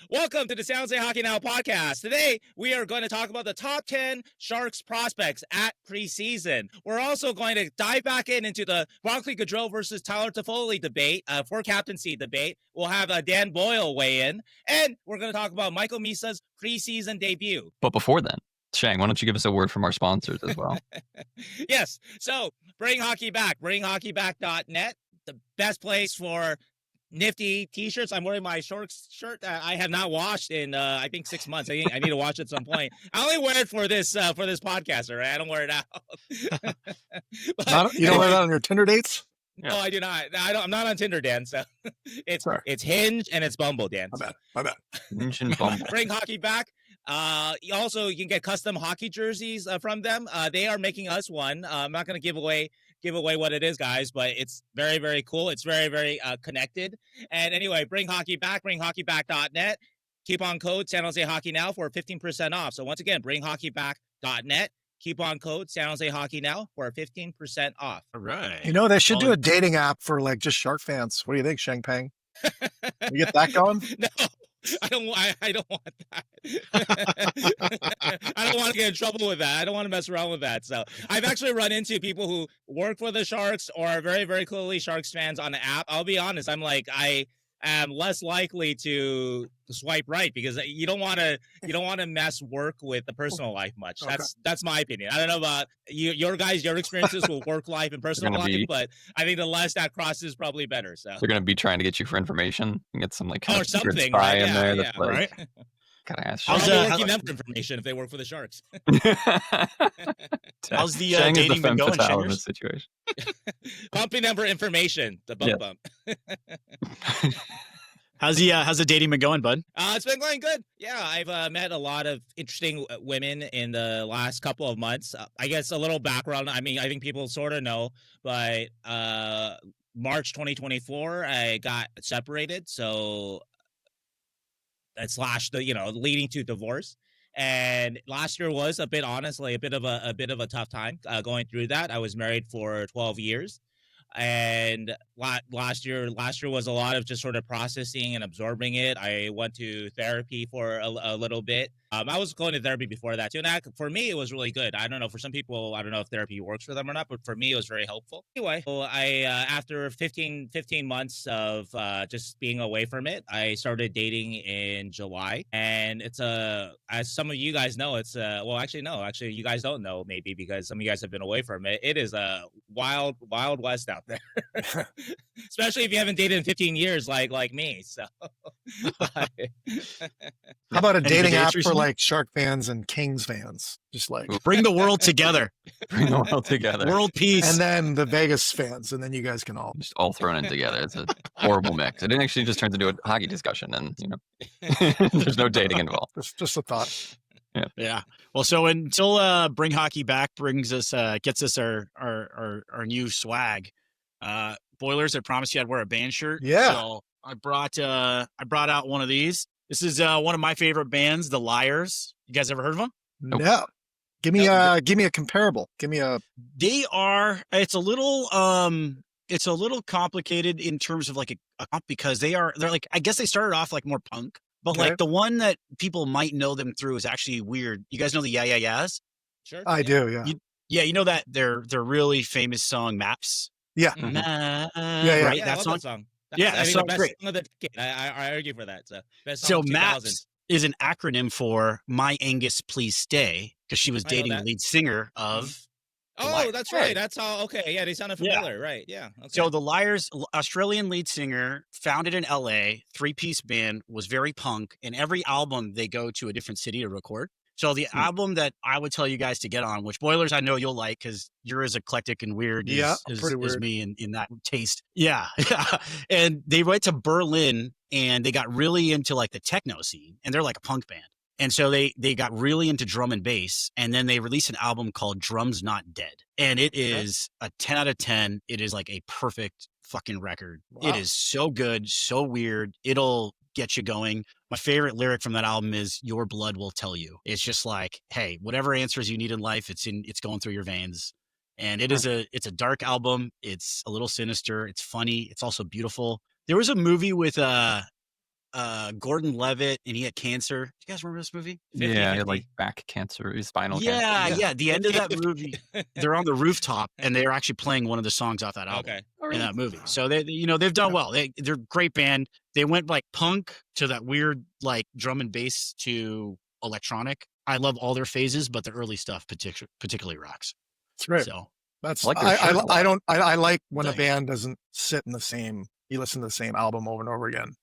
Welcome to the San Jose Hockey Now podcast. Today, we are going to talk about the top 10 Sharks prospects at preseason. We're also going to dive back into the Barclay Goodrow versus Tyler Toffoli debate, for captaincy debate. We'll have Dan Boyle weigh in, and we're going to talk about Michael Misa's preseason debut. But before then, Sheng, why don't you give us a word from our sponsors as well? Yes. So, bring hockey back. BringHockeyBack.net, the best place for nifty t-shirts. I'm wearing my Sharks shirt that I have not washed in I think 6 months. I need to wash it at some point. I only wear it for this podcast, all right? I don't wear it out. You don't wear that on your Tinder dates? No, I do not. I'm not on Tinder, Dan. So it's Hinge and it's Bumble, Dan. My bad. Hinge and Bumble. Bring hockey back. Also, you can get custom hockey jerseys from them. They are making us one. I'm not going to give away what it is, guys, but it's very, very cool. It's very, very connected. And anyway, bring hockey back, bringhockeyback.net. Coupon code San Jose Hockey Now for 15% off. So once again, bringhockeyback.net. Coupon code San Jose Hockey Now for 15% off. All right. You know, they should do a dating app for like just Shark fans. What do you think, Sheng Peng? You get that going? No. I don't want that. I don't want to get in trouble with that. I don't want to mess around with that. So I've actually run into people who work for the Sharks or are very, very clearly Sharks fans on the app. I'll be honest. I'm like, I am less likely to swipe right because you don't want to mess work with the personal life much. Okay. That's my opinion. I don't know about your experiences with work life and personal life, but I think the less that crosses, probably better. So they're going to be trying to get you for information and get some like or something, right? in there. Yeah, That's like, right. Gotta ask. I'll be working them for information if they work for the Sharks. How's the Sheng is dating the been going, femme fatale in Shengers? this situation. Pumping them for information. The bump. How's the dating been going, bud? It's been going good. Yeah, I've met a lot of interesting women in the last couple of months. I guess a little background. I mean, I think people sort of know, but March 2024, I got separated. So that's leading to divorce. And last year was honestly a bit of a tough time going through that. I was married for 12 years. And last year was a lot of just sort of processing and absorbing it. I went to therapy for a little bit. I was going to therapy before that too. And for me, it was really good. I don't know, for some people, I don't know if therapy works for them or not, but for me, it was very helpful. Anyway, so I, after 15 months of just being away from it, I started dating in July. And it's as some of you guys know, it's actually you guys don't know maybe because some of you guys have been away from it. It is a wild west out there, especially if you haven't dated in 15 years like me. So how about a dating app for like Shark fans and Kings fans? Just like bring the world together. Bring the world together. World peace. And then the Vegas fans, and then you guys can all Just all thrown in together. It's a horrible mix. It actually just turns into a hockey discussion, and there's no dating involved. Just a thought. Yeah. Well, so until Bring Hockey Back gets us our new swag. Boilers, I promised you I'd wear a band shirt. Yeah. So I brought out one of these. This is one of my favorite bands, The Liars. You guys ever heard of them? Nope. No. Give me a comparable. It's a little complicated in terms of like a comp because they're like, I guess they started off like more punk, but Okay. like the one that people might know them through is actually weird. You guys know the Yeah Yeah Yeahs? Sure. I do, yeah. Yeah, you know that their really famous song Maps. Yeah. Mhm. Yeah. Right. I That love song. that song. Yeah, I that think song's the best great. song of the decade. I argue for that. So best song So of 2000. Maps is an acronym for My Angus Please Stay because she was I know dating the that. lead singer of. Oh, Liars. that's right. That's all. Okay. Yeah, they sounded Yeah. familiar. Right. Yeah. Okay. So the Liars, Australian lead singer, founded in LA, 3-piece band, was very punk. And every album they go to a different city to record. So the album that I would tell you guys to get on, which Boilers I know you'll like because you're as eclectic and weird Yeah, as pretty weird. me in that taste. Yeah. And they went to Berlin and they got really into like the techno scene and they're like a punk band. And so they got really into drum and bass. And then they released an album called Drum's Not Dead. And it is a 10 out of 10. It is like a perfect fucking record. Wow. It is so good, so weird. It'll get you going. My favorite lyric from that album is "Your blood will tell you." It's just like, hey, whatever answers you need in life, it's going through your veins. And it's a dark album. It's a little sinister. It's funny. It's also beautiful. There was a movie with Gordon Levitt, and he had cancer. Do you guys remember this movie? 50, Yeah, 50. like back cancer, spinal cancer. Yeah. The end of that movie, they're on the rooftop, and they're actually playing one of the songs off that album in that movie. So they've done well. They're a great band. They went like punk to that weird like drum and bass to electronic. I love all their phases, but the early stuff particularly rocks. That's great. So That's I like their shirt a lot. I like when a Thanks. band doesn't sit in the same. You listen to the same album over and over again.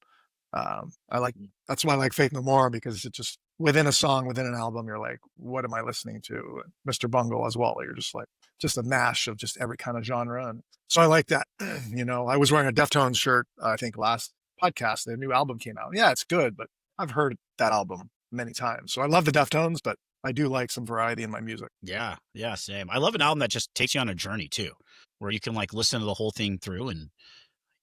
That's why I like Faith No More, because it just within a song, within an album, you're like, what am I listening to? And Mr. Bungle as well. You're just like just a mash of just every kind of genre, and so I like that. I was wearing a Deftones shirt. I think last podcast, their new album came out. Yeah, it's good, but I've heard that album many times. So I love the Deftones, but I do like some variety in my music. Yeah, same. I love an album that just takes you on a journey too, where you can like listen to the whole thing through. And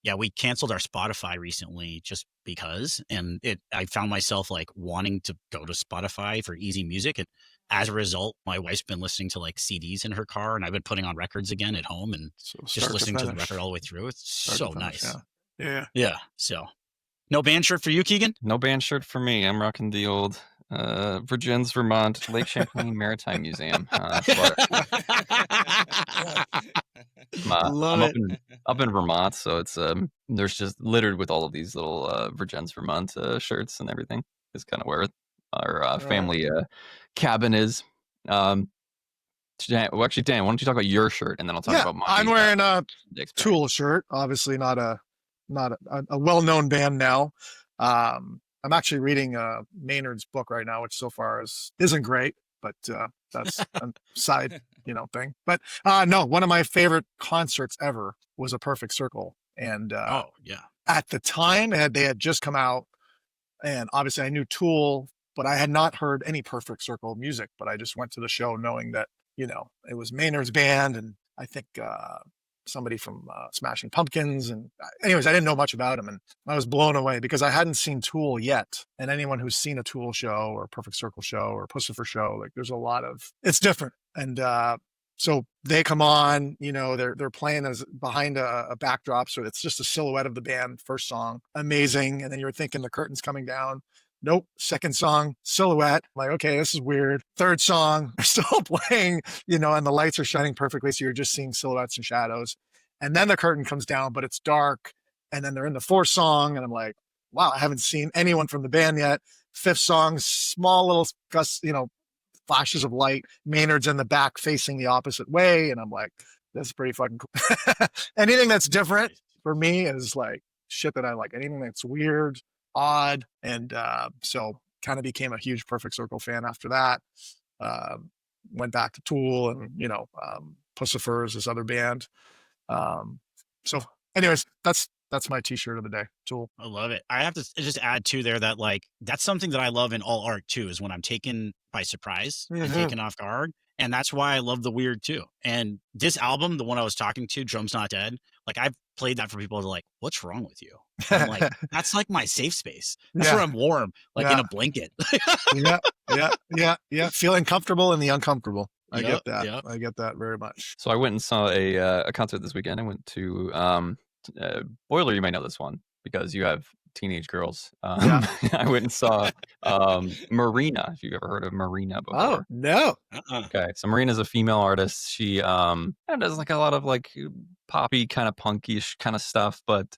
yeah, we canceled our Spotify recently just because, and I found myself like wanting to go to Spotify for easy music. And as a result, my wife's been listening to like CDs in her car, and I've been putting on records again at home and So just listening to the record all the way through. It's so nice. Yeah. So no band shirt for you, Keegan? No band shirt for me. I'm rocking the old Virgins, Vermont, Lake Champlain Maritime Museum. Love I'm up in Vermont, so it's there's just littered with all of these little Virgins, Vermont shirts and everything. Is kind of where our family cabin is. Dan, Dan, why don't you talk about your shirt, and then I'll talk about mine. I'm wearing a Tool shirt, obviously not a well-known band now. I'm actually reading Maynard's book right now, which so far isn't great, but that's a side thing. But no, one of my favorite concerts ever was A Perfect Circle, and at the time they had just come out, and obviously I knew Tool, but I had not heard any Perfect Circle music. But I just went to the show knowing that it was Maynard's band, and I think somebody from Smashing Pumpkins. And anyways, I didn't know much about him, and I was blown away because I hadn't seen Tool yet. And anyone who's seen a Tool show or Perfect Circle show or Pussifer show, like there's a lot of, it's different. And so they come on, they're playing as behind a backdrop, so it's just a silhouette of the band. First song, amazing, and then you're thinking the curtain's coming down. Nope. Second song, silhouette. I'm like, okay, this is weird. Third song, they're still playing, and the lights are shining perfectly, so you're just seeing silhouettes and shadows. And then the curtain comes down, but it's dark. And then they're in the fourth song, and I'm like, wow, I haven't seen anyone from the band yet. Fifth song, small little flashes of light. Maynard's in the back facing the opposite way, and I'm like, this is pretty fucking cool. Anything that's different for me is like shit that I like. Anything that's weird, odd, and so kind of became a huge Perfect Circle fan after that. Went back to Tool and Pussifer is this other band. So anyways, that's my t-shirt of the day. Tool. I love it. I have to just add too there that like that's something that I love in all art too, is when I'm taken by surprise and taken off guard. And that's why I love the weird too. And this album, the one I was talking to, Drum's Not Dead, like I've played that for people who are like, what's wrong with you? I'm like, that's like my safe space. That's where I'm warm, like in a blanket. Yeah. Feeling comfortable in the uncomfortable. I get that. Yep. I get that very much. So I went and saw a concert this weekend. I went to Boiler. You might know this one because you have teenage girls. I went and saw Marina. If you've ever heard of Marina before. Oh no. Okay, so Marina's a female artist. She does like a lot of like poppy kind of punkish kind of stuff, but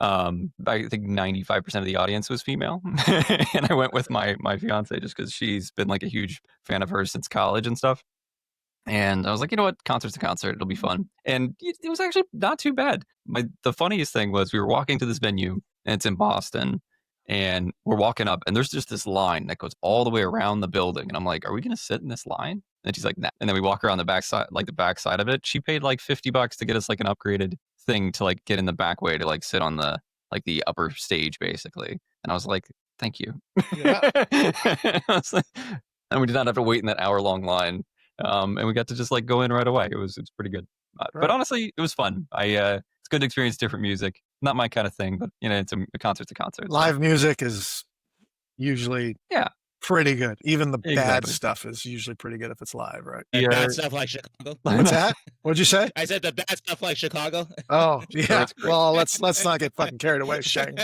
I think 95% of the audience was female. And I went with my fiance just because she's been like a huge fan of hers since college and stuff. And I was like, you know what? Concert's a concert. It'll be fun. And it was actually not too bad. The funniest thing was we were walking to this venue, and it's in Boston, and we're walking up, and there's just this line that goes all the way around the building. And I'm like, are we going to sit in this line? And she's like, nah. And then we walk around the back side of it. She paid like $50 to get us like an upgraded thing to like get in the back way to like sit on the upper stage basically. And I was like, thank you. Yeah. And we did not have to wait in that hour-long line. And we got to just like go in right away. It was pretty good. But honestly, it was fun. It's good to experience different music. Not my kind of thing, but it's a concert's a concert. Live music is usually pretty good. Even the bad Exactly. stuff is usually pretty good if it's live, right? And Yeah. bad stuff like Chicago. What's that? What'd you say? I said the bad stuff like Chicago. Oh, yeah. That's great. Well, let's not get fucking carried away, Sheng.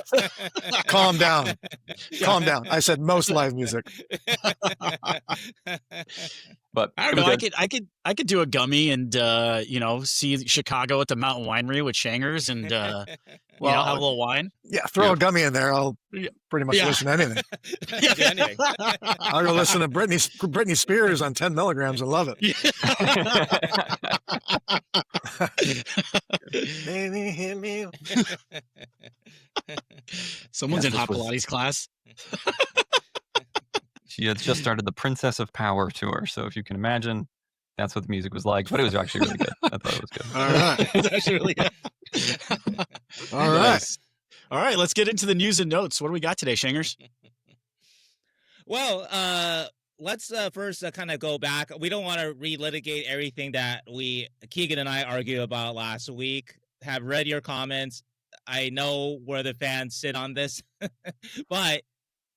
Calm down. Calm down. I said most live music. But I don't know. I could do a gummy and see Chicago at the Mountain Winery with Shangers and have a little wine. Yeah, throw a gummy in there. I'll pretty much listen to anything. Anything. I'll go listen to Britney Spears on 10 milligrams and love it. Baby, hit me. Someone's in this Hot was- Pilates class. She had just started the Princess of Power tour, so if you can imagine, that's what the music was like. But it was actually really good. I thought it was good. All right. It's actually really good. All right. Nice. All right, let's get into the news and notes. What do we got today, Shangers? Well, let's first kind of go back. We don't want to relitigate everything that Keegan and I argued about last week. Have read your comments. I know where the fans sit on this, but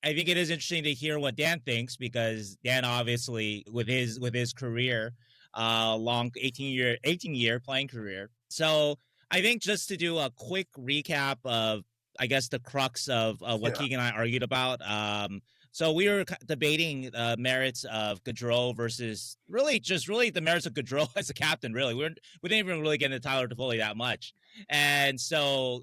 I think it is interesting to hear what Dan thinks, because Dan obviously with his career, long 18-year playing career. So I think just to do a quick recap of, I guess, the crux of what Keegan and I argued about. So we were debating merits of Goodrow versus really the merits of Goodrow as a captain. Really, we didn't even really get into Tyler Toffoli that much, and so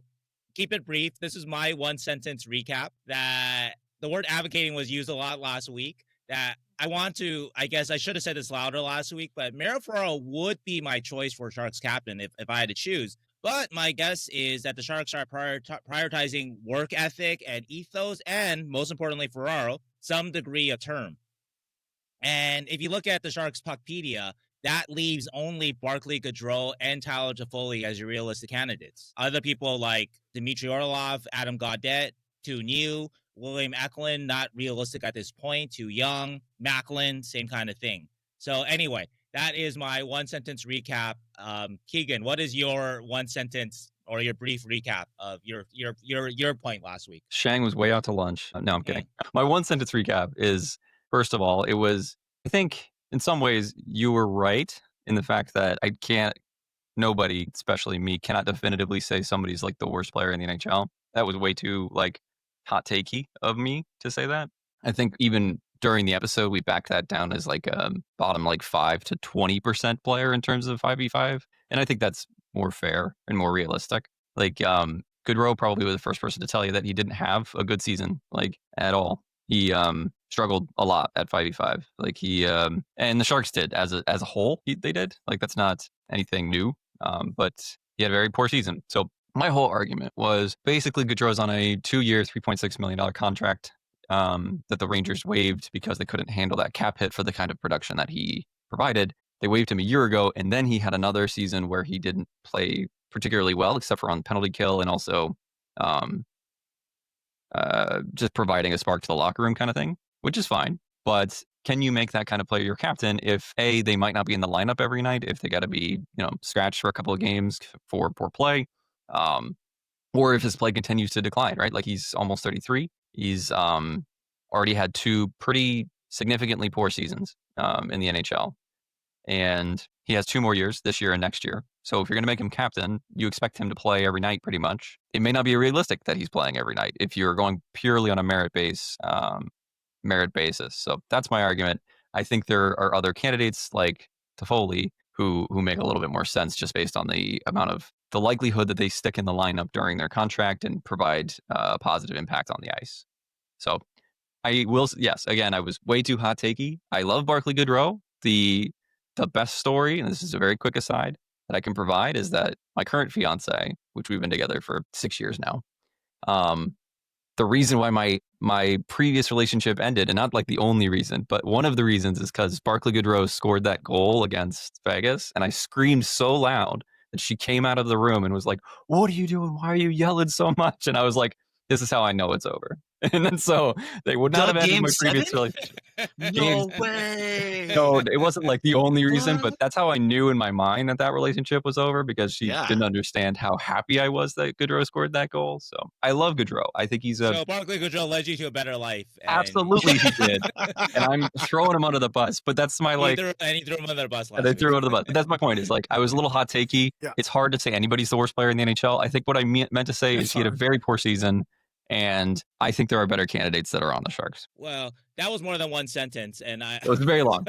keep it brief. This is my one sentence recap. That the word advocating was used a lot last week. That I guess I should have said this louder last week, but Miro Ferraro would be my choice for Sharks captain if I had to choose. But my guess is that the Sharks are prioritizing work ethic and ethos, and most importantly, Ferraro, some degree of term. And if you look at the Sharks Puckpedia, that leaves only Barclay Goodrow and Tyler Toffoli as your realistic candidates. Other people like Dmitry Orlov, Adam Gaudette, too new. William Eklund, not realistic at this point. Too young. Macklin, same kind of thing. So anyway, that is my one sentence recap. Keegan, what is your one sentence or your brief recap of your point last week? Sheng was way out to lunch. No, I'm kidding. My one sentence recap is, first of all, I think in some ways you were right in the fact that nobody, especially me, cannot definitively say somebody's like the worst player in the NHL. That was way too hot takey of me to say that. I think even during the episode, we backed that down as bottom 5 to 20% player in terms of 5v5. And I think that's more fair and more realistic. Goodrow probably was the first person to tell you that he didn't have a good season, at all. He struggled a lot at 5v5. And the Sharks did as a whole. They did. That's not anything new. But he had a very poor season. So my whole argument was basically Goodrow's on a 2-year, $3.6 million contract that the Rangers waived because they couldn't handle that cap hit for the kind of production that he provided. They waived him a year ago, and then he had another season where he didn't play particularly well, except for on penalty kill and also just providing a spark to the locker room kind of thing, which is fine. But can you make that kind of player your captain if A, they might not be in the lineup every night, if they got to be scratched for a couple of games for poor play, or if his play continues to decline, right? He's almost 33. He's already had 2 pretty significantly poor seasons in the NHL. And he has 2 more years, this year and next year. So if you're going to make him captain, you expect him to play every night pretty much. It may not be realistic that he's playing every night if you're going purely on a merit basis. So that's my argument. I think there are other candidates like Toffoli who make a little bit more sense just based on the amount of the likelihood that they stick in the lineup during their contract and provide a positive impact on the ice. So I was way too hot takey. I love Barclay Goodrow. The best story, and this is a very quick aside, that I can provide is that my current fiance, which we've been together for 6 years now, the reason why my previous relationship ended, and not the only reason, but one of the reasons is because Barclay Goodrow scored that goal against Vegas, and I screamed so loud that she came out of the room and was like, "What are you doing? Why are you yelling so much?" And I was like, "This is how I know it's over." And then so they would not have ended my previous relationship. No way. No, it wasn't like the only reason, but that's how I knew in my mind that relationship was over, because she didn't understand how happy I was that Goodrow scored that goal. So I love Goodrow. I think he's So Barclay Goodrow led you to a better life. Absolutely he did. And I'm throwing him under the bus, but that's my and he threw him under the bus last They week. threw him under the bus. But that's my point, is like, I was a little hot takey. Yeah. It's hard to say anybody's the worst player in the NHL. I think what I meant to say is he had a very poor season, and I think there are better candidates that are on the Sharks. Well, that was more than one sentence, and It was very long.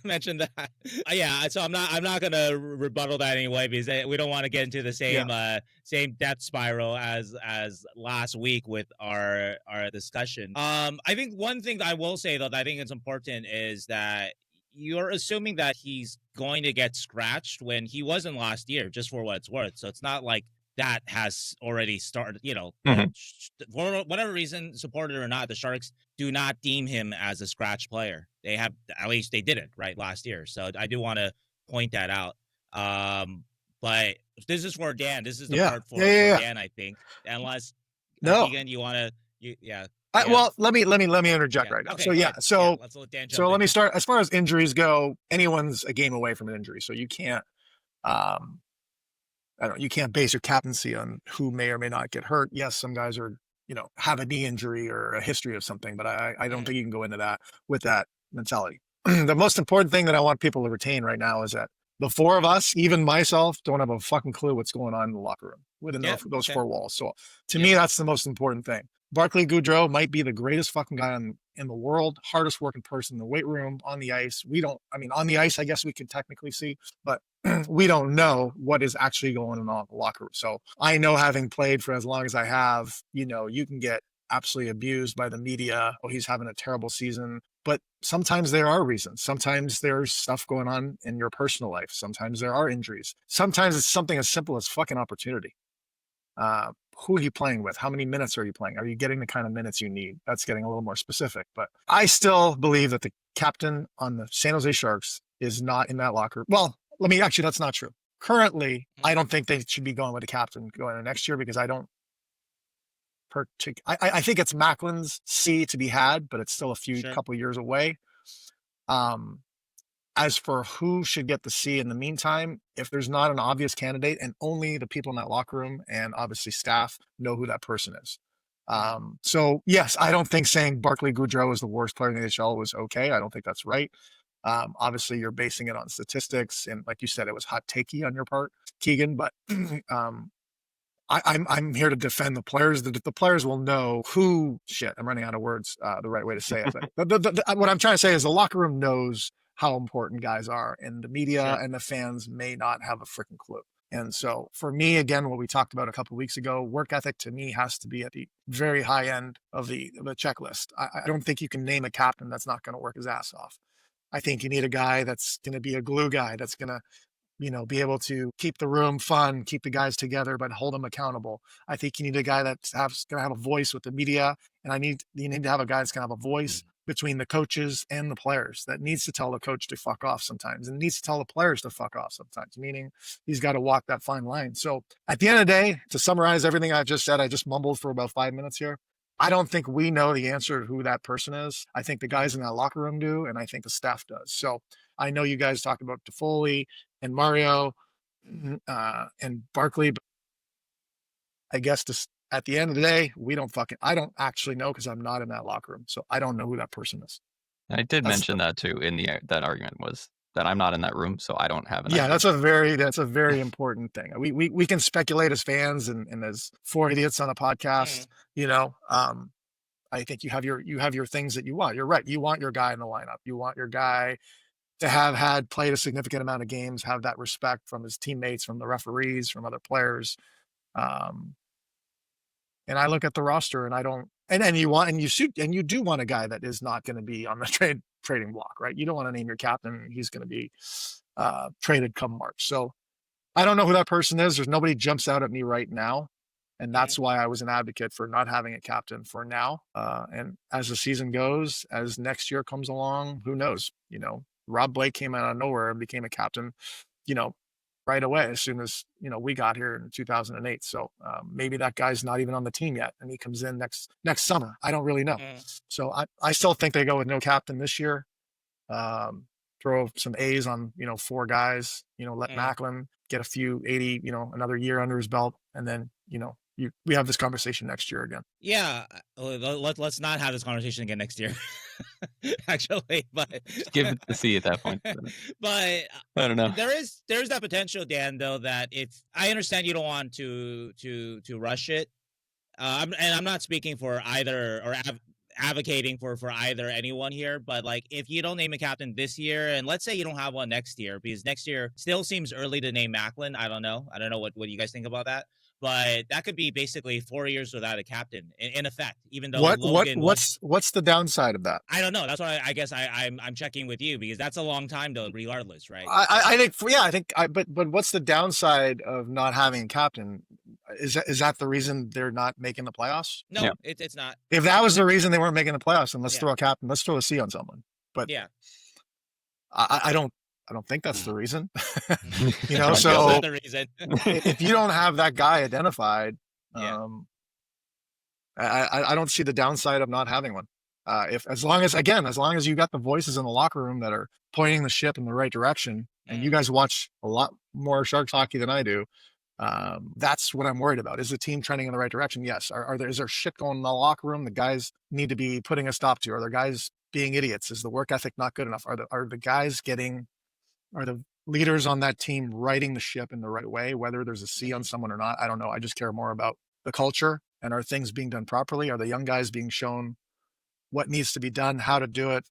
Mentioned that. Yeah, so I'm not gonna rebuttal that anyway, because we don't want to get into the same death spiral as last week with our discussion. I think one thing that I will say, though, that I think it's important is that you're assuming that he's going to get scratched when he wasn't last year, just for what it's worth. So it's not like that has already started, for whatever reason, supported or not, the Sharks do not deem him as a scratch player. They have, at least they didn't, right, last year. So I do want to point that out. But this is for Dan. This is the part for Dan, I think. Unless, Keegan, you want to, well, let me interject right now. Okay, so let's let Dan jump so in. let me start. As far as injuries go, anyone's a game away from an injury, so you can't you can't base your captaincy on who may or may not get hurt. Yes, some guys are, have a knee injury or a history of something, but I don't think you can go into that with that mentality. The most important thing that I want people to retain right now is that the four of us, even myself, don't have a fucking clue what's going on in the locker room within those four walls. So to me, that's the most important thing. Barclay Goodrow might be the greatest fucking guy in the world, hardest working person in the weight room, on the ice. On the ice, I guess we can technically see, but we don't know what is actually going on in the locker room. So I know, having played for as long as I have, you can get absolutely abused by the media. Oh, he's having a terrible season. But sometimes there are reasons. Sometimes there's stuff going on in your personal life. Sometimes there are injuries. Sometimes it's something as simple as fucking opportunity. Who are you playing with? How many minutes are you playing? Are you getting the kind of minutes you need? That's getting a little more specific. But I still believe that the captain on the San Jose Sharks is not in that locker. Well, that's not true. Currently, I don't think they should be going with the captain going into next year, because I don't I think it's Macklin's C to be had, but it's still a couple years away. As for who should get the C in the meantime, if there's not an obvious candidate, and only the people in that locker room and obviously staff know who that person is. So yes, I don't think saying Barclay Goodrow is the worst player in the NHL was okay. I don't think that's right. Obviously you're basing it on statistics, and like you said, it was hot takey on your part, Keegan, but I'm here to defend the players. The players will know who. I'm running out of words. The right way to say it. But what I'm trying to say is the locker room knows how important guys are, and the media and the fans may not have a freaking clue. And so for me, again, what we talked about a couple of weeks ago, work ethic to me has to be at the very high end of the checklist. I don't think you can name a captain that's not going to work his ass off. I think you need a guy that's going to be a glue guy, that's going to be able to keep the room fun, keep the guys together, but hold them accountable. I think you need a guy that's going to have a voice with the media, and you need to have a guy that's going to have a voice between the coaches and the players, that needs to tell the coach to fuck off sometimes, and needs to tell the players to fuck off sometimes, meaning he's got to walk that fine line. So at the end of the day, to summarize everything I've just said, I just mumbled for about 5 minutes here. I don't think we know the answer to who that person is. I think the guys in that locker room do, and I think the staff does. So I know you guys talked about Toffoli and Mario and Barclay, but I guess at the end of the day, I don't actually know, because I'm not in that locker room. So I don't know who that person is. And I did mention that too in that argument, was that I'm not in that room, so I don't have an idea. That's a very important thing. We can speculate as fans and as four idiots on a podcast, I think you have your things that you want. You're right. You want your guy in the lineup. You want your guy to have played a significant amount of games, have that respect from his teammates, from the referees, from other players. And I look at the roster, and I don't, and you do want a guy that is not going to be on the trading block, right? You don't want to name your captain. He's going to be traded come March. So I don't know who that person is. There's nobody jumps out at me right now. And that's why I was an advocate for not having a captain for now. And as the season goes, as next year comes along, who knows? Rob Blake came out of nowhere and became a captain. right away as soon as, we got here in 2008. So maybe that guy's not even on the team yet, and he comes in next summer. I don't really know. So I still think they go with no captain this year. Throw some A's on, 4 guys, let Macklin get a few 80, another year under his belt. And then, we have this conversation next year again. Yeah. Let's not have this conversation again next year. Actually, but just give it to see at that point. But I don't know. There's that potential, Dan, though, that if I understand you don't want to rush it. And I'm not speaking for either or advocating for either anyone here, but like if you don't name a captain this year, and let's say you don't have one next year, because next year still seems early to name Macklin. I don't know what you guys think about that, but that could be basically 4 years without a captain in effect. Even though what's the downside of that? I don't know. That's why I guess I'm checking with you, because that's a long time though, regardless, right? But what's the downside of not having a captain? Is that the reason they're not making the playoffs? No, yeah. It's not. If that was the reason they weren't making the playoffs, then let's throw a captain. Let's throw a C on someone. But yeah, I don't think that's the reason. So the reason. If you don't have that guy identified, I don't see the downside of not having one. As long as you got the voices in the locker room that are pointing the ship in the right direction, and you guys watch a lot more Sharks hockey than I do. That's what I'm worried about. Is the team trending in the right direction? Yes. Is there shit going in the locker room the guys need to be putting a stop to? Are there guys being idiots? Is the work ethic not good enough? Are the leaders on that team riding the ship in the right way? Whether there's a C on someone or not, I don't know. I just care more about the culture, and are things being done properly? Are the young guys being shown what needs to be done, how to do it?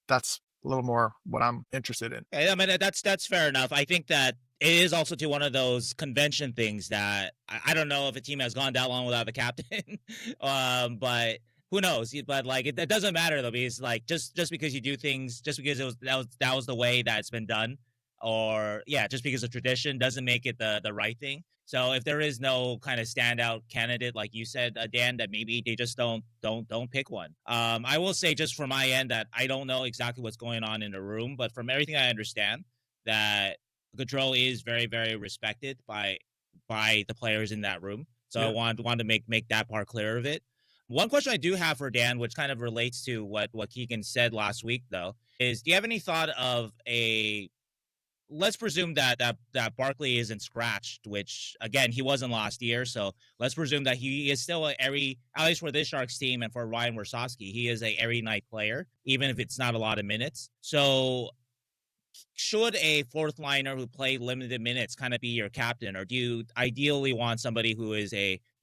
That's a little more what I'm interested in. I mean, that's fair enough. I think that it is also to one of those convention things that I don't know if a team has gone that long without a captain, but who knows? But like it doesn't matter though, because like just because you do things, just because that was the way that it's been done, or just because of tradition doesn't make it the right thing. So if there is no kind of standout candidate, like you said, Dan, that maybe they just don't pick one. I will say just from my end that I don't know exactly what's going on in the room, but from everything I understand, that Goodrow is very, very respected by the players in that room. So I want to make that part clear of it. One question I do have for Dan, which kind of relates to what Keegan said last week, though, is do you have any thought of let's presume that Barclay isn't scratched, which again he wasn't last year. So let's presume that he is still at least for this Sharks team and for Ryan Warsawski, he is a every night player, even if it's not a lot of minutes. So should a fourth liner who played limited minutes kind of be your captain, or do you ideally want somebody who is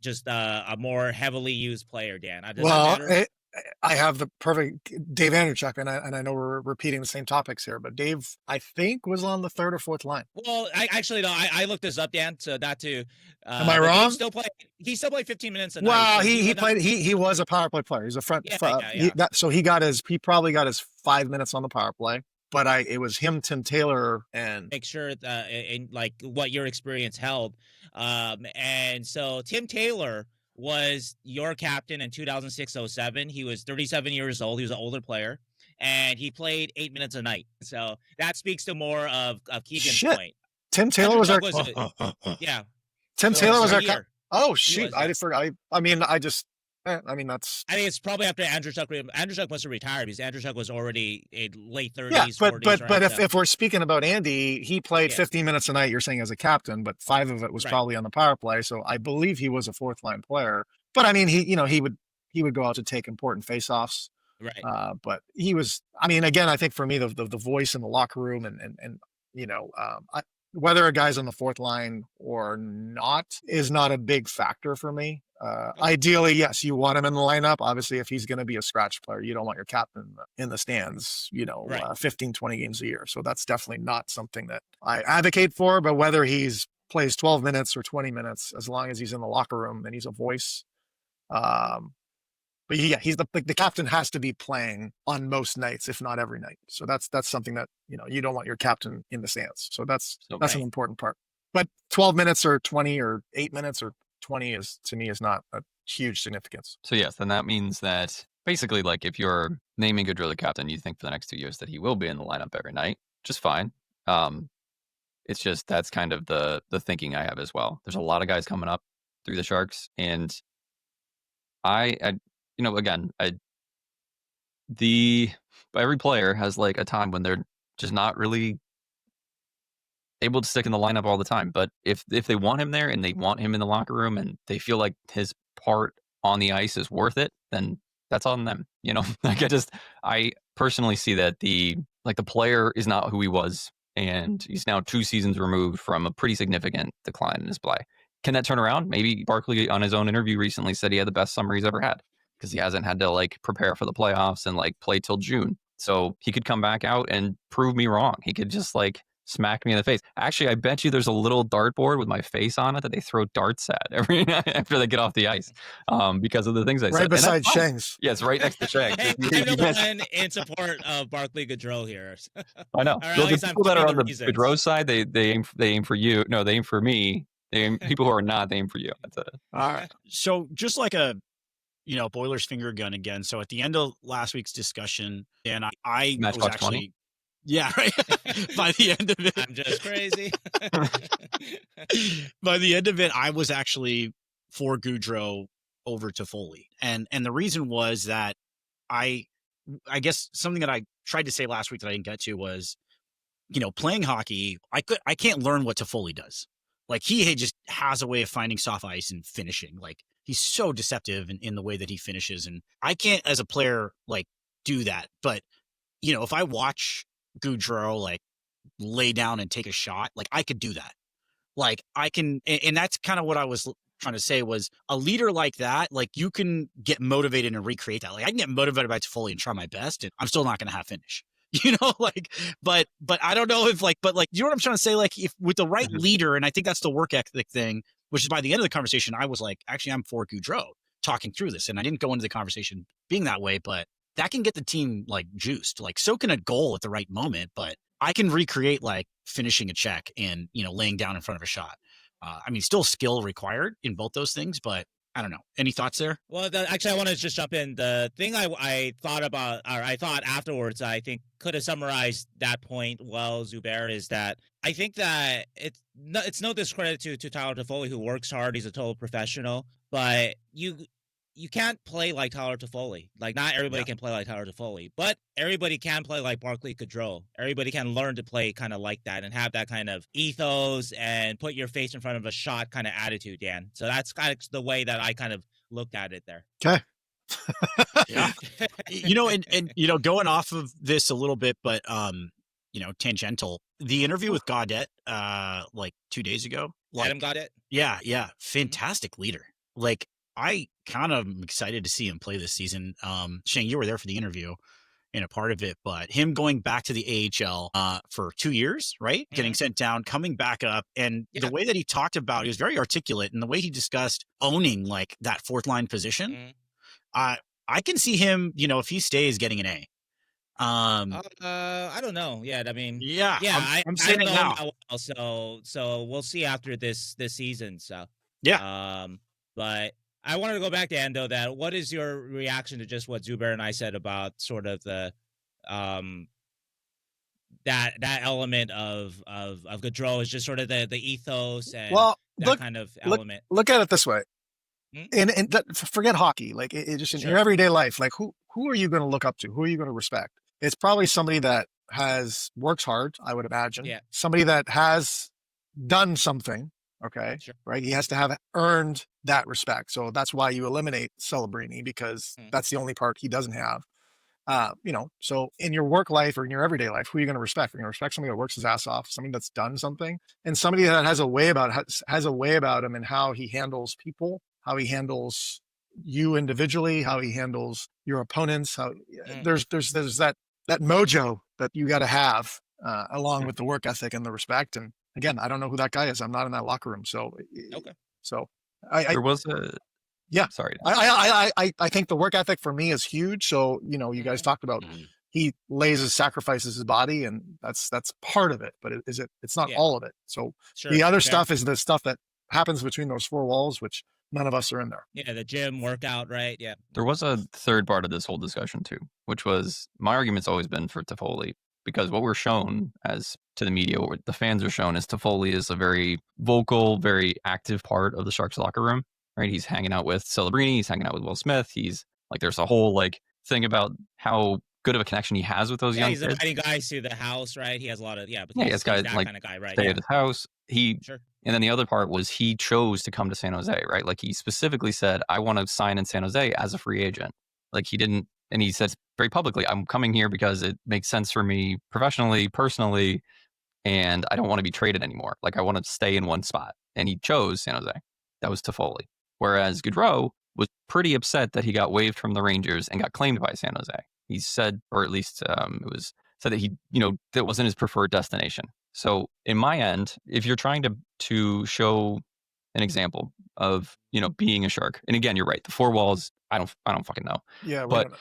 just a more heavily used player, Dan? I have the perfect Dave Andreychuk, and I know we're repeating the same topics here, but Dave, I think, was on the third or fourth line. Well, I looked this up, Dan, so that too. Am I wrong? He still played 15 minutes a night. Well, he was a power play player. He's a front. He probably got his 5 minutes on the power play. But it was him, Tim Taylor, and make sure that in like what your experience held. And so Tim Taylor was your captain in 2006-07. He was 37 years old. He was an older player, and he played 8 minutes a night. So that speaks to more of Keegan's point. Tim Taylor was our Tim Taylor was our captain. Oh shoot! I forgot. I mean, that's. I think it's probably after Andreychuk. Andreychuk must have retired because Andreychuk was already in late 30s. Yeah, but 40s, but if we're speaking about Andy, he played 15 minutes a night. You're saying as a captain, but 5 of it was probably on the power play. So I believe he was a fourth line player. But I mean, he would go out to take important faceoffs. Right. But he was. I mean, again, I think for me, the voice in the locker room and whether a guy's on the fourth line or not is not a big factor for me. Ideally, yes, you want him in the lineup. Obviously, if he's going to be a scratch player, you don't want your captain in the stands, 15, 20 games a year. So that's definitely not something that I advocate for. But whether he's plays 12 minutes or 20 minutes, as long as he's in the locker room and he's a voice. But yeah, he's the captain has to be playing on most nights, if not every night. So that's something that, you don't want your captain in the stands. So that's an important part. But 12 minutes or 20 or 8 minutes or 20 to me is not a huge significance. So yes, then that means that basically, like, if you're naming Goodrow the captain, you think for the next 2 years that he will be in the lineup every night, just fine. It's just that's kind of the thinking I have as well. There's a lot of guys coming up through the Sharks, and every player has like a time when they're just not really able to stick in the lineup all the time. But if they want him there and they want him in the locker room and they feel like his part on the ice is worth it, then that's on them. Like I personally see that the player is not who he was, and he's now 2 seasons removed from a pretty significant decline in his play. Can that turn around? Maybe Barclay on his own interview recently said he had the best summer he's ever had because he hasn't had to like prepare for the playoffs and like play till June. So he could come back out and prove me wrong. He could just like smack me in the face. Actually, I bet you there's a little dartboard with my face on it that they throw darts at every night after they get off the ice because of the things I said. Right beside Sheng's. Yeah, it's right next to Sheng. I'm the one in support of Barclay Goodrow here. I know. The people that are on the Goodrow side, they aim for you. No, they aim for me. People who are not, they aim for you. That's it. All right. So just like a Boiler's finger gun again. So at the end of last week's discussion, and I was actually 20? Yeah, right. By the end of it, I'm just crazy. By the end of it, I was actually for Goodrow over Toffoli, and the reason was that I guess something that I tried to say last week that I didn't get to was, playing hockey, I can't learn what Toffoli does. Like he just has a way of finding soft ice and finishing. Like he's so deceptive in the way that he finishes, and I can't as a player like do that. But if I watch Goodrow like lay down and take a shot, like I could do that. Like I can, and that's kind of what I was trying to say was a leader like that, like you can get motivated and recreate that. Like I can get motivated by Toffoli and try my best, and I'm still not going to have finish. But I don't know if but you know what I'm trying to say? Like if with the right leader, and I think that's the work ethic thing, which is by the end of the conversation, I was like, actually, I'm for Goodrow talking through this. And I didn't go into the conversation being that way, but that can get the team like juiced. Like so can a goal at the right moment, but I can recreate like finishing a check and, laying down in front of a shot. Still skill required in both those things, but I don't know. Any thoughts there? Well, actually, I want to just jump in. The thing I thought about, or I thought afterwards, I think could have summarized that point well, Zubair, is that I think that it's no discredit to Tyler Toffoli, who works hard. He's a total professional, but you can't play like Tyler Toffoli. Like not everybody can play like Tyler Toffoli, but everybody can play like Barclay Goodrow. Everybody can learn to play kind of like that and have that kind of ethos and put your face in front of a shot kind of attitude, Dan. So that's kind of the way that I kind of looked at it there. Okay. Yeah. And going off of this a little bit, but tangential. The interview with Gaudette like 2 days ago. Adam Gaudette? Yeah. Fantastic leader. Like I kind of am excited to see him play this season. Sheng, you were there for the interview and a part of it, but him going back to the AHL for 2 years, right? Mm-hmm. Getting sent down, coming back up. And the way that he talked about, he was very articulate, and the way he discussed owning like that fourth line position. I can see him, if he stays, getting an A. I don't know yet. I'm saying it now. So we'll see after this season. So but I wanted to go back to Endo. That what is your reaction to just what Zubair and I said about sort of the that element of Goodrow is just sort of the ethos and kind of element. Look at it this way, and forget hockey. Like it just in your everyday life. Like who are you going to look up to? Who are you going to respect? It's probably somebody that works hard, I would imagine. Yeah. Somebody that has done something. Okay. Sure. Right. He has to have earned that respect. So that's why you eliminate Celebrini, because that's the only part he doesn't have. So in your work life or in your everyday life, who are you going to respect? You're going to respect somebody that works his ass off, somebody that's done something, and somebody that has a way about him and how he handles people, how he handles you individually, how he handles your opponents. There's that mojo that you got to have along with the work ethic and the respect. And again, I don't know who that guy is. I'm not in that locker room. So, okay. So there was a, sorry. I think the work ethic for me is huge. So, you guys talked about, he sacrifices his body, and that's part of it, but it's not all of it. So the other stuff is the stuff that happens between those four walls, which none of us are in there. Yeah. The gym workout, right? Yeah. There was a third part of this whole discussion too, which was my argument's always been for Toffoli. because what we're shown as to the media, what the fans are shown, is Toffoli is a very vocal, very active part of the Sharks locker room, right? He's hanging out with Celebrini, he's hanging out with Will Smith. He's like, there's a whole like thing about how good of a connection he has with those young he's kids. inviting guys to the house, right? He has a lot of, he has guys that like kind of guy, right? stay at his house. Sure. And then the other part was he chose to come to San Jose, right? Like he specifically said, I want to sign in San Jose as a free agent. Like he didn't, and he says very publicly, I'm coming here because it makes sense for me professionally, personally, and I don't want to be traded anymore. Like I want to stay in one spot. And he chose San Jose. That was Toffoli. Whereas Goodrow was pretty upset that he got waived from the Rangers and got claimed by San Jose. He said, or at least it was said that he, that wasn't his preferred destination. So in my end, if you're trying to show an example of, being a Shark, and again, you're right, the four walls, I don't fucking know. Yeah, but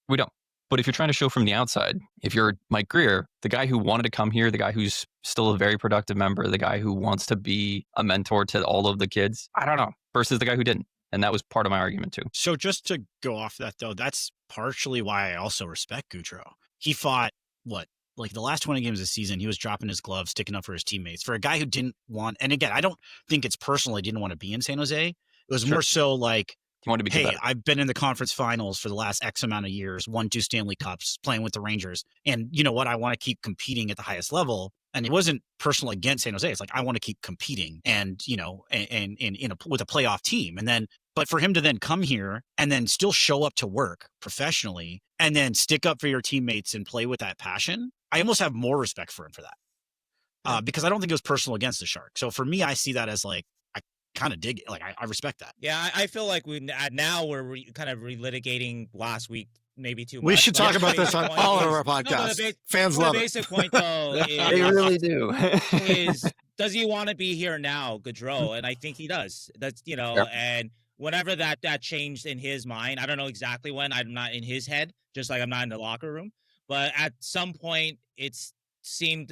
we don't. But if you're trying to show from the outside, if you're Mike Grier, the guy who wanted to come here, the guy who's still a very productive member, the guy who wants to be a mentor to all of the kids, I don't know, versus the guy who didn't. And that was part of my argument too. So just to go off that though, that's partially why I also respect Goodrow. He fought the last 20 games of the season, he was dropping his gloves, sticking up for his teammates. For a guy who didn't want, and again, I don't think it's personal, he didn't want to be in San Jose. It was more so like, he wanted to be hey, better. I've been in the conference finals for the last X amount of years, won 2 Stanley Cups, playing with the Rangers. And you know what? I want to keep competing at the highest level. And it wasn't personal against San Jose. It's like, I want to keep competing and with a playoff team. And then, but for him to then come here and then still show up to work professionally and then stick up for your teammates and play with that passion, I almost have more respect for him for that. Because I don't think it was personal against the Shark. So for me, I see that as like, I kind of dig it. Like, I respect that. Yeah, I feel like we're kind of relitigating last week, maybe too much. We should talk about this on all of our podcasts. Fans love it. The basic point, though, is, they really do. is does he want to be here now, Goodrow? And I think he does. That's and whenever that changed in his mind, I don't know exactly when. I'm not in his head, just like I'm not in the locker room. But at some point, it's seemed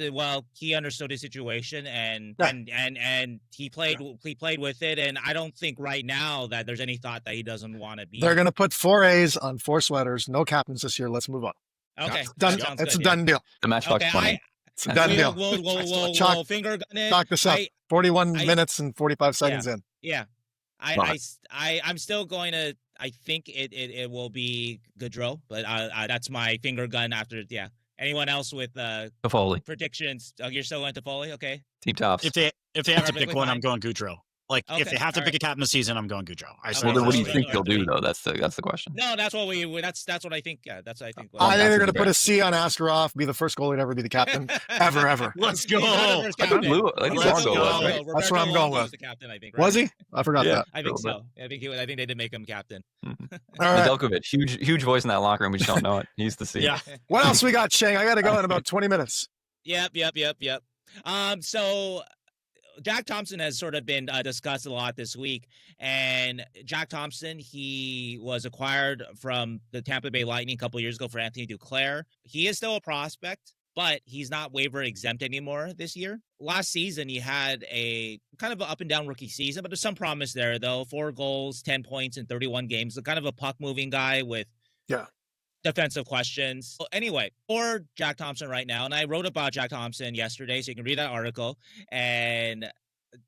he understood his situation and he played with it, and I don't think right now that there's any thought that he doesn't want to be. They're going to put 4 A's on 4 sweaters, no captains this year. Let's move on. Okay, done. It's a done deal. The Matchbox 20. It's a done deal. We'll finger gun it. Chalk this up. 41 minutes and 45 seconds in. Yeah, I'm still going to. I think it will be Goodrow, but that's my finger gun after. Yeah. Anyone else with Toffoli predictions? You're still going Toffoli? Okay. Team tops. If they have to pick one, I'm going Goodrow. Like Okay, if they have to pick a captain this season, I'm going Goodrow. Well, then what do you think they'll do though? That's the question. No, that's what that's what I think. Yeah, that's what I think. I think they're going to put a C on Askarov, be the first goalie to ever be the captain ever. Let's go. That's where I'm going with. The captain, I think. Right? Was he? I forgot that. I think so. I think they did make him captain. Mm-hmm. All right. Nedeljkovic, huge voice in that locker room. We just don't know it. He's the C. Yeah. What else we got, Sheng? I got to go in about 20 minutes. Yep. So Jack Thompson has sort of been discussed a lot this week, and Jack Thompson, he was acquired from the Tampa Bay Lightning a couple years ago for Anthony Duclair. He is still a prospect, but he's not waiver exempt anymore this year. Last season, he had a kind of an up and down rookie season, but there's some promise there, though. 4 goals, 10 points in 31 games. Kind of a puck-moving guy with defensive questions. Anyway, for Jack Thompson right now, and I wrote about Jack Thompson yesterday, so you can read that article, and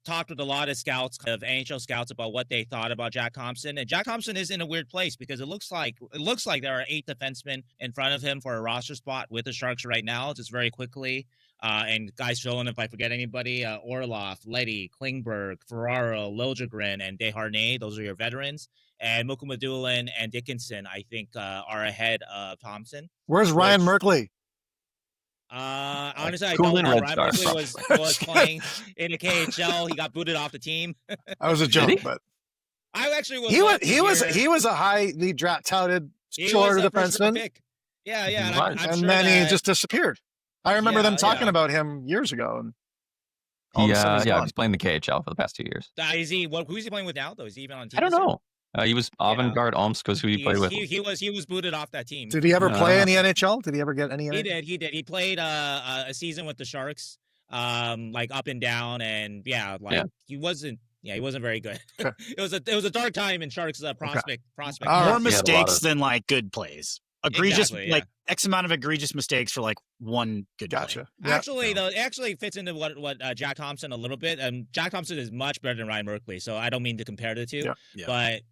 talked with a lot of scouts, of NHL scouts, about what they thought about Jack Thompson. And Jack Thompson is in a weird place because it looks like there are 8 defensemen in front of him for a roster spot with the Sharks right now, just very quickly. And guys, fill in if I forget anybody: Orlov, Leddy, Klingberg, Ferraro, Liljegren, and Desharnais. Those are your veterans. And Mukhamadullin and Dickinson, I think, are ahead of Thompson. Where's Ryan Merkley? Honestly, I don't know. Ryan Merkley was playing in the KHL. He got booted off the team. That was a joke, but I actually was. He was a highly touted shorter defenseman. Yeah, and then he just disappeared. I remember them talking about him years ago. And he's playing the KHL for the past 2 years. Is he? Who's he playing with now? Though is he even on team? I don't know. He was Avangard Omsk was who he played with. He was booted off that team. Did he ever play in the NHL? Did he ever get any? He did. He played a season with the Sharks, like up and down, and he wasn't. Yeah, he wasn't very good. It was a dark time in Sharks prospect. More mistakes than like good plays. egregious, Exactly, like X amount of egregious mistakes for like one good play. Gotcha. Actually, though, it actually fits into what Jack Thompson a little bit. Jack Thompson is much better than Ryan Merkley, so I don't mean to compare the two. Yeah. But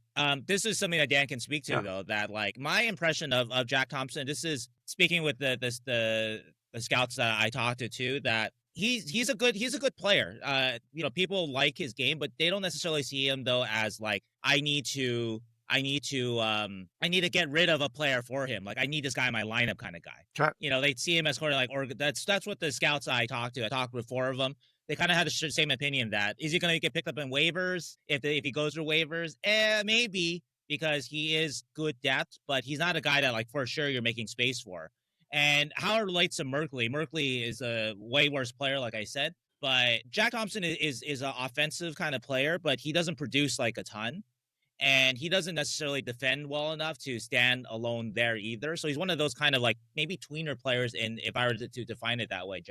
this is something that Dan can speak to, though. That like my impression of Jack Thompson. This is speaking with the scouts that I talked to too. That he's a good player. People like his game, but they don't necessarily see him though as like I need to get rid of a player for him. Like I need this guy in my lineup kind of guy. Okay. They see him as sort of like, or that's what the scouts I talked with 4 of them. They kind of had the same opinion that is he going to get picked up in waivers if he goes through waivers? Maybe, because he is good depth, but he's not a guy that like for sure you're making space for. And how it relates to Merkley. Merkley is a way worse player, like I said, but Jack Thompson is an offensive kind of player, but he doesn't produce like a ton. And he doesn't necessarily defend well enough to stand alone there either. So he's one of those kind of like maybe tweener players. And if I were to define it that way,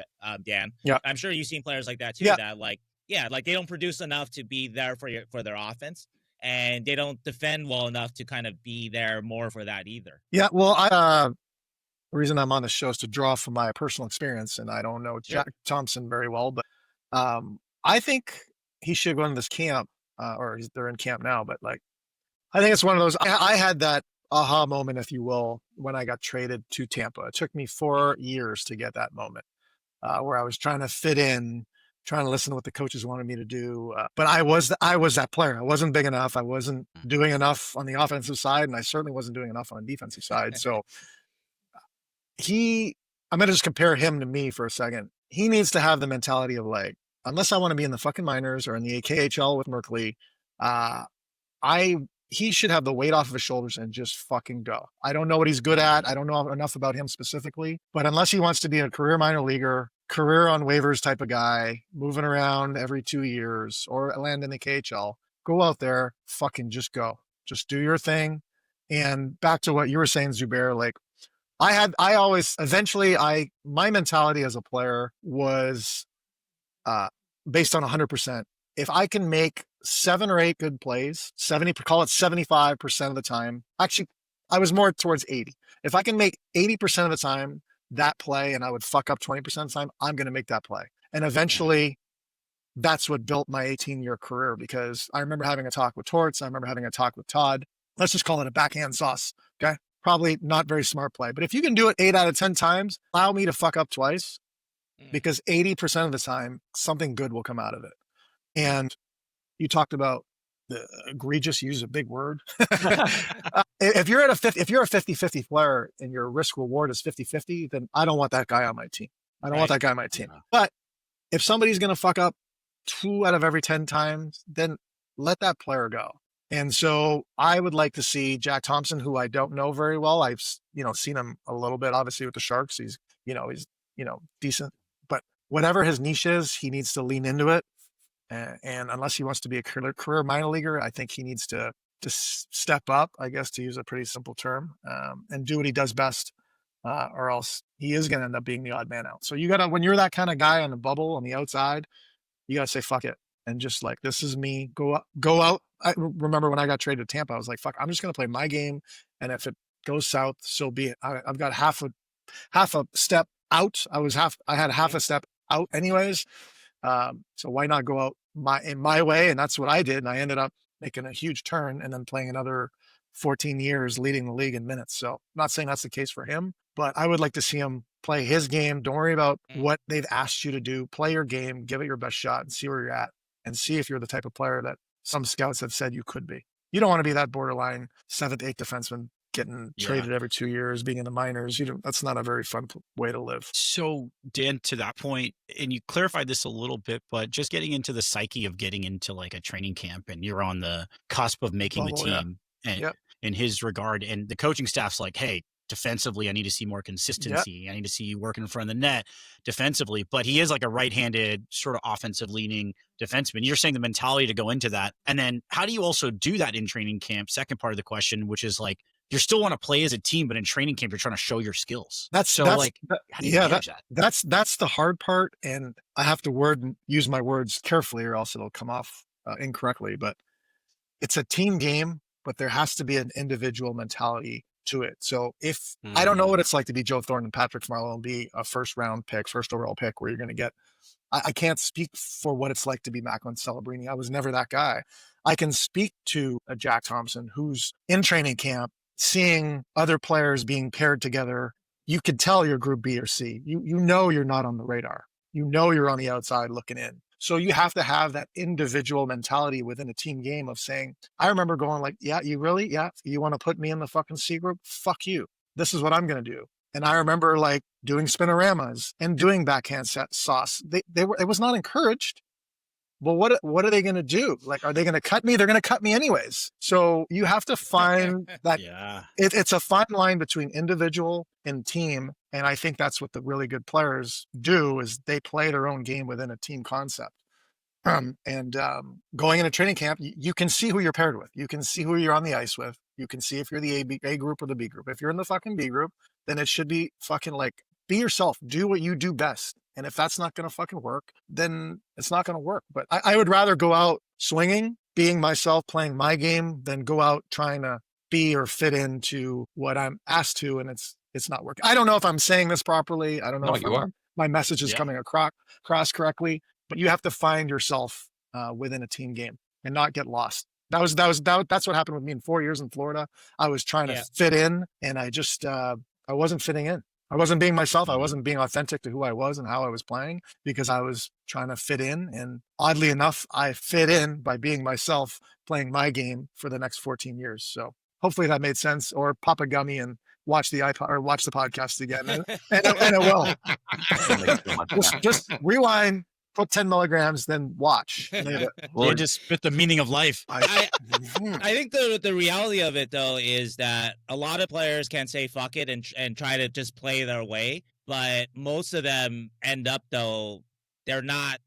Dan, I'm sure you've seen players like that too. That like they don't produce enough to be there for their offense, and they don't defend well enough to kind of be there more for that either. Yeah. Well, the reason I'm on the show is to draw from my personal experience, and I don't know Jack Thompson very well, but I think he should go into this camp, or they're in camp now, but like. I think it's one of those, I had that aha moment, if you will, when I got traded to Tampa. It took me 4 years to get that moment where I was trying to fit in, trying to listen to what the coaches wanted me to do. But I was that player. I wasn't big enough. I wasn't doing enough on the offensive side, and I certainly wasn't doing enough on the defensive side. So I'm going to just compare him to me for a second. He needs to have the mentality of like, unless I want to be in the fucking minors or in the KHL with Merkley, he should have the weight off of his shoulders and just fucking go. I don't know what he's good at. I don't know enough about him specifically, but unless he wants to be a career minor leaguer, career on waivers type of guy, moving around every 2 years or land in the KHL, go out there, fucking just go. Just do your thing. And back to what you were saying, Zubair, like my mentality as a player was based on 100%. If I can make 7 or 8 good plays, call it 75% of the time. Actually, I was more towards 80. If I can make 80% of the time that play and I would fuck up 20% of the time, I'm going to make that play. And eventually that's what built my 18-year career, because I remember having a talk with Torts. I remember having a talk with Todd. Let's just call it a backhand sauce. Okay. Probably not very smart play, but if you can do it 8 out of 10 times, allow me to fuck up twice, because 80% of the time something good will come out of it. And you talked about the egregious, use a big word. If you're a 50-50 player and your risk reward is 50-50, then I don't want that guy on my team. But if somebody's going to fuck up 2 out of every 10 times, then let that player go. And so I would like to see Jack Thompson, who I don't know very well. I've seen him a little bit, obviously, with the Sharks. He's decent, but whatever his niche is, he needs to lean into it. And unless he wants to be a career minor leaguer, I think he needs to step up, I guess, to use a pretty simple term, and do what he does best, or else he is going to end up being the odd man out. So when you're that kind of guy on the bubble on the outside, you got to say, fuck it. And just like, this is me, go out. I remember when I got traded to Tampa, I was like, fuck, I'm just going to play my game. And if it goes south, so be it. I've got half a step out. I had half a step out anyways. So why not go out in my way? And that's what I did. And I ended up making a huge turn and then playing another 14 years, leading the league in minutes. So I'm not saying that's the case for him, but I would like to see him play his game. Don't worry about what they've asked you to do. Play your game, give it your best shot, and see where you're at, and see if you're the type of player that some scouts have said you could be. You don't want to be that borderline 7th, 8th defenseman getting traded every 2 years, being in the minors. That's not a very fun way to live. So Dan, to that point, and you clarified this a little bit, but just getting into the psyche of getting into like a training camp and you're on the cusp of making the team and in his regard, and the coaching staff's like, hey, defensively, I need to see more consistency. I need to see you working in front of the net defensively. But he is like a right-handed sort of offensive leaning defenseman. You're saying the mentality to go into that. And then how do you also do that in training camp? Second part of the question, which is like, you still want to play as a team, but in training camp, you're trying to show your skills. How do you manage that? That's the hard part. And I have to use my words carefully or else it'll come off incorrectly, but it's a team game, but there has to be an individual mentality to it. So if I don't know what it's like to be Joe Thornton and Patrick Marleau and be a first overall pick where you're going to get, I can't speak for what it's like to be Macklin Celebrini. I was never that guy. I can speak to a Jack Thompson who's in training camp, seeing other players being paired together. You could tell you're group B or C. You know you're not on the radar. You know you're on the outside looking in. So you have to have that individual mentality within a team game of saying, I remember going like, yeah, you really? Yeah, you want to put me in the fucking C group? Fuck you. This is what I'm going to do. And I remember like doing spinoramas and doing backhand sauce. It was not encouraged. Well, what are they going to do? Like, are they going to cut me? They're going to cut me anyways. So you have to find that it's a fine line between individual and team. And I think that's what the really good players do is they play their own game within a team concept. Going into training camp, you can see who you're paired with. You can see who you're on the ice with. You can see if you're the A group or the B group. If you're in the fucking B group, then it should be fucking like, be yourself. Do what you do best. And if that's not going to fucking work, then it's not going to work. But I would rather go out swinging, being myself, playing my game, than go out trying to be or fit into what I'm asked to. And it's not working. I don't know if I'm saying this properly. I don't know if my message is coming across correctly, but you have to find yourself within a team game and not get lost. That's what happened with me in 4 years in Florida. I was trying to fit in, and I just, I wasn't fitting in. I wasn't being myself. I wasn't being authentic to who I was and how I was playing because I was trying to fit in. And oddly enough, I fit in by being myself, playing my game for the next 14 years. So hopefully that made sense. Or pop a gummy and watch the iPod or watch the podcast again, and it will. just rewind. Put 10 milligrams, then watch. Well, just spit the meaning of life. I think the reality of it, though, is that a lot of players can say fuck it and try to just play their way. But most of them end up, though, they're not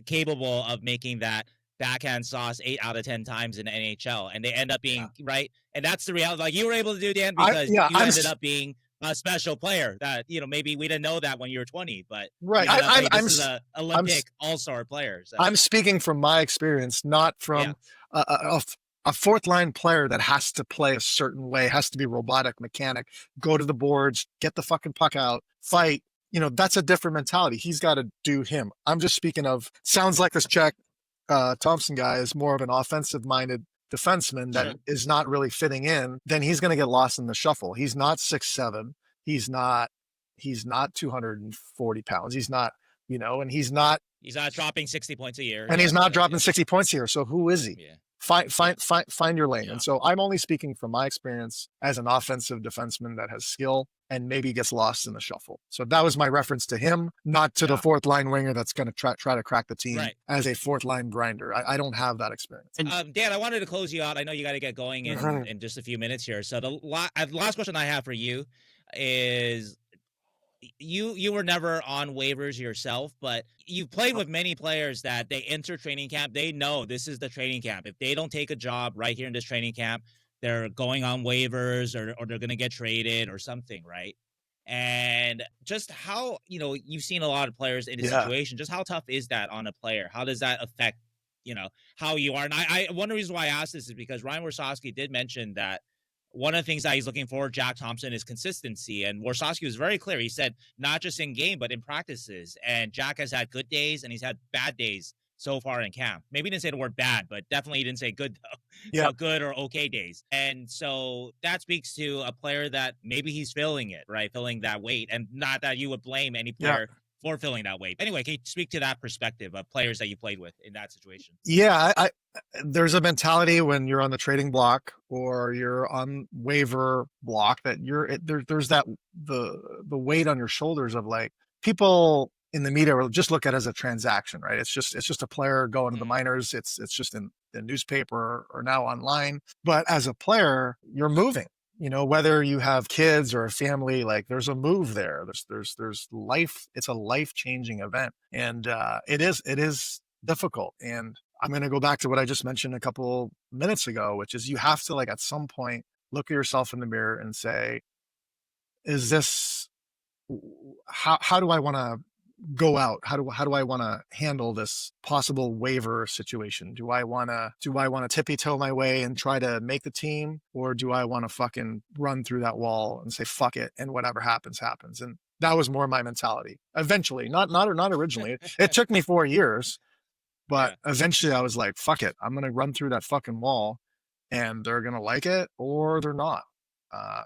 capable of making that backhand sauce 8 out of 10 times in the NHL. And they end up being, right? And that's the reality. Like you were able to do, Dan, because you ended up being a special player that, maybe we didn't know that when you were 20, but right. I'm an Olympic all-star player. So. I'm speaking from my experience, not from a fourth line player that has to play a certain way, has to be robotic mechanic, go to the boards, get the fucking puck out, fight. That's a different mentality. He's got to do him. I'm just speaking of, sounds like this Jack Thompson guy is more of an offensive minded defenseman that is not really fitting in, then he's going to get lost in the shuffle. He's not 6'7". He's not 240 pounds. He's not, and he's not dropping 60 points a year. And he's not dropping 60 points a year. So who is he? Yeah. Find your lane. Yeah. And so I'm only speaking from my experience as an offensive defenseman that has skill and maybe gets lost in the shuffle. So that was my reference to him, not to the fourth line winger that's going to try to crack the team as a fourth line grinder. I don't have that experience. And Dan, I wanted to close you out. I know you got to get going in just a few minutes here. So the last question I have for you is, you were never on waivers yourself, but you've played with many players that they enter training camp. They know this is the training camp. If they don't take a job right here in this training camp, they're going on waivers or they're going to get traded or something, right? And just how, you've seen a lot of players in this situation. Just how tough is that on a player? How does that affect, how you are? And one of the reasons why I asked this is because Ryan Warsawski did mention that one of the things that he's looking for, Jack Thompson, is consistency. And Warsawski was very clear. He said, not just in game, but in practices. And Jack has had good days and he's had bad days so far in camp. Maybe he didn't say the word bad, but definitely he didn't say good, though. Yeah. So good or okay days. And so that speaks to a player that maybe he's filling it, right? Filling that weight. And not that you would blame any player for filling that weight. Anyway, can you speak to that perspective of players that you played with in that situation? Yeah, there's a mentality when you're on the trading block or you're on waiver block that there's that the weight on your shoulders of like people in the media will just look at it as a transaction, right? It's just a player going to the minors. It's just in the newspaper or now online. But as a player, you're moving. Whether you have kids or a family, like there's a move there. There's life. It's a life-changing event, and it is difficult. And I'm going to go back to what I just mentioned a couple minutes ago, which is you have to, like, at some point look at yourself in the mirror and say, is this, how do I want to go out? How do I want to handle this possible waiver situation? Do I want to tippy toe my way and try to make the team, or do I want to fucking run through that wall and say fuck it and whatever happens happens? And that was more my mentality. Eventually, not originally. It took me 4 years, but eventually I was like, fuck it, I'm gonna run through that fucking wall, and they're gonna like it or they're not.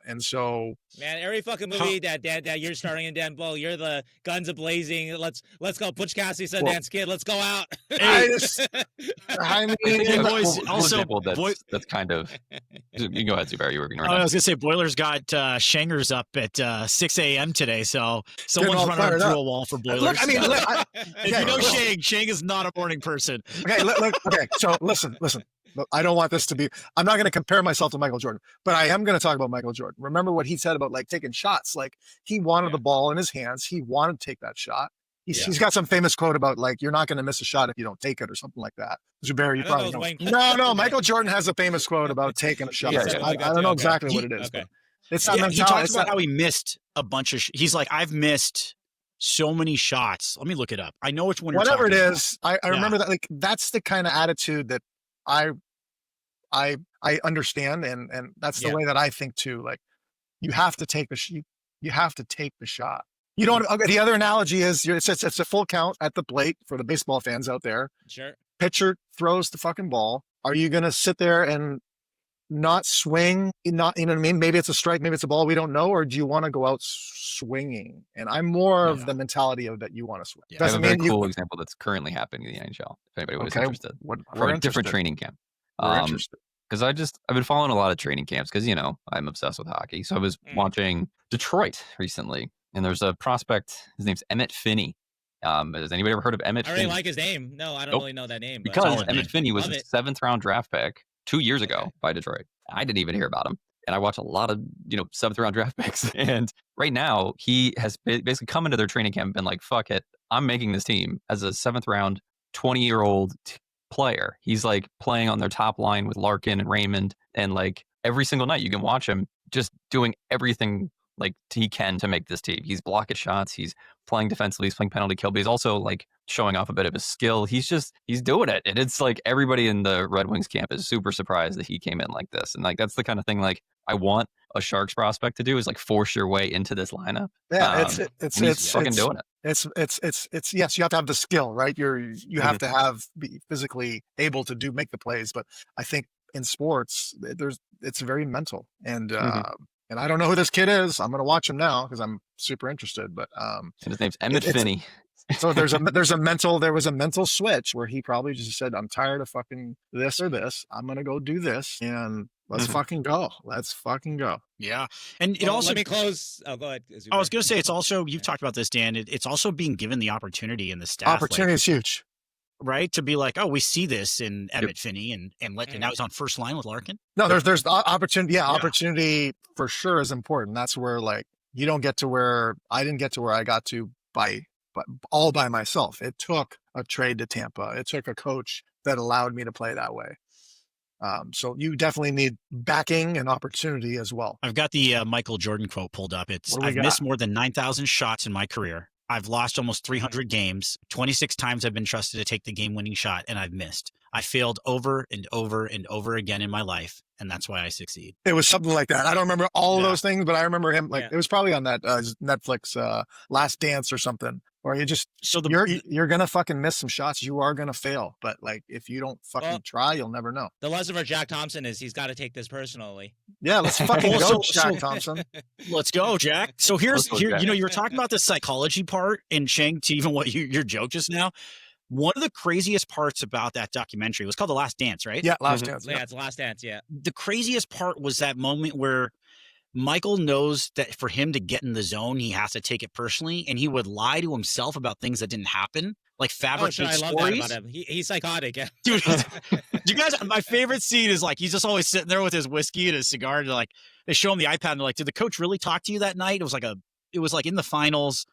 And so, man, every fucking movie that you're starring in, Dan Boyle, you're the guns a blazing. Let's go, Butch Cassidy, Sundance Kid. Let's go out. I mean, boys, also that's kind of. You can go ahead, Zubair. You were ignoring. I was gonna say Boilers got Shengers up at 6 a.m. today, so someone's running through a wall for Boilers. Look, I mean, if you know Sheng is not a morning person. Okay, okay. So listen. I don't want this to be, I'm not going to compare myself to Michael Jordan, but I am going to talk about Michael Jordan. Remember what he said about like taking shots. Like he wanted the ball in his hands. He wanted to take that shot. He's got some famous quote about like, you're not going to miss a shot if you don't take it or something like that. Zubair, you probably know. No, Michael Jordan has a famous quote about taking a shot. I don't know exactly what it is. Okay. It's not he talks about how he missed a bunch of, he's like, I've missed so many shots. Let me look it up. I know which one you're whatever it talking is. I remember that. Like, that's the kind of attitude that I understand, and that's the way that I think too. Like, you have to take the you have to take the shot. You don't. Okay, the other analogy is it's a full count at the plate for the baseball fans out there. Sure. Pitcher throws the fucking ball. Are you gonna sit there and not swing? Not, you know what I mean? Maybe it's a strike, maybe it's a ball. We don't know. Or do you want to go out swinging? And I'm more of the mentality of that you want to swing. I have a very cool example that's currently happening in the NHL. If anybody was interested, from a different training camp. Because I've been following a lot of training camps because, you know, I'm obsessed with hockey. So I was watching Detroit recently, and there's a prospect. His name's Emmett Finney. Has anybody ever heard of Emmett Finney? I really like his name. No, I don't really know that name. But because Emmett Finney was a 7th round draft pick 2 years ago by Detroit. I didn't even hear about him. And I watch a lot of, 7th round draft picks. And right now, he has basically come into their training camp and been like, fuck it, I'm making this team as a 7th round, 20-year-old player. He's like playing on their top line with Larkin and Raymond, and like every single night you can watch him just doing everything like he can to make this team. He's blocking shots, he's playing defensively, he's playing penalty kill, but he's also like showing off a bit of his skill. He's doing it, and it's like everybody in the Red Wings camp is super surprised that he came in like this. And like that's the kind of thing like I want a Sharks prospect to do, is like force your way into this lineup. Yeah, it's fucking doing it. It's yes, you have to have the skill, right? You have to be physically able to make the plays. But I think in sports, it's very mental. And and I don't know who this kid is. I'm going to watch him now because I'm super interested. But and his name's Emmett Finney. So there was a mental switch where he probably just said, I'm tired of fucking this or this. I'm going to go do this, and let's fucking go. Let's fucking go. Yeah. And it also, let me close. Oh, go ahead. I was going to say, it's also, you've talked about this, Dan. It's also being given the opportunity in the staff. Opportunity is huge. Right? To be like, oh, we see this in Emmett Finney and now he's on first line with Larkin. No, there's opportunity. Yeah, opportunity for sure is important. That's where like you don't get to where I didn't get to where I got to all by myself. It took a trade to Tampa. It took a coach that allowed me to play that way. So you definitely need backing and opportunity as well. I've got the Michael Jordan quote pulled up. I've missed more than 9,000 shots in my career. I've lost almost 300 games. 26 times I've been trusted to take the game-winning shot, and I've missed. I failed over and over and over again in my life, and that's why I succeed. It was something like that. I don't remember all of those things, but I remember him. Like it was probably on that Netflix Last Dance or something. Or you're gonna fucking miss some shots. You are gonna fail, but like if you don't fucking try, you'll never know. The lesson for Jack Thompson is he's got to take this personally. Yeah, let's fucking go, Jack Thompson. Let's go, Jack. So here, you were talking about the psychology part in Sheng, to even what your joke just now. One of the craziest parts about that documentary was called The Last Dance, right? Yeah, Last Dance. Yeah, it's The Last Dance. Yeah. The craziest part was that moment where Michael knows that for him to get in the zone, he has to take it personally, and he would lie to himself about things that didn't happen, like fabricate stories. I love that about him. He's psychotic. Yeah. Dude, you guys, my favorite scene is like he's just always sitting there with his whiskey and his cigar. And like they show him the iPad, and they're like, "Did the coach really talk to you that night?" It was like in the finals,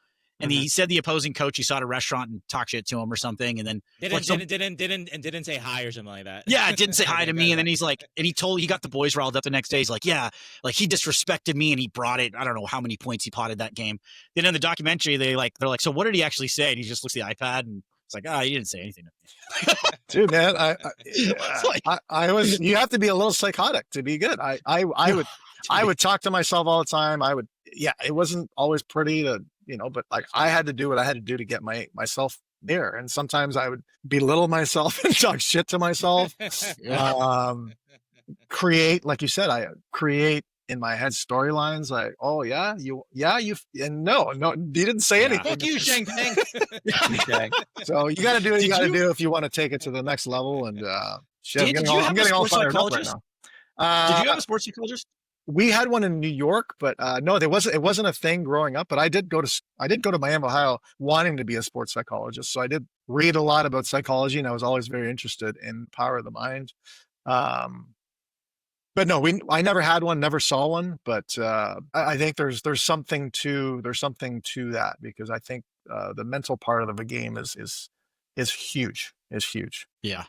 And he said the opposing coach he saw at a restaurant and talked shit to him or something, and then didn't say hi or something like that. Yeah, didn't say hi to me, and then he's like, and he got the boys riled up the next day. He's like, yeah, like he disrespected me, and he brought it. I don't know how many points he potted that game. Then in the documentary, they're like, so what did he actually say? And he just looks at the iPad and it's like, he didn't say anything. Dude, man, you have to be a little psychotic to be good. I would talk to myself all the time. It wasn't always pretty to, but like I had to do what I had to do to get myself there. And sometimes I would belittle myself and talk shit to myself. Create, like you said, I create in my head storylines like, and no, you didn't say anything. Fuck you, Sheng Peng. So you got to do what you got to do if you want to take it to the next level. And I'm getting all fired up right now. Did you have a sports psychologist? We had one in New York, but no, it wasn't a thing growing up. But I did go to Miami, Ohio, wanting to be a sports psychologist. So I did read a lot about psychology, and I was always very interested in power of the mind. But no, I never had one, never saw one. But I think there's something to that, because I think the mental part of the game is huge. Is huge. Yeah.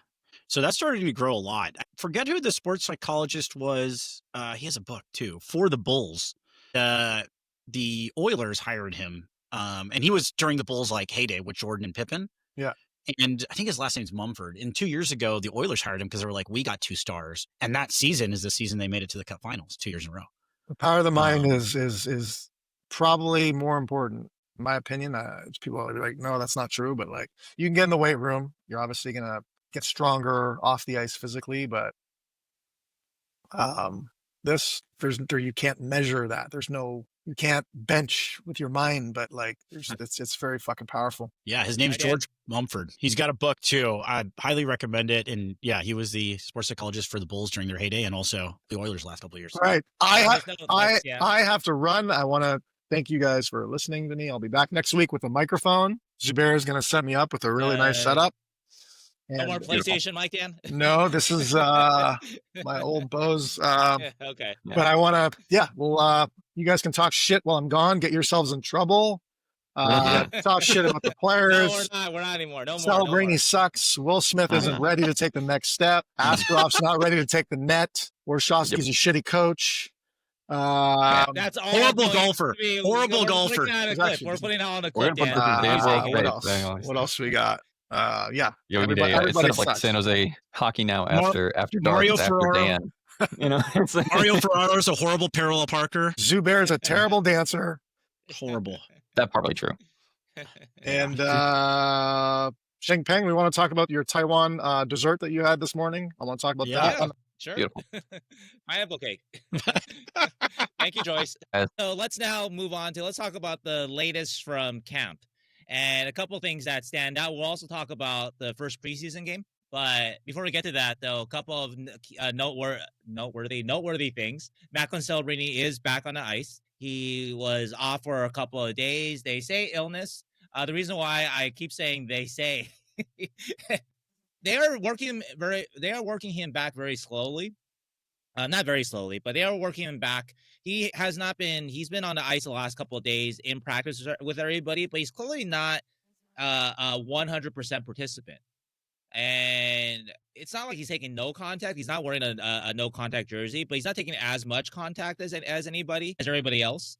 So that started to grow a lot. I forget who the sports psychologist was. He has a book too, for the Bulls. The Oilers hired him. And he was during the Bulls like heyday with Jordan and Pippen. Yeah. And I think his last name's Mumford. And 2 years ago, the Oilers hired him because they were like, we got 2 stars. And that season is the season they made it to the Cup Finals 2 years in a row. The power of the mind is probably more important, in my opinion. People are like, no, that's not true. But like, you can get in the weight room. You're obviously going to get stronger off the ice physically, but you can't measure that. You can't bench with your mind, but like it's very fucking powerful. Yeah, his name's George Mumford. He's got a book too. I highly recommend it. And yeah, he was the sports psychologist for the Bulls during their heyday and also the Oilers last couple of years. All right. I have to run. I want to thank you guys for listening to me. I'll be back next week with a microphone. Zubair is going to set me up with a really nice setup. No more PlayStation, Mike Dan? No, this is my old Bose. Okay. But I want to, you guys can talk shit while I'm gone. Get yourselves in trouble. Talk shit about the players. No, we're not anymore. No more. Celebrini sucks. Will Smith isn't ready to take the next step. Askarov's not ready to take the net. Warshawski's a shitty coach. That's all horrible golfer. Horrible golfer. We're putting it on a clip. What else we got? Everybody instead of like San Jose Hockey Now after Mario dark, after Dan. It's like, Mario Ferraro's a horrible parallel parker. Zubair is a terrible dancer. Horrible. That's probably true. And Sheng Peng, we want to talk about your Taiwan dessert that you had this morning. I want to talk about that. Yeah, sure. Beautiful. Pineapple cake. Thank you, Joyce. So let's now move on to, let's talk about the latest from camp. And a couple of things that stand out. We'll also talk about the first preseason game. But before we get to that, though, a couple of noteworthy things. Macklin Celebrini is back on the ice. He was off for a couple of days. They say illness. The reason why I keep saying they say, they are working him back very slowly. Not very slowly, but they are working him back. He's been on the ice the last couple of days in practice with everybody, but he's clearly not a 100% participant. And it's not like he's taking no contact. He's not wearing a no contact jersey, but he's not taking as much contact as everybody else.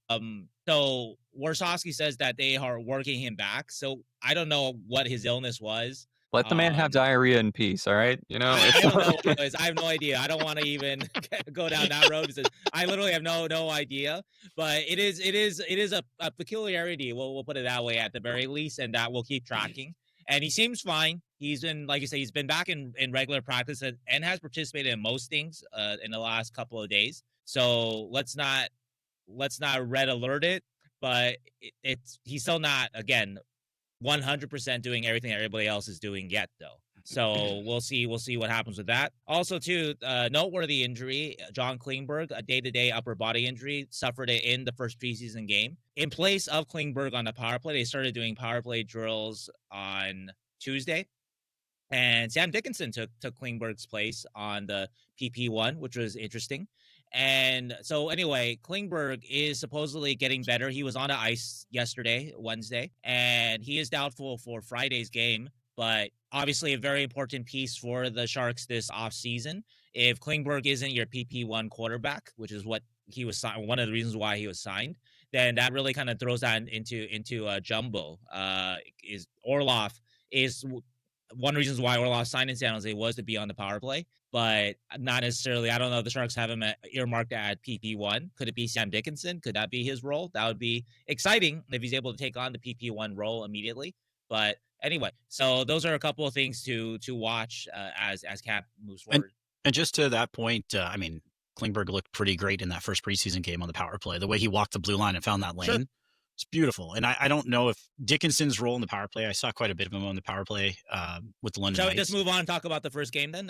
So Warshawski says that they are working him back. So I don't know what his illness was. Let the man have diarrhea in peace, all right? I don't know what it was. I have no idea. I don't want to even go down that road because I literally have no idea. But it is a peculiarity. We'll put it that way at the very least, and that we'll keep tracking. And he seems fine. He's been, like you say, he's been back in regular practice and has participated in most things in the last couple of days. So let's not red alert it. But he's still not, again, 100% doing everything that everybody else is doing yet, though. So we'll see what happens with that. Also, too, noteworthy injury, John Klingberg, a day-to-day upper body injury, suffered it in the first preseason game. In place of Klingberg on the power play, they started doing power play drills on Tuesday. And Sam Dickinson took Klingberg's place on the PP1, which was interesting. And so anyway, Klingberg is supposedly getting better. He was on the ice yesterday, Wednesday, and he is doubtful for Friday's game. But obviously a very important piece for the Sharks this offseason. If Klingberg isn't your PP1 quarterback, which is what he was signed, one of the reasons why he was signed, then that really kind of throws that into a jumble. Is Orlov is one of the reasons why Orlov signed in San Jose was to be on the power play, but not necessarily. I don't know if the Sharks have him earmarked at PP1. Could it be Sam Dickinson? Could that be his role? That would be exciting if he's able to take on the PP1 role immediately. But anyway, so those are a couple of things to watch as Cap moves forward. And just to that point, I mean, Klingberg looked pretty great in that first preseason game on the power play. The way he walked the blue line and found that lane, sure, it's beautiful. And I don't know if Dickinson's role in the power play, I saw quite a bit of him on the power play with the London Shall we Knights. just move on and talk about the first game then?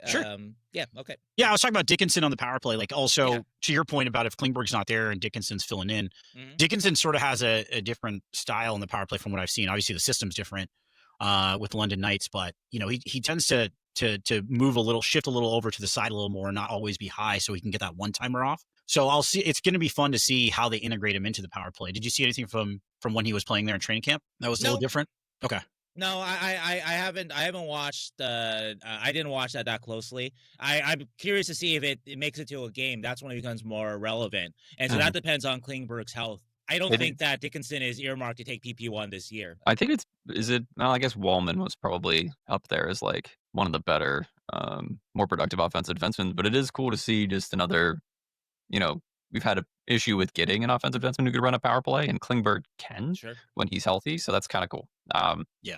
Sure. Yeah, okay. Yeah, I was talking about Dickinson on the power play. Like also to your point about if Klingberg's not there and Dickinson's filling in, Dickinson sort of has a different style in the power play from what I've seen. Obviously the system's different with the London Knights, but you know, he tends to move a little, shift a little over to the side a little more and not always be high so he can get that one-timer off. So I'll see. It's going to be fun to see how they integrate him into the power play. Did you see anything from when he was playing there in training camp that was a little different? Okay. No, I haven't watched I didn't watch that closely. I'm curious to see if it makes it to a game. That's when it becomes more relevant. And so that depends on Klingberg's health. I don't think that Dickinson is earmarked to take PP1 this year. I think well, I guess Wallman was probably up there as like one of the better, more productive offensive defensemen, but it is cool to see just another, you know, we've had an issue with getting an offensive defenseman who could run a power play, and Klingberg can when he's healthy. So that's kind of cool.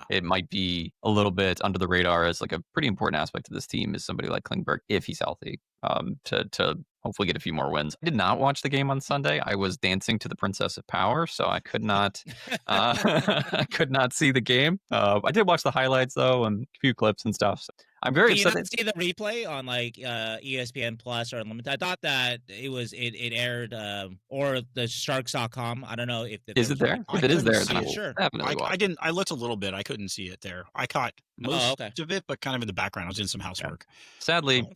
It might be a little bit under the radar as like a pretty important aspect of this team is somebody like Klingberg, if he's healthy, to hopefully get a few more wins. I did not watch the game on Sunday. I was dancing to the Princess of Power, so I could not, I could not see the game. I did watch the highlights though, and a few clips and stuff. So I'm very excited. Did you not see the replay on like ESPN Plus or Unlimited? I thought that it aired or the Sharks.com. I don't know if is it there? If it is there, then sure. I didn't. I looked a little bit. I couldn't see it there. I caught most of it, but kind of in the background. I was doing some housework. Sadly.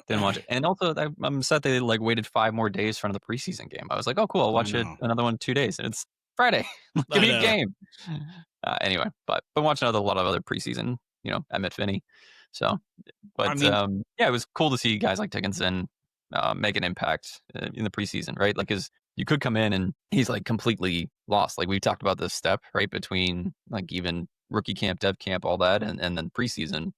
Didn't watch it. And also, I'm sad they like waited 5 more days for another preseason game. I was like, oh, cool. I'll watch it another one in 2 days. And it's Friday. Give me a game. Anyway, but been watching a lot of other preseason, you know, Emmett Finney. So, but I mean, yeah, it was cool to see guys like Dickinson make an impact in the preseason, right? Like, because you could come in and he's like completely lost. Like we talked about this step, right? Between like even rookie camp, dev camp, all that, and then preseason.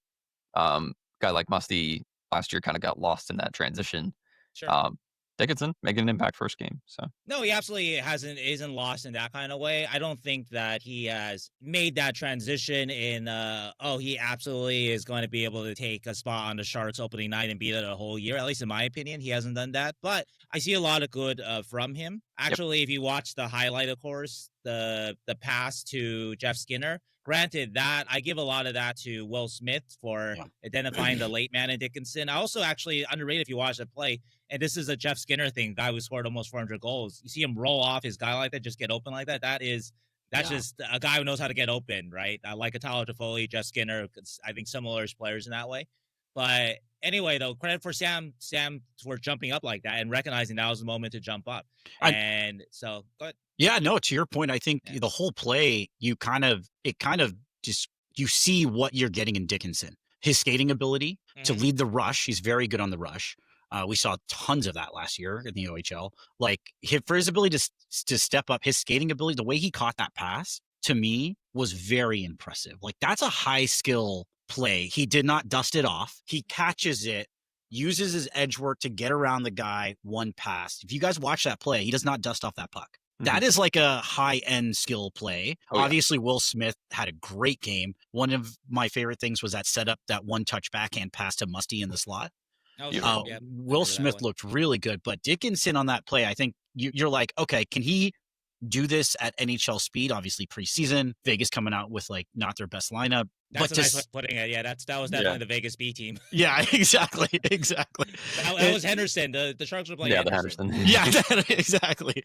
Guy like Musty last year kind of got lost in that transition. Sure. Dickinson making an impact first game. So no, he absolutely isn't lost in that kind of way. I don't think that he has made that transition in he absolutely is going to be able to take a spot on the Sharks opening night and be there the whole year. At least in my opinion, he hasn't done that. But I see a lot of good from him. Actually, if you watch the highlight, of course, the pass to Jeff Skinner. Granted, that I give a lot of that to Will Smith for identifying the late man in Dickinson. I also actually underrated if you watch the play, and this is a Jeff Skinner thing, guy who scored almost 400 goals. You see him roll off his guy like that, just get open like that. That's just a guy who knows how to get open, right? Like a Tyler Toffoli, Jeff Skinner. I think similar players in that way. But anyway, though, credit for Sam for jumping up like that and recognizing that was the moment to jump up. And so, go ahead. Yeah, no, to your point, I think the whole play, you see what you're getting in Dickinson. His skating ability to lead the rush. He's very good on the rush. We saw tons of that last year in the OHL. Like for his ability to step up, his skating ability, the way he caught that pass, to me, was very impressive. Like that's a high skill play. He did not dust it off. He catches it, uses his edge work to get around the guy, one pass. If you guys watch that play, he does not dust off that puck. That is like a high-end skill play. Obviously, Will Smith had a great game. One of my favorite things was that setup, that one-touch backhand pass to Musty in the slot. Will Smith looked really good, but Dickinson on that play, I think you're like, okay, can he do this at NHL speed? Obviously, preseason, Vegas coming out with like not their best lineup. That's a nice way of putting it. Yeah, that was definitely the Vegas B team. Yeah, exactly. That was Henderson. The Sharks were playing. Yeah, Henderson. Yeah, exactly.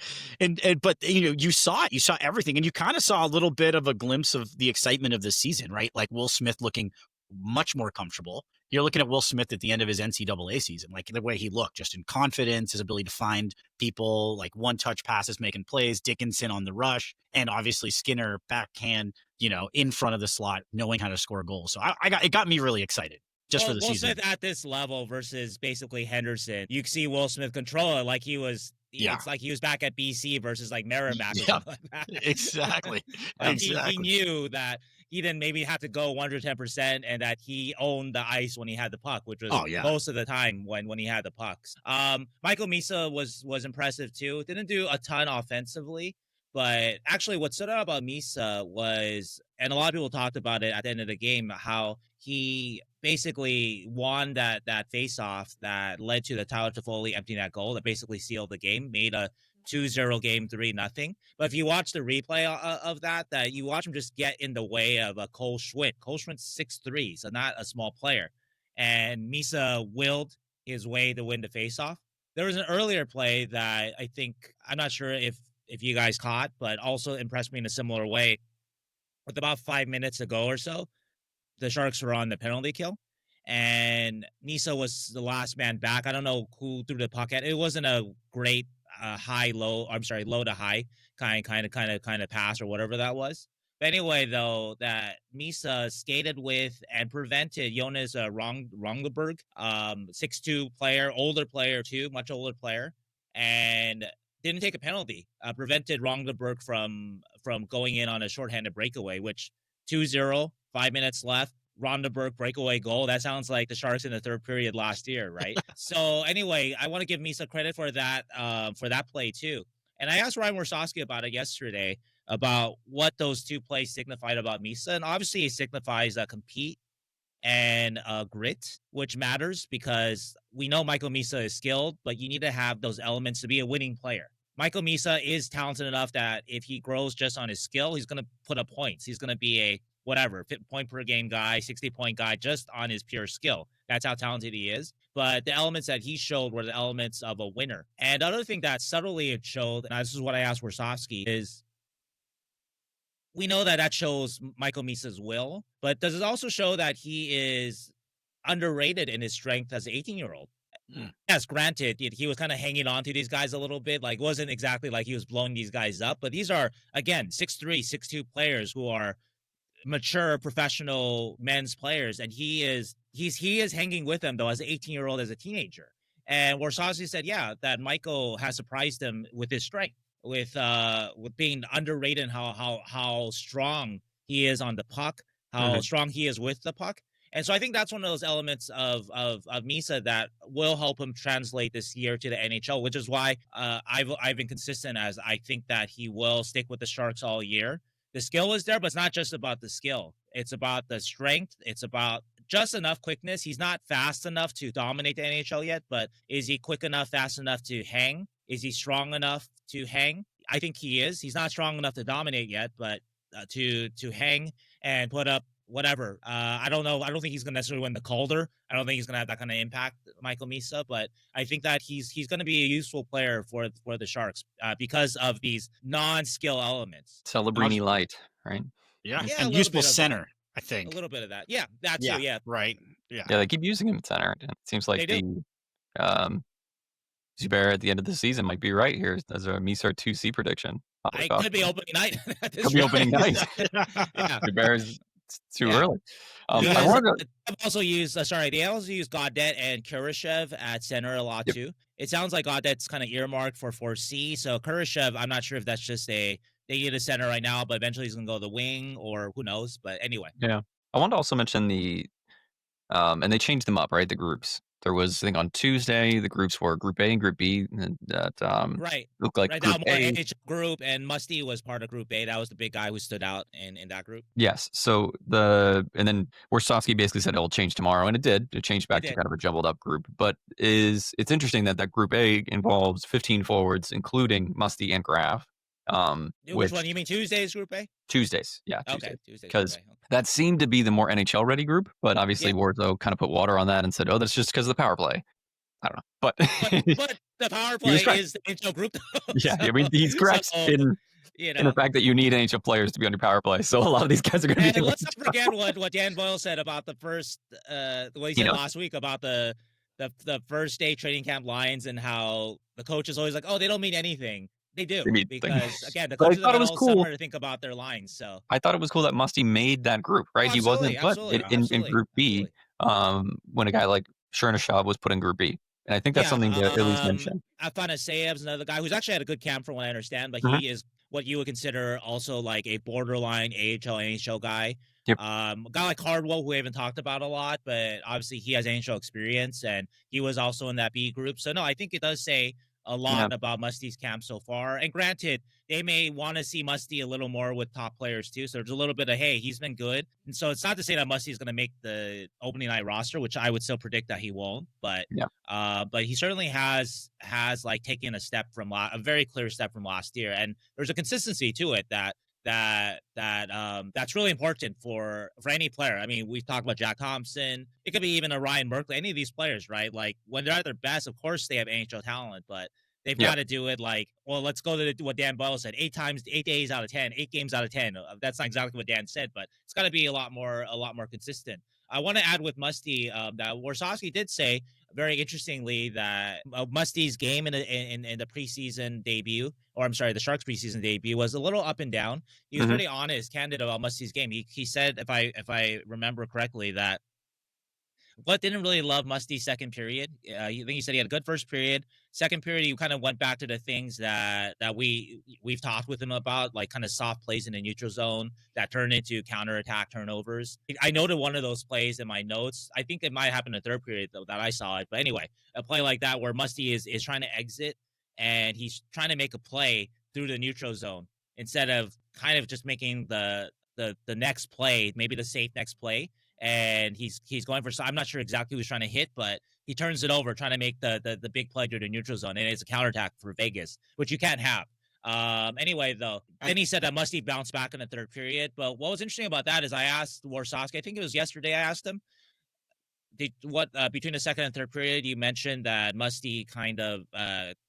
But you saw it. You saw everything, and you kind of saw a little bit of a glimpse of the excitement of this season, right? Like Will Smith looking much more comfortable. You're looking at Will Smith at the end of his NCAA season, like the way he looked, just in confidence, his ability to find people, like one-touch passes, making plays, Dickinson on the rush, and obviously Skinner backhand, in front of the slot, knowing how to score goals. So it got me really excited just for the Will season. Smith at this level versus basically Henderson, you see Will Smith control it like he was. Yeah. It's like he was back at BC versus like Merrimack or something like that. Exactly. He knew that he didn't maybe have to go 110% and that he owned the ice when he had the puck, which was most of the time when he had the pucks. Michael Misa was impressive too. Didn't do a ton offensively, but actually what stood out about Misa was, and a lot of people talked about it at the end of the game, how he basically won that face-off that led to the Tyler Toffoli empty net goal that basically sealed the game, made a 2-0 game, 3-0. But if you watch the replay of that you watch him just get in the way of a Cole Schwindt. Cole Schwindt's 6'3", so not a small player. And Misa willed his way to win the face-off. There was an earlier play that I'm not sure if you guys caught, but also impressed me in a similar way. With about 5 minutes to go or so, the Sharks were on the penalty kill, and Misa was the last man back. I don't know who threw the puck at. It wasn't a great low to high kind of pass or whatever that was. But anyway, though, that Misa skated with and prevented Jonas Rongleberg, 6'2" player, older player too, much older player, and didn't take a penalty. Prevented Rongleberg from going in on a shorthanded breakaway, which 2-0, 5 minutes left. Ronderberg breakaway goal. That sounds like the Sharks in the third period last year, right? So anyway, I want to give Misa credit for that play too. And I asked Ryan Warsawski about it yesterday, about what those two plays signified about Misa. And obviously it signifies compete and grit, which matters because we know Michael Misa is skilled, but you need to have those elements to be a winning player. Michael Misa is talented enough that if he grows just on his skill, he's going to put up points. He's going to be a 50 per game guy, 60-point guy, just on his pure skill. That's how talented he is. But the elements that he showed were the elements of a winner. And the other thing that subtly it showed, and this is what I asked Warsawski, is we know that shows Michael Misa's will, but does it also show that he is underrated in his strength as an 18-year-old? Yes, granted, he was kind of hanging on to these guys a little bit. Like, wasn't exactly like he was blowing these guys up. But these are, again, 6'3", 6'2" players who are mature professional men's players, and he is hanging with them though as an 18-year-old, as a teenager. And Warsawski said, that Michael has surprised him with his strength, with being underrated, and how strong he is on the puck, how strong he is with the puck. And so I think that's one of those elements of Misa that will help him translate this year to the NHL, which is why I've been consistent as I think that he will stick with the Sharks all year. The skill is there, but it's not just about the skill. It's about the strength. It's about just enough quickness. He's not fast enough to dominate the NHL yet, but is he quick enough, fast enough to hang? Is he strong enough to hang? I think he is. He's not strong enough to dominate yet, but to hang and put up whatever. I don't know. I don't think he's going to necessarily win the Calder. I don't think he's going to have that kind of impact, Michael Misa, but I think that he's going to be a useful player for the Sharks because of these non-skill elements. Celebrini light, right? Yeah, and useful center, I think. A little bit of that. Yeah, that too, yeah. Right. Yeah, they keep using him at center. It seems like Zubair at the end of the season might be right here as a Misa 2C prediction. It could be opening night. Could be opening night. Zubair's too early. They also use Gaudette and Kurashev at center a lot too. It sounds like Gaudette's kind of earmarked for 4C. So Kurashev, I'm not sure if that's just they need a center right now, but eventually he's going to go the wing or who knows. But anyway. Yeah. I wanted to also mention and they changed them up, right? The groups. There was, I think, on Tuesday, the groups were Group A and Group B. That looked like right Group now, more A. NHL group, and Musty was part of Group A. That was the big guy who stood out in that group. Yes. So and then Warsawski basically said it'll change tomorrow, and it did. It changed back to kind of a jumbled up group. But it's interesting that Group A involves 15 forwards, including Musty and Graf. Which one? You mean Tuesday's Group A? Tuesdays, yeah. Okay, Tuesdays. Because that seemed to be the more NHL-ready group, but obviously Warzo kind of put water on that and said, "Oh, that's just because of the power play." I don't know, but but the power play is the NHL group. Yeah, I mean, he's correct You And the know, fact that you need NHL players to be on your power play. So a lot of these guys are going to be. and let's not forget what Dan Boyle said about the first, what he said last week about the first day training camp lines and how the coach is always like, oh, they don't mean anything. They do, because again, the coaches have all summer to think about their lines. So I thought it was cool that Musty made that group, right? He wasn't in Group B when a guy like Chernyshov was put in Group B. And I think that's something to at least mention. Afanaseyev's another guy who's actually had a good camp from what I understand, but he is what you would consider also like a borderline AHL, NHL guy. Yep. A guy like Cardwell, who we haven't talked about a lot, but obviously he has NHL experience, and he was also in that B group. So no, I think it does say a lot about Musty's camp so far. And granted, they may want to see Musty a little more with top players too. So there's a little bit of, hey, he's been good. And so it's not to say that Musty is going to make the opening night roster, which I would still predict that he won't. But he certainly has like taken a step from a very clear step from last year. And there's a consistency to it that's really important for any player. I mean, we've talked about Jack Thompson. It could be even a Ryan Merkley, any of these players, right? Like when they're at their best, of course they have NHL talent, but they've got to do it like, well, let's go to what Dan Boyle said, 8 days out of 10, 8 games out of 10. That's not exactly what Dan said, but it's got to be a lot more consistent. I want to add with Musty that Warsawski did say very interestingly that Musty's game in the preseason debut, or I'm sorry, the Sharks preseason debut was a little up and down. He was pretty honest, candid about Musty's game. He said, if I remember correctly, that Glut didn't really love Musty's second period. I think he said he had a good first period. Second period, he kind of went back to the things that we've talked with him about, like kind of soft plays in the neutral zone that turned into counterattack turnovers. I noted one of those plays in my notes. I think it might happen in the third period, though, that I saw it. But anyway, a play like that where Musty is trying to exit and he's trying to make a play through the neutral zone instead of kind of just making the next play, maybe the safe next play. And he's going for, I'm not sure exactly who he's trying to hit, but he turns it over, trying to make the big play through the neutral zone. And it's a counterattack for Vegas, which you can't have. Anyway, though, then he said that Musty bounced back in the third period. But what was interesting about that is I asked Warsawski, I think it was yesterday, I asked him, between the second and third period, you mentioned that Musty kind of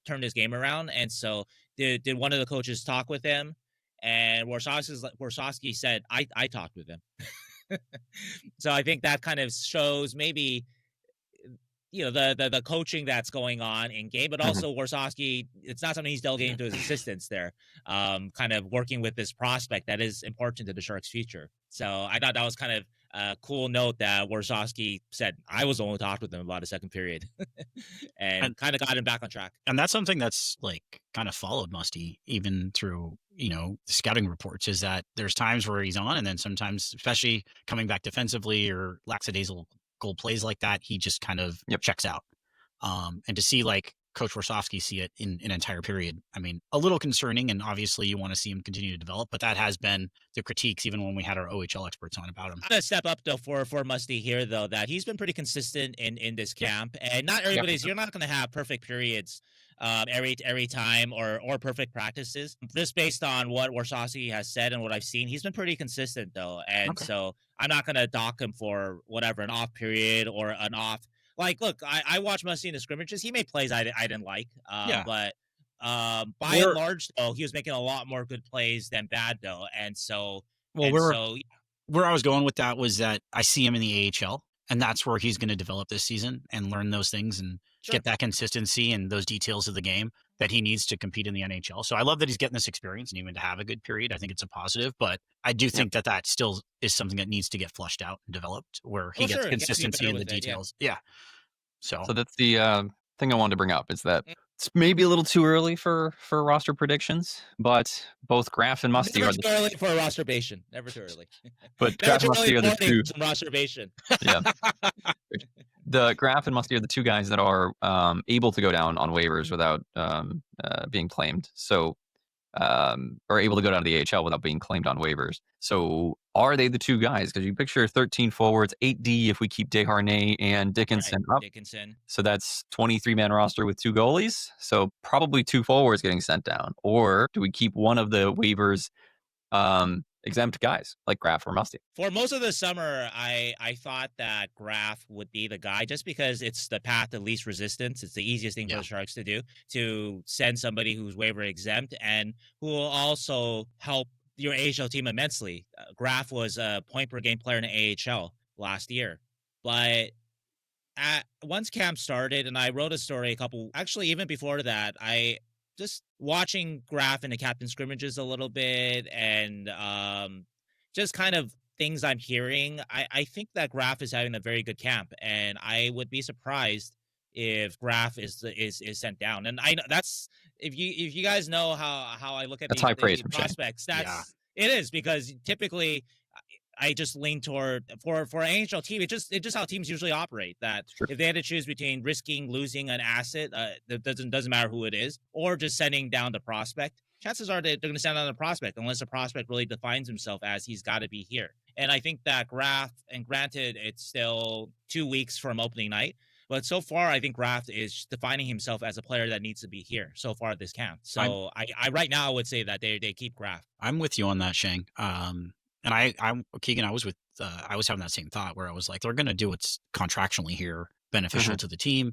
turned his game around. And so did one of the coaches talk with him? And Warsawski said, I talked with him. So I think that kind of shows maybe, the coaching that's going on in game, but also Warsawski, it's not something he's delegating to his assistants there, kind of working with this prospect that is important to the Sharks' future. So I thought that was kind of a cool note that Warsawski said, I was the one who talked with him about a second period and kind of got him back on track. And that's something that's like kind of followed Musty even through, scouting reports, is that there's times where he's on, and then sometimes, especially coming back defensively or lackadaisical plays like that, he just kind of checks out. And to see like Coach Warsawski see it in an entire period, I mean, a little concerning, and obviously you want to see him continue to develop, but that has been the critiques even when we had our OHL experts on about him. I'm going to step up though for Musty here, though, that he's been pretty consistent in this camp, and not everybody's, you're not going to have perfect periods every time or perfect practices. Just based on what Warsawski has said and what I've seen, he's been pretty consistent though. And so I'm not going to dock him for whatever, an off period or an off. Like, look, I watched Musty in the scrimmages. He made plays I didn't like, but by and large, though, he was making a lot more good plays than bad, though. And so, where I was going with that was that I see him in the AHL, and that's where he's going to develop this season and learn those things and get that consistency and those details of the game that he needs to compete in the NHL. So I love that he's getting this experience and even to have a good period. I think it's a positive, but I do think that still is something that needs to get flushed out and developed, where he gets consistency in the details. So that's the thing I wanted to bring up, is that it's maybe a little too early for roster predictions, but both Graf and Musty never too early for a rosterbation. Never too early. But Graf and Musty are the two. Rosterbation. Yeah. The Graf and Musty are the two guys that are able to go down on waivers without being claimed. So, or able to go down to the AHL without being claimed on waivers. So, are they the two guys? Because you picture 13 forwards, 8D if we keep Desharnais and Dickinson up. So that's 23-man roster with 2 goalies. So probably 2 forwards getting sent down. Or do we keep one of the waivers exempt guys like Graf or Musty. For most of the summer, I thought that Graf would be the guy just because it's the path of least resistance. It's the easiest thing for the Sharks to do, to send somebody who's waiver exempt and who will also help your AHL team immensely. Graf was a point per game player in the AHL last year. But once camp started, and I wrote a story even before that, I just watching Graf in the captain scrimmages a little bit and just kind of things I'm hearing, I think that Graf is having a very good camp, and I would be surprised if Graf is sent down. And I know that's if you guys know how I look at that's high praise from prospects, it is, because typically I just lean toward for an NHL team. It's just how teams usually operate. That if they had to choose between risking losing an asset, that doesn't matter who it is, or just sending down the prospect, chances are they're going to send down the prospect unless the prospect really defines himself as he's got to be here. And I think that Graf, and granted it's still 2 weeks from opening night, but so far I think Graf is defining himself as a player that needs to be here so far this camp. So I right now would say that they keep Graf. I'm with you on that, Sheng. And I'm Keegan. I was having that same thought where I was like, they're going to do what's contractually here beneficial to the team.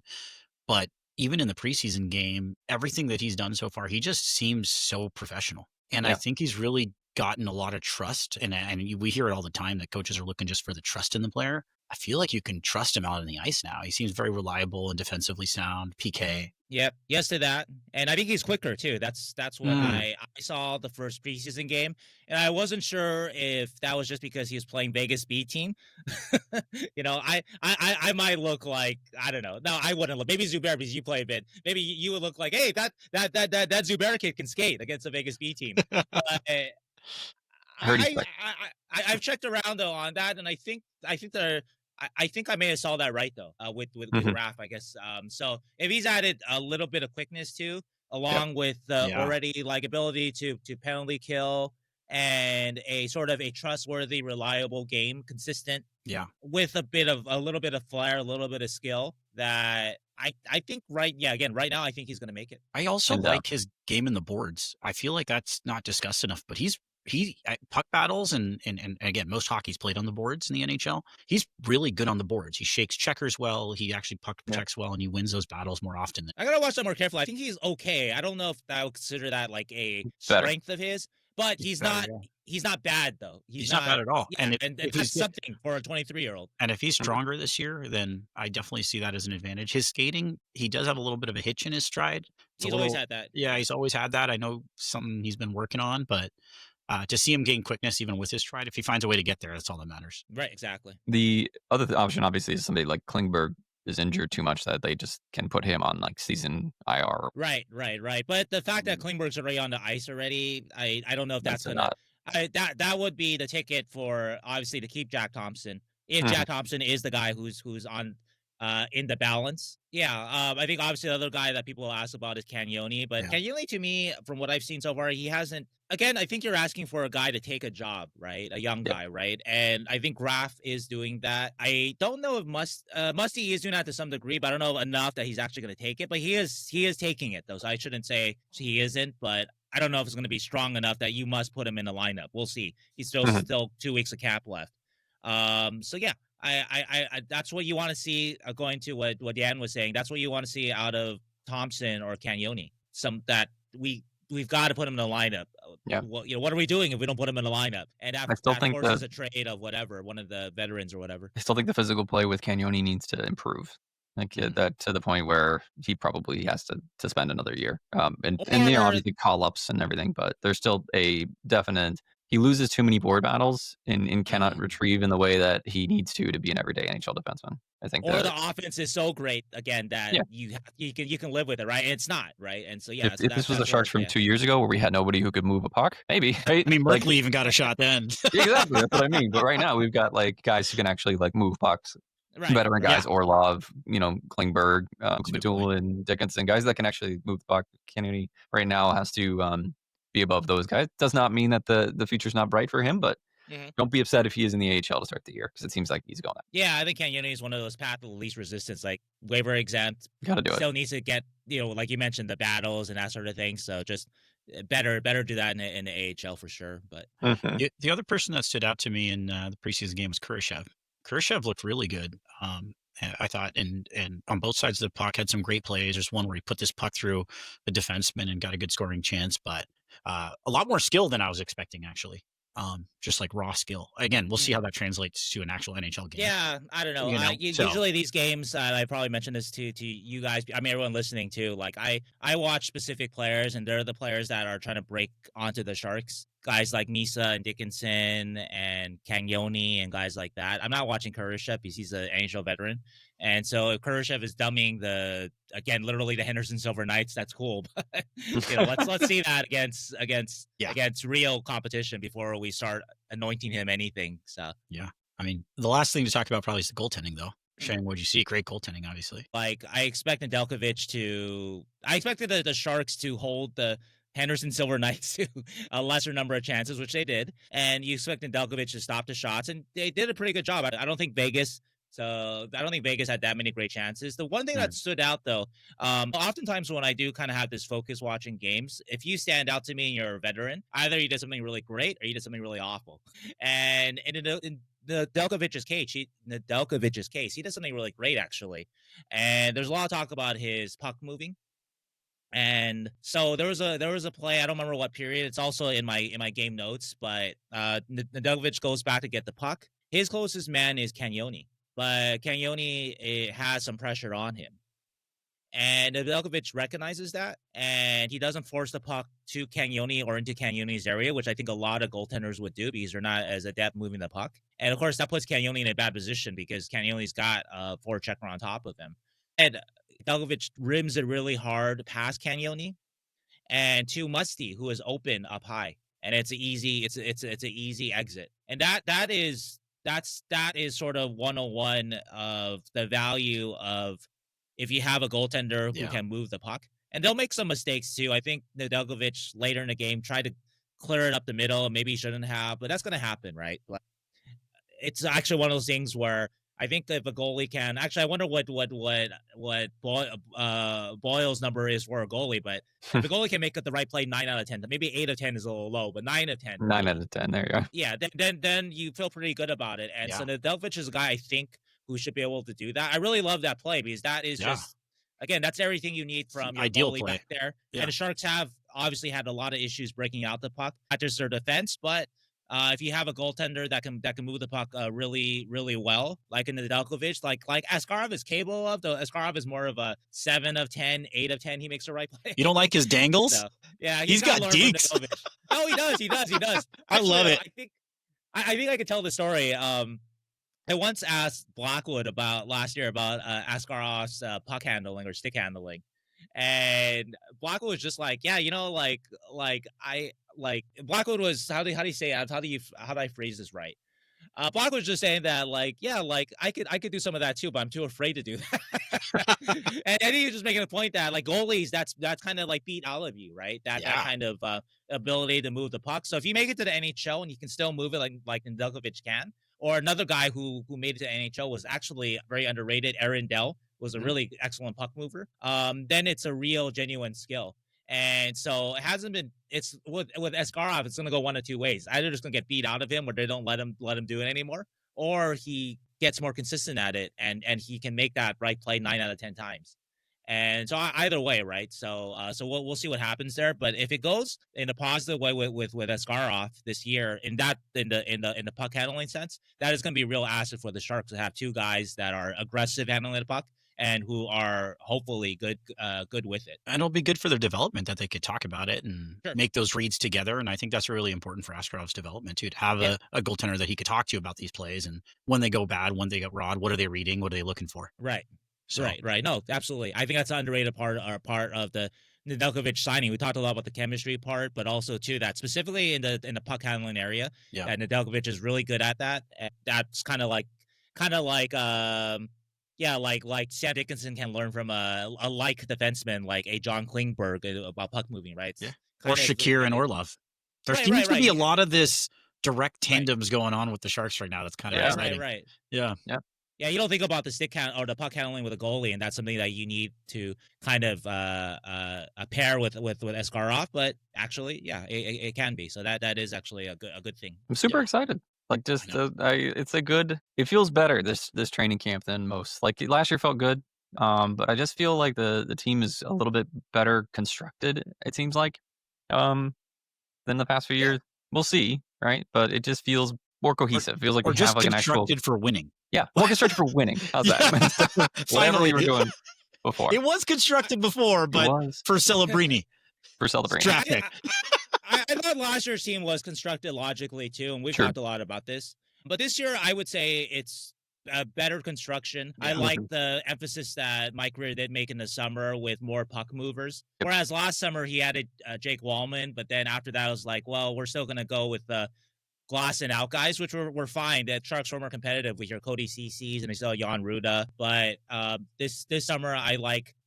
But even in the preseason game, everything that he's done so far, he just seems so professional. And I think he's really gotten a lot of trust. And we hear it all the time that coaches are looking just for the trust in the player. I feel like you can trust him out on the ice now. He seems very reliable and defensively sound. PK. Yep. Yes to that. And I think he's quicker too. That's what I saw the first preseason game. And I wasn't sure if that was just because he was playing Vegas B team. I might look like, I don't know. No, I wouldn't look. Maybe Zubair, because you play a bit. Maybe you would look like, hey, that Zubair kid can skate against a Vegas B team. I've checked around though on that, and I think I may have saw that right though with Graf, I guess. So if he's added a little bit of quickness too, along with the already like ability to penalty kill and a sort of a trustworthy, reliable game, consistent, with a little bit of flair, a little bit of skill, that I think right now I think he's going to make it. I also like his game in the boards. I feel like that's not discussed enough, but he puck battles and again, most hockey's played on the boards in the NHL. He's really good on the boards. He shakes checkers well. He actually puck checks well, and he wins those battles more often. I gotta watch that more carefully. I think he's okay. I don't know if I would consider that like a strength of his, but he's not. He's not bad though. He's not bad at all. Yeah, and that's something for a 23-year-old. And if he's stronger this year, then I definitely see that as an advantage. His skating, he does have a little bit of a hitch in his stride. He's always had that. Yeah, he's always had that. I know something he's been working on, but to see him gain quickness even with his stride, if he finds a way to get there, that's all that matters. Right, exactly. The other option, obviously, is somebody like Klingberg is injured too much that they just can put him on like season IR. Right. But the fact that Klingberg's already on the ice already, I don't know if that's gonna. That would be the ticket for obviously to keep Jack Thompson if Jack Thompson is the guy who's on in the balance. I think obviously the other guy that people ask about is Cagnoni, but Cagnoni, to me, from what I've seen so far, he hasn't. Again, I think you're asking for a guy to take a job, right? A young guy, right? And I think Graf is doing that. I don't know if Musty is doing that to some degree, but I don't know enough that he's actually going to take it. But he is taking it, though. So I shouldn't say he isn't, but I don't know if it's going to be strong enough that you must put him in the lineup. We'll see. He's still 2 weeks of cap left. I that's what you want to see, going to what Dan was saying. That's what you want to see out of Thompson or Cagnoni. That we've got to put him in the lineup. Yeah. Well, what are we doing if we don't put him in the lineup? And after that, of course, is a trade of whatever, one of the veterans or whatever. I still think the physical play with Cagnoni needs to improve. Like that to the point where he probably has to spend another year. And obviously call ups and everything, but there's still a definite. He loses too many board battles and cannot retrieve in the way that he needs to be an everyday NHL defenseman. I think. Or the offense is so great again that you can live with it, right? And it's not, right? And so if this was the Sharks from 2 years ago where we had nobody who could move a puck, maybe. Right? I mean, Merkley even got a shot then. Exactly, that's what I mean. But right now we've got like guys who can actually like move pucks. Right. Veteran guys, Orlov, Klingberg, Mukhamadullin, Dickinson, guys that can actually move the puck. Kennedy right now has to be above those guys. Does not mean that the future's not bright for him, but don't be upset if he is in the AHL to start the year, because it seems like he's going. Yeah, I think Cagnoni is one of those path of least resistance, like waiver exempt. Got to do it. Still needs to get, like you mentioned, the battles and that sort of thing. So just better do that in the AHL for sure. But the other person that stood out to me in the preseason game was Kurashev. Kurashev looked really good. I thought, and on both sides of the puck, had some great plays. There's one where he put this puck through the defenseman and got a good scoring chance, but a lot more skill than I was expecting, actually. Just like raw skill. Again, we'll see how that translates to an actual NHL game. Yeah, I don't know. Usually these games, I probably mentioned this to you guys. I mean, everyone listening too. Like I watch specific players, and they're the players that are trying to break onto the Sharks. Guys like Misa and Dickinson and Cagnoni and guys like that. I'm not watching Kurashev because he's an NHL veteran. And so if Kurashev is dumbing literally the Henderson Silver Knights, that's cool. But let's see that against real competition before we start anointing him anything. So yeah. I mean, the last thing to talk about probably is the goaltending though. Sheng, what'd you see? Great goaltending, obviously. Like I expected the Sharks to hold the Henderson Silver Knights to a lesser number of chances, which they did. And you expect Nedeljkovic to stop the shots, and they did a pretty good job. I don't think Vegas had that many great chances. The one thing that stood out, though, oftentimes when I do kind of have this focus watching games, if you stand out to me and you're a veteran, either you did something really great or you did something really awful. And in Nedeljkovic's case, he did something really great, actually. And there's a lot of talk about his puck moving. And so there was a play, I don't remember what period. It's also in my game notes, but Nedeljkovic goes back to get the puck. His closest man is Cagnoni, but Cagnoni has some pressure on him. And Nedeljkovic recognizes that, and he doesn't force the puck to Cagnoni or into Cagnoni's area, which I think a lot of goaltenders would do because they're not as adept moving the puck. And of course, that puts Cagnoni in a bad position because Cagnoni's got a forechecker on top of him. And Nedeljkovic rims it really hard past Cagnoni and to Musty, who is open up high, and it's an easy exit. And that is sort of 101 of the value of if you have a goaltender who can move the puck. And they'll make some mistakes too. I think Nedeljkovic later in the game tried to clear it up the middle. Maybe he shouldn't have, but that's going to happen, right? It's actually one of those things where I think if a goalie can, actually, I wonder what Boyle's number is for a goalie, but if the goalie can make it the right play 9 out of 10, maybe 8 of 10 is a little low, but 9 of 10. 9 out of 10, there you go. Yeah, then you feel pretty good about it. And so Nedeljkovic is a guy I think who should be able to do that. I really love that play because that is just, again, that's everything you need from your ideal goalie play back there. Yeah. And the Sharks have obviously had a lot of issues breaking out the puck, not just their defense, but if you have a goaltender that can move the puck really, really well, like in Nedeljkovic, like Askarov is capable of, though Askarov is more of a 7 of 10, 8 of 10. He makes the right play. You don't like his dangles? So, yeah, he's got dinks. Oh, he does. Actually, I love it. I think I could tell the story. I once asked Blackwood last year about Askarov's puck handling or stick handling. And Blackwood was just like, yeah, Blackwood was how do you say it? How do I phrase this right? Blackwood was just saying that I could do some of that too, but I'm too afraid to do that. and he was just making a point that goalies, that's kind of beat out of you, right? That kind of ability to move the puck. So if you make it to the NHL and you can still move it like Nedeljkovic can, or another guy who made it to the NHL was actually very underrated, Aaron Dell was a really excellent puck mover. Then it's a real genuine skill. And so it hasn't been. It's with Askarov. It's going to go one of two ways. Either just going to get beat out of him, where they don't let him do it anymore, or he gets more consistent at it, and he can make that right play 9 out of 10 times. And so either way, right? So we'll see what happens there. But if it goes in a positive way with Askarov this year, in the puck handling sense, that is going to be a real asset for the Sharks to have two guys that are aggressive handling the puck and who are hopefully good with it. And it'll be good for their development that they could talk about it and make those reads together. And I think that's really important for Askarov's development too, to have a goaltender that he could talk to about these plays and when they go bad, when they get rod, what are they reading, what are they looking for? Right. So. Right. No, absolutely. I think that's an underrated part of the Nedeljkovic signing. We talked a lot about the chemistry part, but also too that specifically in the puck handling area, that Nedeljkovic is really good at that. And that's kind of like Sam Dickinson can learn from a defenseman like a John Klingberg about puck moving, right? Yeah. Or Shakir and Orlov. There seems to be a lot of this direct tandems going on with the Sharks right now. That's kind of exciting. Right. Yeah. Yeah, you don't think about the stick count or the puck handling with a goalie, and that's something that you need to kind of pair with Askarov. But actually, yeah, it can be. So that is actually a good thing. I'm super excited. Like just it's a good. It feels better this training camp than most. Like last year felt good, but I just feel like the team is a little bit better constructed. It seems like, than the past few years. We'll see, right? But it just feels more cohesive. It feels like Or we just have like an actual. constructed for winning. Yeah, more constructed for winning. How's that? Whatever we were doing before. It was constructed before, but for Celebrini. For Celebrini. Draft pick. I thought last year's team was constructed logically too, and we've talked a lot about this. But this year, I would say it's a better construction. Yeah. I like the emphasis that Mike Grier did make in the summer with more puck movers. Yep. Whereas last summer he added Jake Wallman, but then after that, I was like, well, we're still going to go with the Glass and out guys, which were fine. The Sharks were more competitive with your Cody CCs and they still Jan Ruda. But this summer,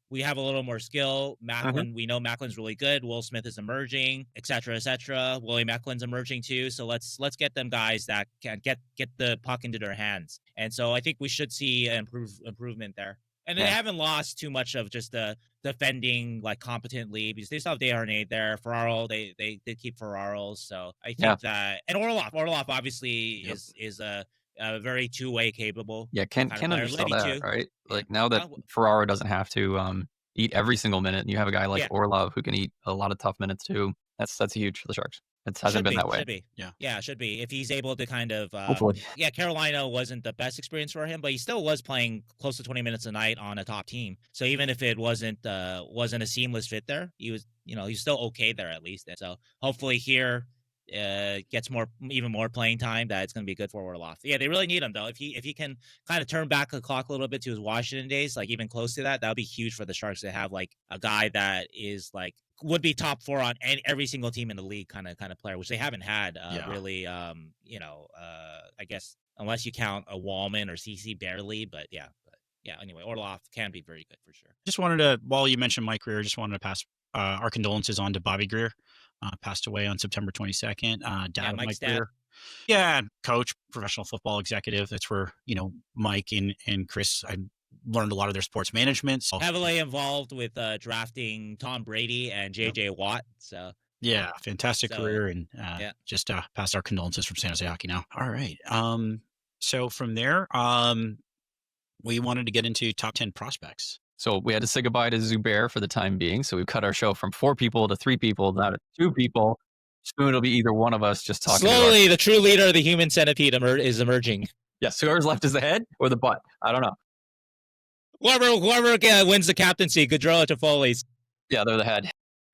we have a little more skill. Macklin, we know Macklin's really good. Will Smith is emerging, et cetera, et cetera. William Eklund's emerging too. So let's get them guys that can get the puck into their hands. And so I think we should see an improvement there. And they haven't lost too much of just the defending like competently because they still have Desharnais there. Ferraro, they did keep Ferraro. So I think that, and Orlov obviously is a very two-way capable. Yeah, can understand that, right? Like now that Ferraro doesn't have to eat every single minute, and you have a guy like Orlov who can eat a lot of tough minutes too. That's huge for the Sharks. It hasn't been that way. Should be. Yeah, it should be. If he's able to kind of hopefully. Yeah, Carolina wasn't the best experience for him, but he still was playing close to 20 minutes a night on a top team. So even if it wasn't a seamless fit there, he was, he's still okay there at least. And so hopefully here gets even more playing time, that it's going to be good for Orlov. Yeah, they really need him though. If he can kind of turn back the clock a little bit to his Washington days, like even close to that would be huge for the Sharks to have like a guy that is like would be top 4 on every single team in the league kind of player, which they haven't had really. I guess unless you count a Wallman or CC barely, but yeah. Anyway, Orlov can be very good for sure. Just wanted to, while you mentioned Mike Grier, just wanted to pass our condolences on to Bobby Grier. Passed away on September 22nd. Dad of Mike Grier. Yeah, coach, professional football executive. That's where, Mike and Chris, I learned a lot of their sports management. So. Heavily involved with drafting Tom Brady and JJ Watt. So yeah, fantastic career, and just passed our condolences from San Jose Hockey Now. All right. So from there, we wanted to get into top 10 prospects. So we had to say goodbye to Zubair for the time being. So we've cut our show from 4 people to 3 people, now to 2 people. Soon it'll be either one of us just talking. Slowly, the true leader of the human centipede is emerging. Yes, whoever's left is the head or the butt. I don't know. Whoever wins the captaincy, Goodrow to Foley's. Yeah, they're the head.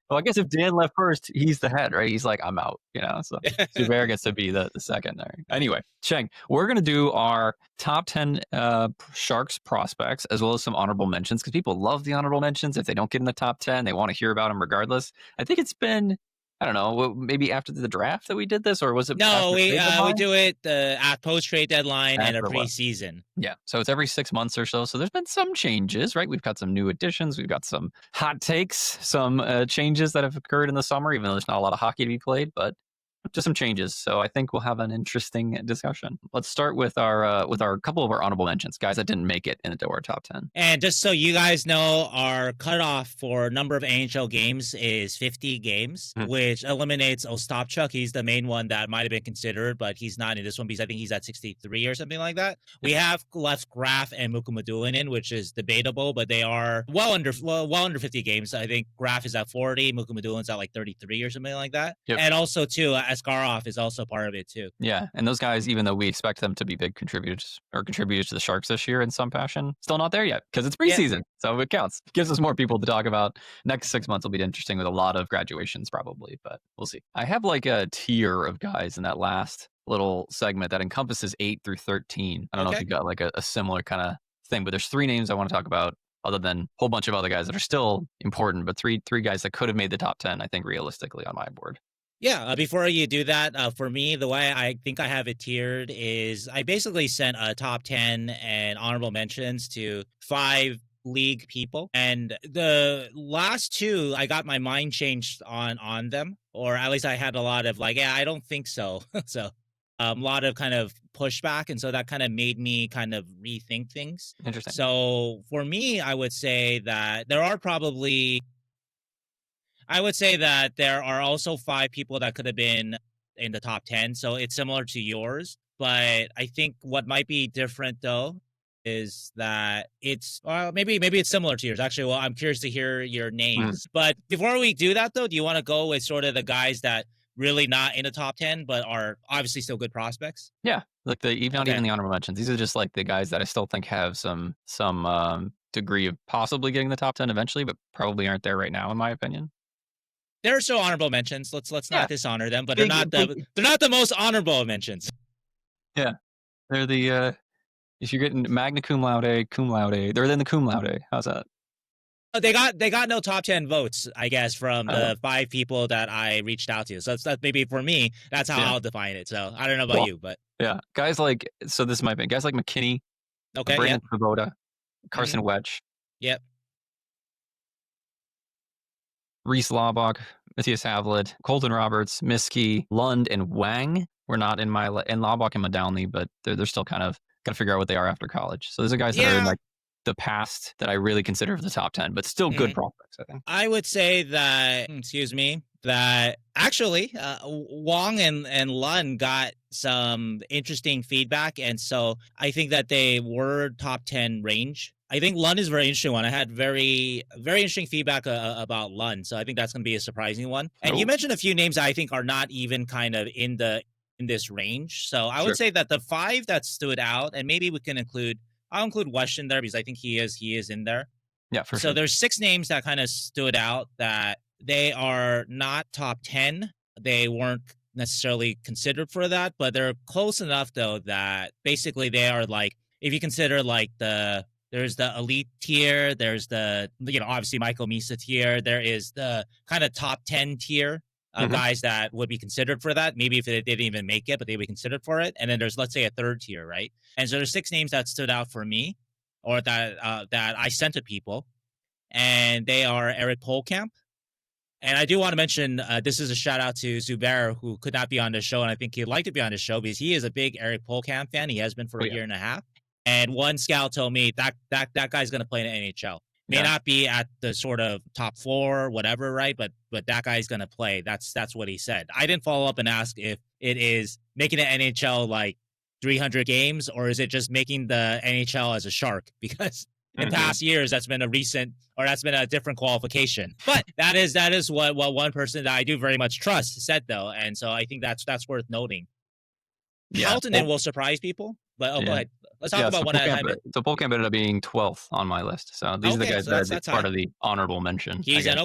Well, I guess if Dan left first, he's the head, right? He's like, I'm out, So Zubair gets to be the second there. Anyway, Sheng, we're going to do our top 10 Sharks prospects, as well as some honorable mentions, because people love the honorable mentions. If they don't get in the top 10, they want to hear about them regardless. I think it's been, I don't know, maybe after the draft that we did this, or was it? No, we do it at post-trade deadline and a preseason. Yeah, so it's every 6 months or so. So there's been some changes, right? We've got some new additions. We've got some hot takes, some changes that have occurred in the summer, even though there's not a lot of hockey to be played, but just some changes. So I think we'll have an interesting discussion. Let's start with our couple of our honorable mentions, guys that didn't make it into our top 10. And just so you guys know, our cutoff for number of NHL games is 50 games, which eliminates Ostapchuk. He's the main one that might have been considered, but he's not in this one because I think he's at 63 or something like that. We have left Graf and Mukhamadullin in, which is debatable, but they are well under 50 games. I think Graf is at 40, Mukhamadullin's at like 33 or something like that. Yep. And also too, Askarov is also part of it too. Yeah, and those guys, even though we expect them to be big contributors to the Sharks this year in some fashion, still not there yet because it's preseason, so it counts. It gives us more people to talk about. Next 6 months will be interesting with a lot of graduations probably, but we'll see. I have like a tier of guys in that last little segment that encompasses 8 through 13. I don't know if you got like a similar kind of thing, but there's 3 names I want to talk about other than a whole bunch of other guys that are still important, but three guys that could have made the top 10, I think, realistically on my board. Yeah, before you do that, for me, the way I think I have it tiered is I basically sent a top 10 and honorable mentions to 5 league people. And the last 2, I got my mind changed on them, or at least I had a lot of like, I don't think so. So a lot of kind of pushback, and so that kind of made me kind of rethink things. Interesting. So for me, I would say that there are also 5 people that could have been in the top 10. So it's similar to yours, but I think what might be different though is that it's maybe it's similar to yours. Actually, well, I'm curious to hear your names. But before we do that though, do you want to go with sort of the guys that really not in the top 10, but are obviously still good prospects? Yeah, like not even the honorable mentions. These are just like the guys that I still think have some degree of possibly getting the top 10 eventually, but probably aren't there right now, in my opinion. There are still honorable mentions. Let's not dishonor them, but they're not the most honorable mentions. Yeah, they're the if you're getting magna cum laude, they're in the cum laude. How's that? They got no top 10 votes, I guess, from the 5 people that I reached out to. So that's maybe for me, that's how I'll define it. So I don't know about you, but yeah, guys like this might be guys like McKinney, Brandon Svoboda, Carson Wedge, Reese Laubach, Matthias Havlid, Colton Roberts, Miskey, Lund, and Wang were not in my and Laubach and Madalny, but they're still kind of got to figure out what they are after college. So those are guys that are in like the past that I really consider for the top 10, but still good prospects, I think. I would say that, that actually Wang and Lund got some interesting feedback. And so I think that they were top 10 range. I think Lund is a very interesting one. I had very, very interesting feedback about Lund. So I think that's going to be a surprising one. And you mentioned a few names that I think are not even kind of in this range. So I would say that the 5 that stood out, and maybe we can I'll include West in there because I think he is in there. Yeah, for sure. So there's 6 names that kind of stood out that they are not top 10. They weren't necessarily considered for that, but they're close enough though that basically they are like, if you consider like there's the elite tier, there's the, obviously Michael Misa tier, there is the kind of top 10 tier guys that would be considered for that. Maybe if they didn't even make it, but they would be considered for it. And then there's, let's say, a 3rd tier, right? And so there's 6 names that stood out for me, or that I sent to people, and they are Eric Pohlkamp. And I do want to mention, this is a shout out to Zubair, who could not be on the show, and I think he'd like to be on the show because he is a big Eric Pohlkamp fan. He has been for a year and a half. And one scout told me that guy's going to play in the NHL. May not be at the sort of top 4, whatever, right? But that guy's going to play. That's what he said. I didn't follow up and ask if it is making the NHL like 300 games, or is it just making the NHL as a shark? Because in past years, that's been a different qualification. But that is what one person that I do very much trust said, though. And so I think that's worth noting. Halttunen will surprise people. But go ahead. Let's talk about one at a time. So Pohlkamp ended up being 12th on my list. So these are the guys that's part of the honorable mention. He's in,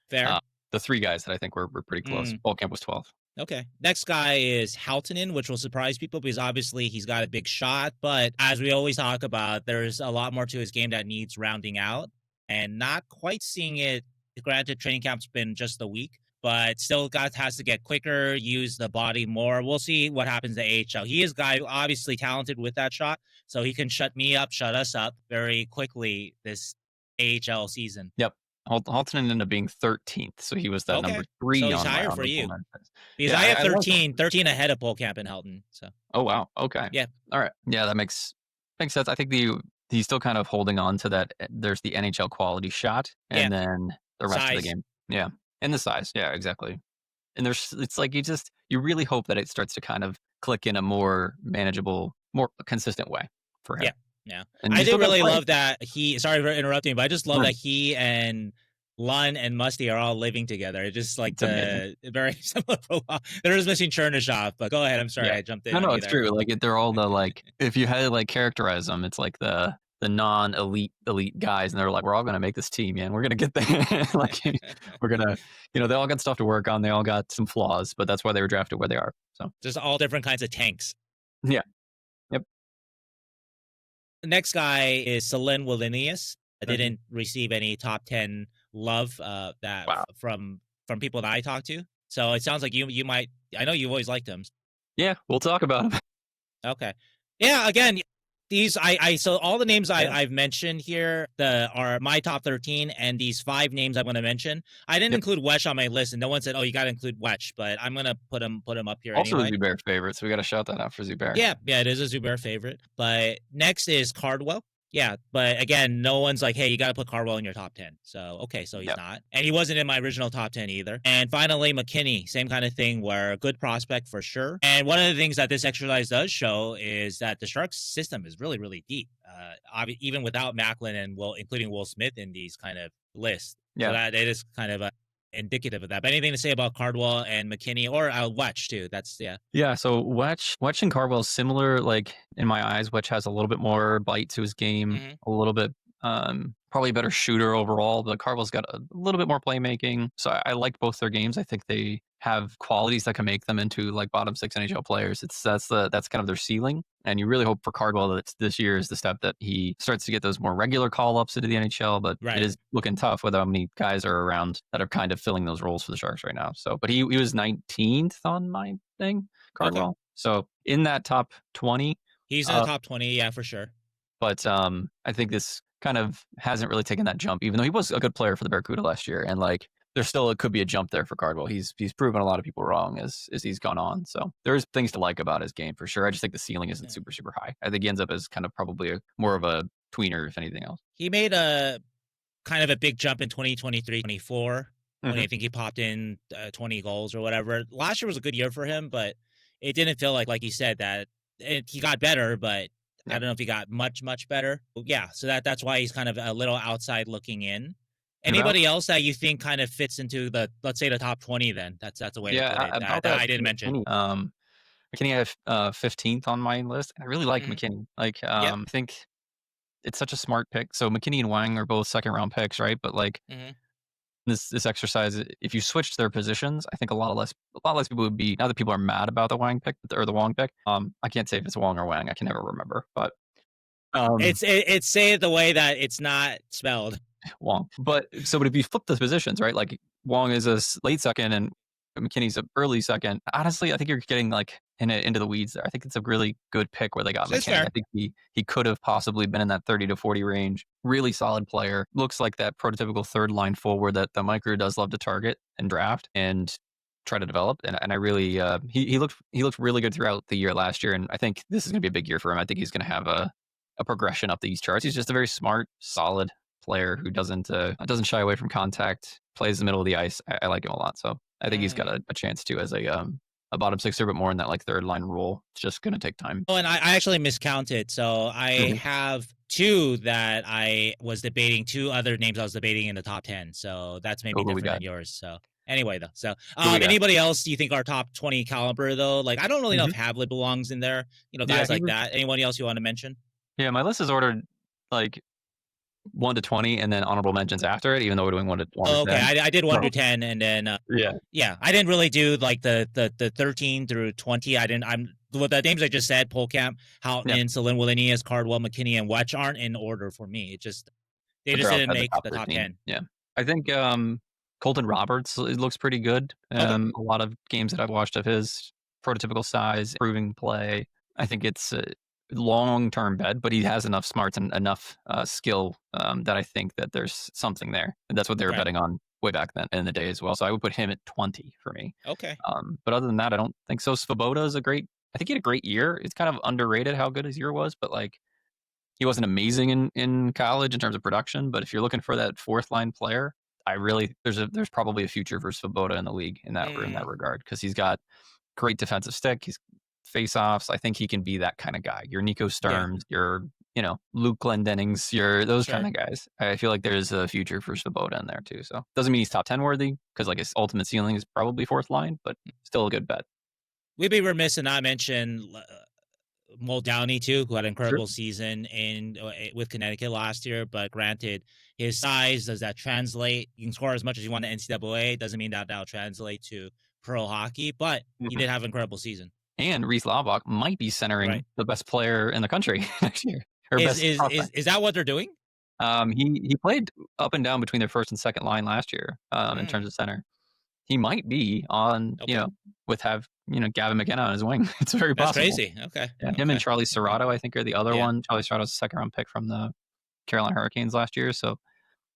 fair. The 3 guys that I think were pretty close. Pohlkamp was 12th. Okay. Next guy is Halttunen, which will surprise people because obviously he's got a big shot. But as we always talk about, there's a lot more to his game that needs rounding out, and not quite seeing it. Granted, training camp's been just a week, but still has to get quicker, use the body more. We'll see what happens to AHL. He is a guy obviously talented with that shot, so he can shut us up very quickly this AHL season. Yep. Halttunen ended up being 13th, so he was the number 3 so on he's higher for you. Because I have 13 ahead of Pohlkamp and Halttunen. So. Oh, wow. Okay. Yeah. All right. Yeah, that makes sense. I think he's still kind of holding on to that. There's the NHL quality shot, and then the rest of the game. Yeah. And the size. Yeah, exactly. And it's like you really hope that it starts to kind of click in a more manageable, more consistent way for him. Yeah. I do really love that sorry for interrupting, but I just love that he and Lund and Musty are all living together. It's just like very similar profile. They're just missing Chernyshov, but go ahead. I'm sorry I jumped in. No, it's true. Like they're all the like, if you had to like characterize them, it's like the non-elite guys, and they're like, we're all going to make this team, man. We're going to get there. Like we're going to, they all got stuff to work on. They all got some flaws, but that's why they were drafted where they are. So just all different kinds of tanks. Yeah. Yep. The next guy is Selin Wallenius. I didn't receive any top 10 love from people that I talked to. So it sounds like you might. I know you've always liked him. Yeah, we'll talk about him. Okay. Yeah. Again, these so all the names I've mentioned here are my top 13, and these 5 names I'm going to mention. I didn't include Wesh on my list, and no one said, "Oh, you got to include Wesh," but I'm going to put him up here also anyway. a Zubair favorite, so we got to shout that out for Zubair. Yeah, it is a Zubair favorite. But next is Cardwell. Yeah, but again, no one's like, hey, you got to put Cardwell in your top 10. So, okay, so he's not. And he wasn't in my original top 10 either. And finally, McKinney, same kind of thing, where a good prospect for sure. And one of the things that this exercise does show is that the Sharks system is really, really deep, even without Macklin and including Will Smith in these kind of lists. Yeah. So that it is kind of indicative of that. But anything to say about Cardwell and McKinney, or Wetch too? That's Yeah. So Wetch and Cardwell similar. Like in my eyes, Wetch has a little bit more bite to his game, a little bit probably a better shooter overall. But Cardwell's got a little bit more playmaking. So I like both their games. I think they have qualities that can make them into like bottom 6 NHL players. That's kind of their ceiling. And you really hope for Cardwell that this year is the step that he starts to get those more regular call-ups into the NHL, but it is looking tough with how many guys are around that are kind of filling those roles for the Sharks right now. So, but he was 19th on my thing, Cardwell. Okay. So in that top 20. He's in the top 20, yeah, for sure. But I think this kind of hasn't really taken that jump, even though he was a good player for the Barracuda last year. And like, it could be a jump there for Cardwell. He's proven a lot of people wrong as he's gone on. So there's things to like about his game for sure. I just think the ceiling isn't super, super high. I think he ends up as kind of probably more of a tweener, if anything else. He made a kind of a big jump in 2023-24 when I think he popped in 20 goals or whatever. Last year was a good year for him, but it didn't feel like you said, that he got better, but I don't know if he got much, much better. Yeah, so that's why he's kind of a little outside looking in. Anybody else that you think kind of fits into let's say the top 20 then? That's a way to put it. That I didn't mention. McKinney, I have 15th on my list. I really like McKinney. Like, I think it's such a smart pick. So McKinney and Wang are both 2nd-round picks, right? But like this exercise, if you switch their positions, I think a lot less people would be, now that people are mad about the Wang pick or the Wang pick. I can't say if it's Wang or Wang. I can never remember, but it's say it the way that it's not spelled. Wong. But if you flip the positions, right? Like Wong is a late second and McKinney's an early second. Honestly, I think you're getting like into the weeds there. I think it's a really good pick where they got McKinney. I think he could have possibly been in that 30 to 40 range. Really solid player. Looks like that prototypical 3rd-line forward that Mike Grier does love to target and draft and try to develop. And I really he looked really good throughout the year last year. And I think this is going to be a big year for him. I think he's going to have a progression up these charts. He's just a very smart, solid player who doesn't shy away from contact, plays the middle of the ice. I like him a lot. So I think he's got a chance too as a bottom 6er, but more in that like 3rd-line role. It's just going to take time. Oh, and I actually miscounted. So I have 2 that I was debating, 2 other names I was debating in the top 10. So that's maybe different than yours. So anyway, though. So anybody else you think are top 20 caliber though? Like, I don't really know if Havlet belongs in there. Guys like that. Anyone else you want to mention? Yeah, my list is ordered like 1 to 20 and then honorable mentions after it, even though we're doing 1 to 10. Okay, I did 1 to 10 and then I didn't really do like the 13 through 20. With the names I just said, Pohlkamp, Halttunen, Selin, Wallinius, Cardwell, McKinney, and Wetch aren't in order for me. They just didn't make the top 10. Yeah, I think Colton Roberts, it looks pretty good. A lot of games that I've watched of his, prototypical size, improving play. I think it's long-term bet, but he has enough smarts and enough skill that I think that there's something there. And that's what they were betting on way back then in the day as well. So I would put him at 20 for me. Okay. But other than that, I don't think so. Svoboda is I think he had a great year. It's kind of underrated how good his year was, but like he wasn't amazing in college in terms of production. But if you're looking for that 4th-line player, there's probably a future for Svoboda in the league in that regard, because he's got great defensive stick. He's face-offs. I think he can be that kind of guy. Your Nico Sturms, your Luke Glendennings, your those kind of guys. I feel like there's a future for Svoboda in there too. So doesn't mean he's top 10 worthy, because like his ultimate ceiling is probably 4th line, but still a good bet. We'd be remiss in not mention Muldowney too, who had an incredible season with Connecticut last year. But granted, his size, does that translate? You can score as much as you want in NCAA. Doesn't mean that'll translate to pro hockey, but he did have an incredible season. And Reese Laubach might be centering the best player in the country next year. Is that what they're doing? He played up and down between their 1st and 2nd line last year in terms of center. He might be on, with Gavin McKenna on his wing. It's very That's possible. crazy. Okay. Yeah, him and Charlie Serrato, I think, are the other Yeah. one. Charlie Serrato's a second-round pick from the Carolina Hurricanes last year, so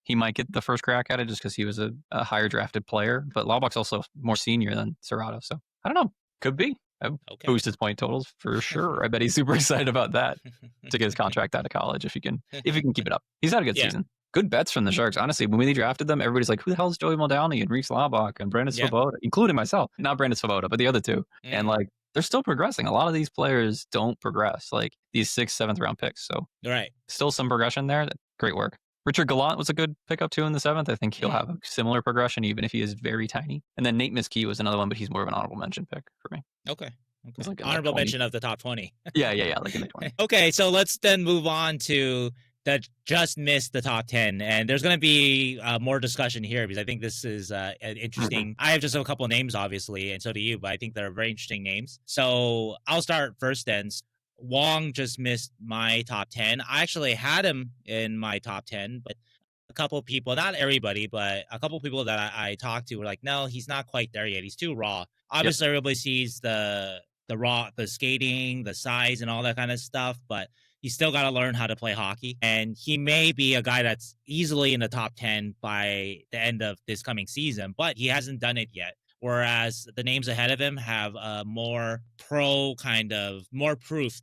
he might get the first crack at it just because he was a higher drafted player. But Laubach's also more senior than Serrato, so I don't know. Could be. Okay. Boost his point totals for sure. I bet he's super excited about that to get his contract out of college if he can keep it up. He's had a good season. Good bets from the Sharks. Honestly, when we drafted them, everybody's like, who the hell is Joey Muldowney and Reese Laubach and Brandon Svoboda, including myself. Not Brandon Svoboda, but the other two. And like, they're still progressing. A lot of these players don't progress, like these 6th, 7th round picks. So still some progression there. Great work. Richard Gallant was a good pickup too in the 7th. I think he'll have a similar progression, even if he is very tiny. And then Nate Miskey was another one, but he's more of an honorable mention pick for me. Okay. Like Honorable mention of the top 20. Yeah, like in the 20. Okay, so let's then move on to that just missed the top 10. And there's going to be more discussion here because I think this is interesting. I have just a couple of names, obviously, and so do you, but I think they're very interesting names. So I'll start first then. Wang just missed my top 10. I actually had him in my top 10, but a couple people, not everybody, but a couple people that I talked to were like, no, he's not quite there yet. He's too raw. Obviously, everybody sees the raw, the skating, the size, and all that kind of stuff, but he's still got to learn how to play hockey. And he may be a guy that's easily in the top 10 by the end of this coming season, but he hasn't done it yet. Whereas the names ahead of him have more proof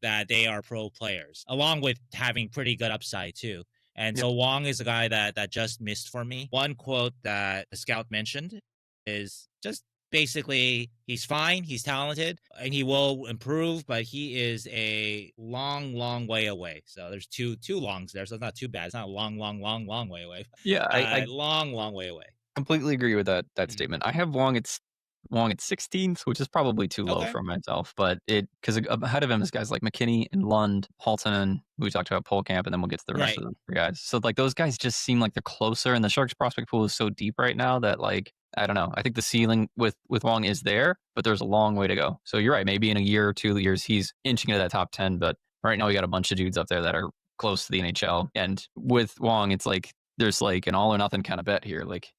that they are pro players, along with having pretty good upside too. And so Wang is a guy that just missed for me. One quote that the scout mentioned is just basically, he's fine, he's talented, and he will improve, but he is a long, long way away. So there's two longs there, so it's not too bad. It's not a long, long, long, long way away. Yeah, I long, long way away. Completely agree with that statement. I have Wang at 16th, which is probably too low for myself, but because ahead of him is guys like McKinney and Lund, Halttunen, we talked about Pohlkamp, and then we'll get to the rest of the guys. So like those guys just seem like they're closer, and the Sharks prospect pool is so deep right now that like, I don't know. I think the ceiling with Wang is there, but there's a long way to go. So you're right. Maybe in a year or 2 years, he's inching into that top 10, but right now we got a bunch of dudes up there that are close to the NHL. And with Wang, it's like, there's like an all or nothing kind of bet here. Like,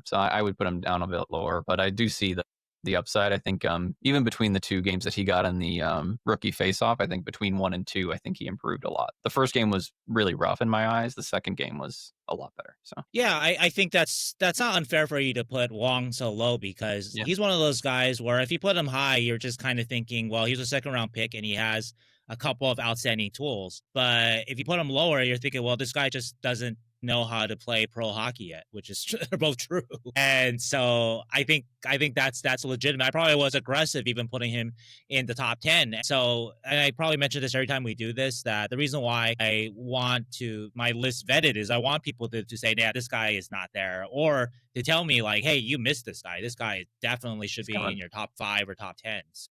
so I would put him down a bit lower, but I do see the upside. I think even between the 2 games that he got in the rookie face-off, I think between 1 and 2, I think he improved a lot. The first game was really rough in my eyes. The second game was a lot better. So I think that's not unfair for you to put Wang so low because he's one of those guys where if you put him high, you're just kind of thinking, well, he's a 2nd round pick and he has a couple of outstanding tools. But if you put him lower, you're thinking, well, this guy just doesn't know how to play pro hockey yet, which is they're both true. And so I think that's legitimate. I probably was aggressive even putting him in the top 10. So, and I probably mention this every time we do this, that the reason why I want my list vetted is I want people to say, yeah, this guy is not there, or to tell me like, hey, you missed this guy. This guy definitely should be in your top 5 or top 10s.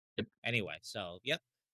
Anyway, so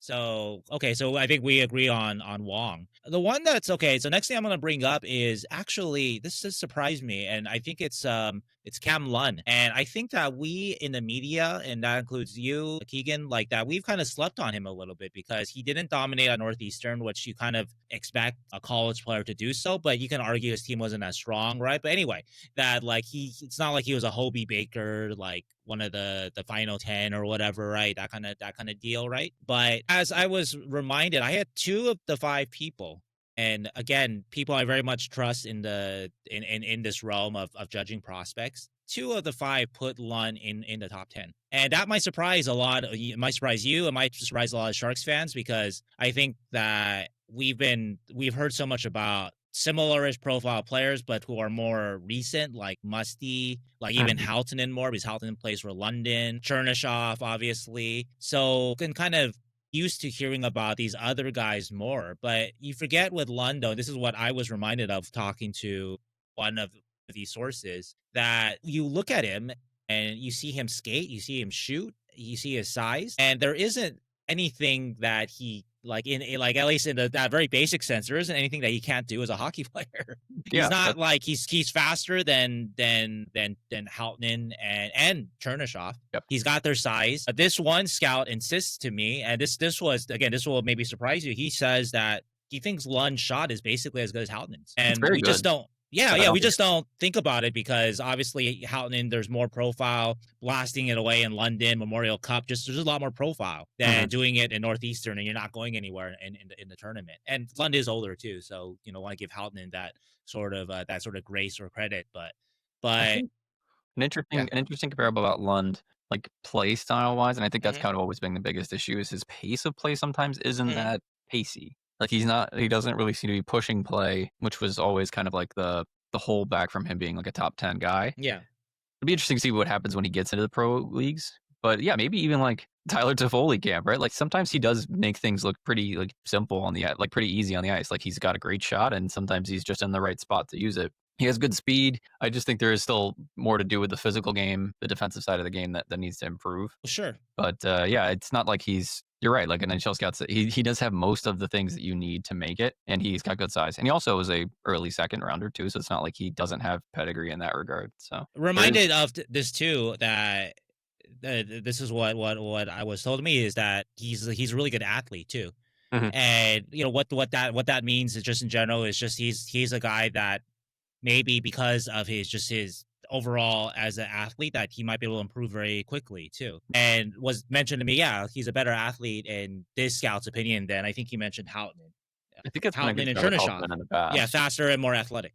So, okay, so I think we agree on Wang. The one that's okay, so next thing I'm going to bring up is actually, this has surprised me, and I think it's Cam Lund. And I think that we in the media, and that includes you, Keegan, like that, we've kind of slept on him a little bit because he didn't dominate at Northeastern, which you kind of expect a college player to do so, but you can argue his team wasn't as strong, right? But anyway, that like it's not like he was a Hobie Baker, like one of the final 10 or whatever, right? That kind of deal, right? But as I was reminded, I had 2 of the 5 people, and again, people I very much trust in this realm of judging prospects. 2 of the 5 put Lund in the top 10, and that might surprise a lot. It might surprise you. It might surprise a lot of Sharks fans because I think that we've heard so much about similar-ish profile players, but who are more recent, like Musty, like even Halttunen more, because Halttunen plays for London, Chernyshov, obviously. So can kind of used to hearing about these other guys more. But you forget with Lund, though, this is what I was reminded of talking to one of these sources, that you look at him and you see him skate, you see him shoot, you see his size, and there isn't anything that he like at least in that very basic sense, there isn't anything that he can't do as a hockey player. He's not like he's faster than Halttunen and Chernyshov. He's got their size. This one scout insists to me, and this will maybe surprise you. He says that he thinks Lund's shot is basically as good as Halttunen's, and we just don't. Yeah, we just don't think about it because obviously Halttunen, there's more profile, blasting it away in London, Memorial Cup, there's a lot more profile than doing it in Northeastern, and you're not going anywhere in the tournament. And Lund is older too, so want to give Halttunen that sort of grace or credit, but an interesting comparable about Lund, like play style wise, and I think that's kind of always been the biggest issue is his pace of play sometimes isn't that pacey. Like he doesn't really seem to be pushing play, which was always kind of like the holdback from him being like a top 10 guy. Yeah. It'd be interesting to see what happens when he gets into the pro leagues. But yeah, maybe even like Tyler Toffoli camp, right? Like sometimes he does make things look pretty like simple on the like pretty easy on the ice. Like he's got a great shot and sometimes he's just in the right spot to use it. He has good speed. I just think there is still more to do with the physical game, the defensive side of the game that needs to improve. Sure. But yeah, it's not like you're right. Like an NHL scout, he does have most of the things that you need to make it, and he's got good size. And he also was a early second rounder too, so it's not like he doesn't have pedigree in that regard. So reminded of this too that this is what I was told to me is that he's a really good athlete too. And what that means is just in general is just he's a guy that maybe because of his overall as an athlete that he might be able to improve very quickly too. And was mentioned to me, he's a better athlete in this scout's opinion than I think he mentioned Halttunen. I think it's Halttunen and Chernyshov in the past. Yeah, faster and more athletic.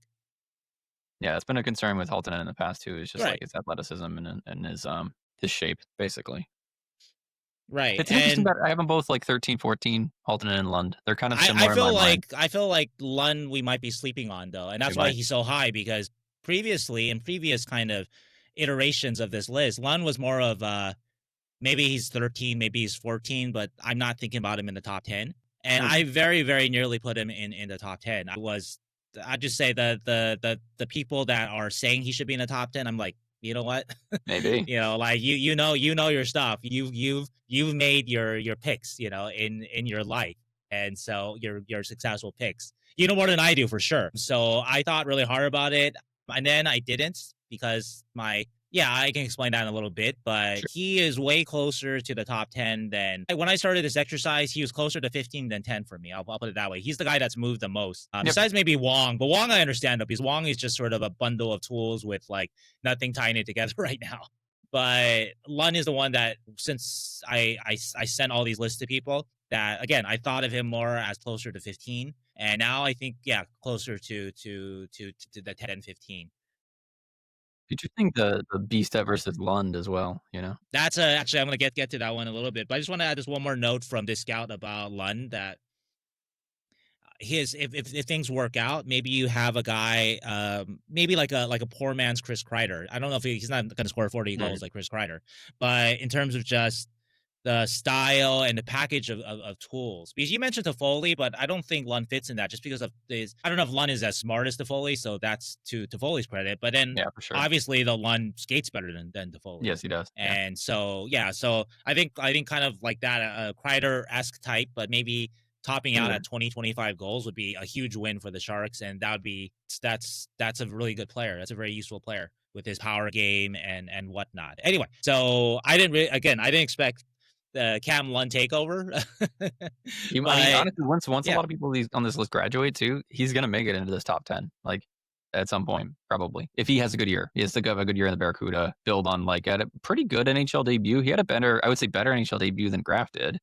Yeah, it's been a concern with Halttunen in the past too. It's just like his athleticism and his shape basically. Right. It's interesting that I have them both like 13, 14, Halttunen and Lund. They're kind of similar. I feel like Lund we might be sleeping on though, and that's why he's so high because previously in previous kind of iterations of this list, Lund was more of maybe he's 13, maybe he's 14, but I'm not thinking about him in the top 10. And I very, very nearly put him in the top 10. I'd just say the people that are saying he should be in the top 10, I'm like, you know what? Maybe. Like you know your stuff. You've made your picks, in your life. And so your successful picks. You know more than I do for sure. So I thought really hard about it. And then I didn't because I can explain that in a little bit, but he is way closer to the top 10 than when I started this exercise. He was closer to 15 than 10 for me. I'll put it that way. He's the guy that's moved the most. Besides maybe Wang, but Wang I understand because Wang is just sort of a bundle of tools with like nothing tying it together right now. But Lund is the one that since I sent all these lists to people that again I thought of him more as closer to 15, and now I think closer to the 10, 15. Interesting the Beastet versus Lund as well, That's actually I'm going to get to that one in a little bit, but I just want to add this one more note from this scout about Lund that if things work out, maybe you have a guy, maybe like a poor man's Chris Kreider. I don't know if he's not going to score 40 goals like Chris Kreider, but in terms of just the style and the package of tools. Because you mentioned Toffoli, but I don't think Lund fits in that just because of this. I don't know if Lund is as smart as Toffoli, so that's to Toffoli's credit. But then obviously the Lund skates better than Toffoli. Yes, he does. And so I think kind of like that a Kreider-esque type, but maybe topping out at 20-25 goals would be a huge win for the Sharks, and that's a really good player. That's a very useful player with his power game and whatnot. Anyway, so I didn't expect the Cam Lund takeover. Honestly, once a lot of people on this list graduate too, he's gonna make it into this top 10, like at some point, probably. If he has a good year, he has to have a good year in the Barracuda. Build on like at a pretty good NHL debut. He had better NHL debut than Graf did.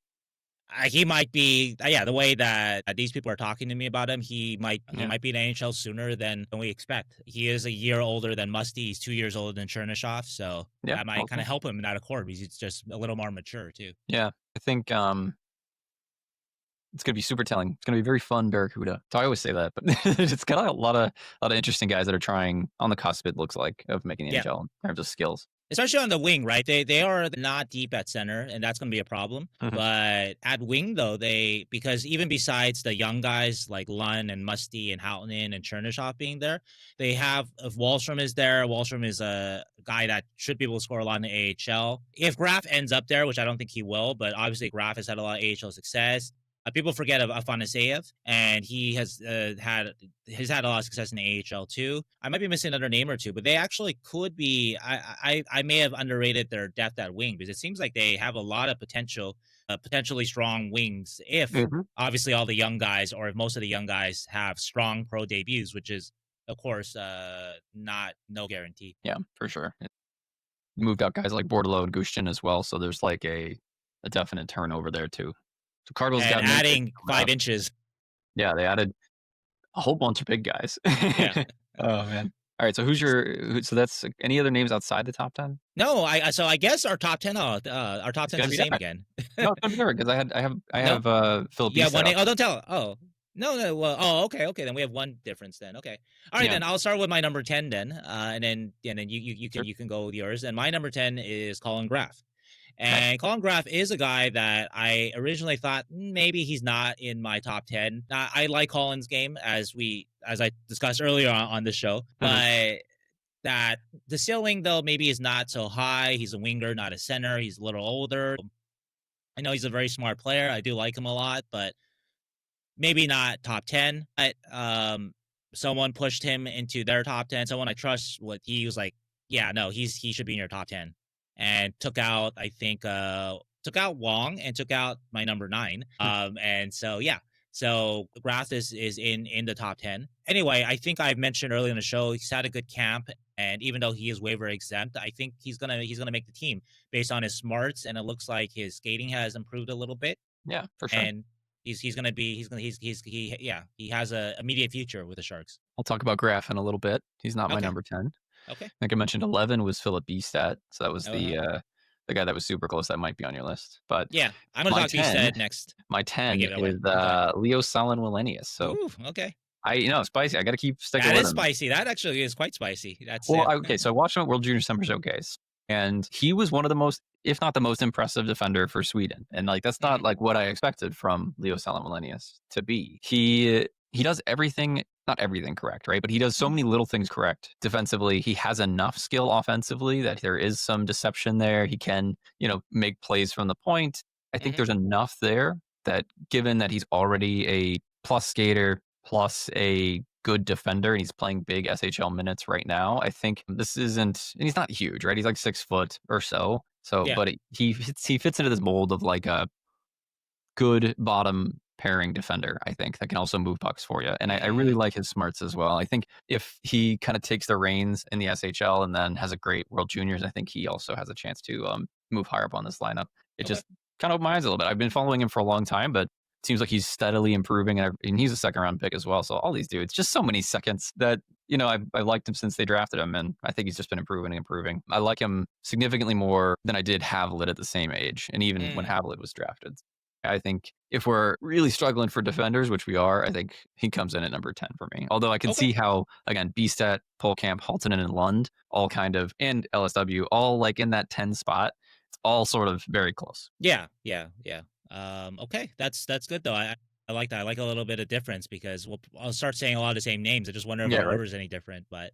He might be, the way that these people are talking to me about him, he might be in the NHL sooner than we expect. He is a year older than Musty. He's 2 years older than Chernyshov, so that might kind of help him in that accord because he's just a little more mature too. Yeah, I think it's going to be super telling. It's going to be very fun Barracuda. So I always say that, but it's got a lot of interesting guys that are trying on the cusp, it looks like, of making the NHL in terms of skills. Especially on the wing, right? They are not deep at center, and that's going to be a problem. But at wing, though, because even besides the young guys like Lund and Musty and Halttunen and Chernyshov being there, they have, if Wahlstrom is there, Wahlstrom is a guy that should be able to score a lot in the AHL. If Graf ends up there, which I don't think he will, but obviously Graf has had a lot of AHL success. People forget of Afanaseyev, and he has had a lot of success in the AHL too. I might be missing another name or two, but they actually could be. I may have underrated their depth at wing because it seems like they have a lot of potential, potentially strong wings. If obviously all the young guys, or if most of the young guys have strong pro debuts, which is of course, no guarantee. Yeah, for sure. Moved out guys like Bordelot and Gushchin as well, so there's like a definite turnover there too. So Cardwell's And got adding 5 inches. Yeah, they added a whole bunch of big guys. Yeah. Oh man. All right, so so that's any other names outside the top 10? No, I guess our top 10 is the same again. No, it's gonna be different because I have Philipp. Yeah, one name. Oh, don't tell. Oh. No. Well, okay. Then we have one difference then. Okay. All right, then I'll start with my number 10 then. And then you can go with yours. And my number 10 is Colin Graf. And Colin Graf is a guy that I originally thought maybe he's not in my top 10. I like Colin's game as I discussed earlier on the show, but that the ceiling though maybe is not so high. He's a winger, not a center. He's a little older. I know he's a very smart player. I do like him a lot, but maybe not top 10. But someone pushed him into their top 10. Someone I trust, what he was like, yeah, no, he should be in your top 10. And took out Wang and took out my number 9. And so yeah. So Graf is in the top 10. Anyway, I think I've mentioned earlier in the show he's had a good camp, and even though he is waiver exempt, I think he's gonna make the team based on his smarts, and it looks like his skating has improved a little bit. Yeah, for sure. And he has a immediate future with the Sharks. I'll talk about Graf in a little bit. He's not my number 10. Okay. I think I mentioned 11 was Philipp Kurashev, so that was the guy that was super close. That might be on your list, but yeah, I'm gonna talk Kurashev next. My 10 is Leo Salin-Wallenius. So ooh, okay. Spicy. I got to keep sticking with him. That is spicy. That actually is quite spicy. Okay. So I watched him at World Junior Summer Showcase, and he was one of the most, if not the most impressive defender for Sweden. And like that's not like what I expected from Leo Salin-Wallenius to be. He does everything, not everything correct, right? But he does so many little things correct defensively. He has enough skill offensively that there is some deception there. He can, make plays from the point. I think there's enough there that given that he's already a plus skater, plus a good defender, and he's playing big SHL minutes right now, I think this isn't, and he's not huge, right? He's like 6 foot or so. So, but he fits into this mold of like a good bottom pairing defender, I think, that can also move pucks for you. And I really like his smarts as well. I think if he kind of takes the reins in the SHL and then has a great World Juniors, I think he also has a chance to move higher up on this lineup. It just kind of opened my eyes a little bit. I've been following him for a long time, but it seems like he's steadily improving, and he's a 2nd round pick as well. So all these dudes, just so many seconds that, I've liked him since they drafted him, and I think he's just been improving and improving. I like him significantly more than I did Havlet at the same age, and even when Havlet was drafted. I think if we're really struggling for defenders, which we are, I think he comes in at number 10 for me. Although I can see how, again, Bistad, Pohlkamp, Halttunen, and Lund all and LSW all like in that 10 spot. It's all sort of very close. Yeah. Okay, that's good though. I like that. I like a little bit of difference because I'll start saying a lot of the same names. I just wonder if our order is any different. But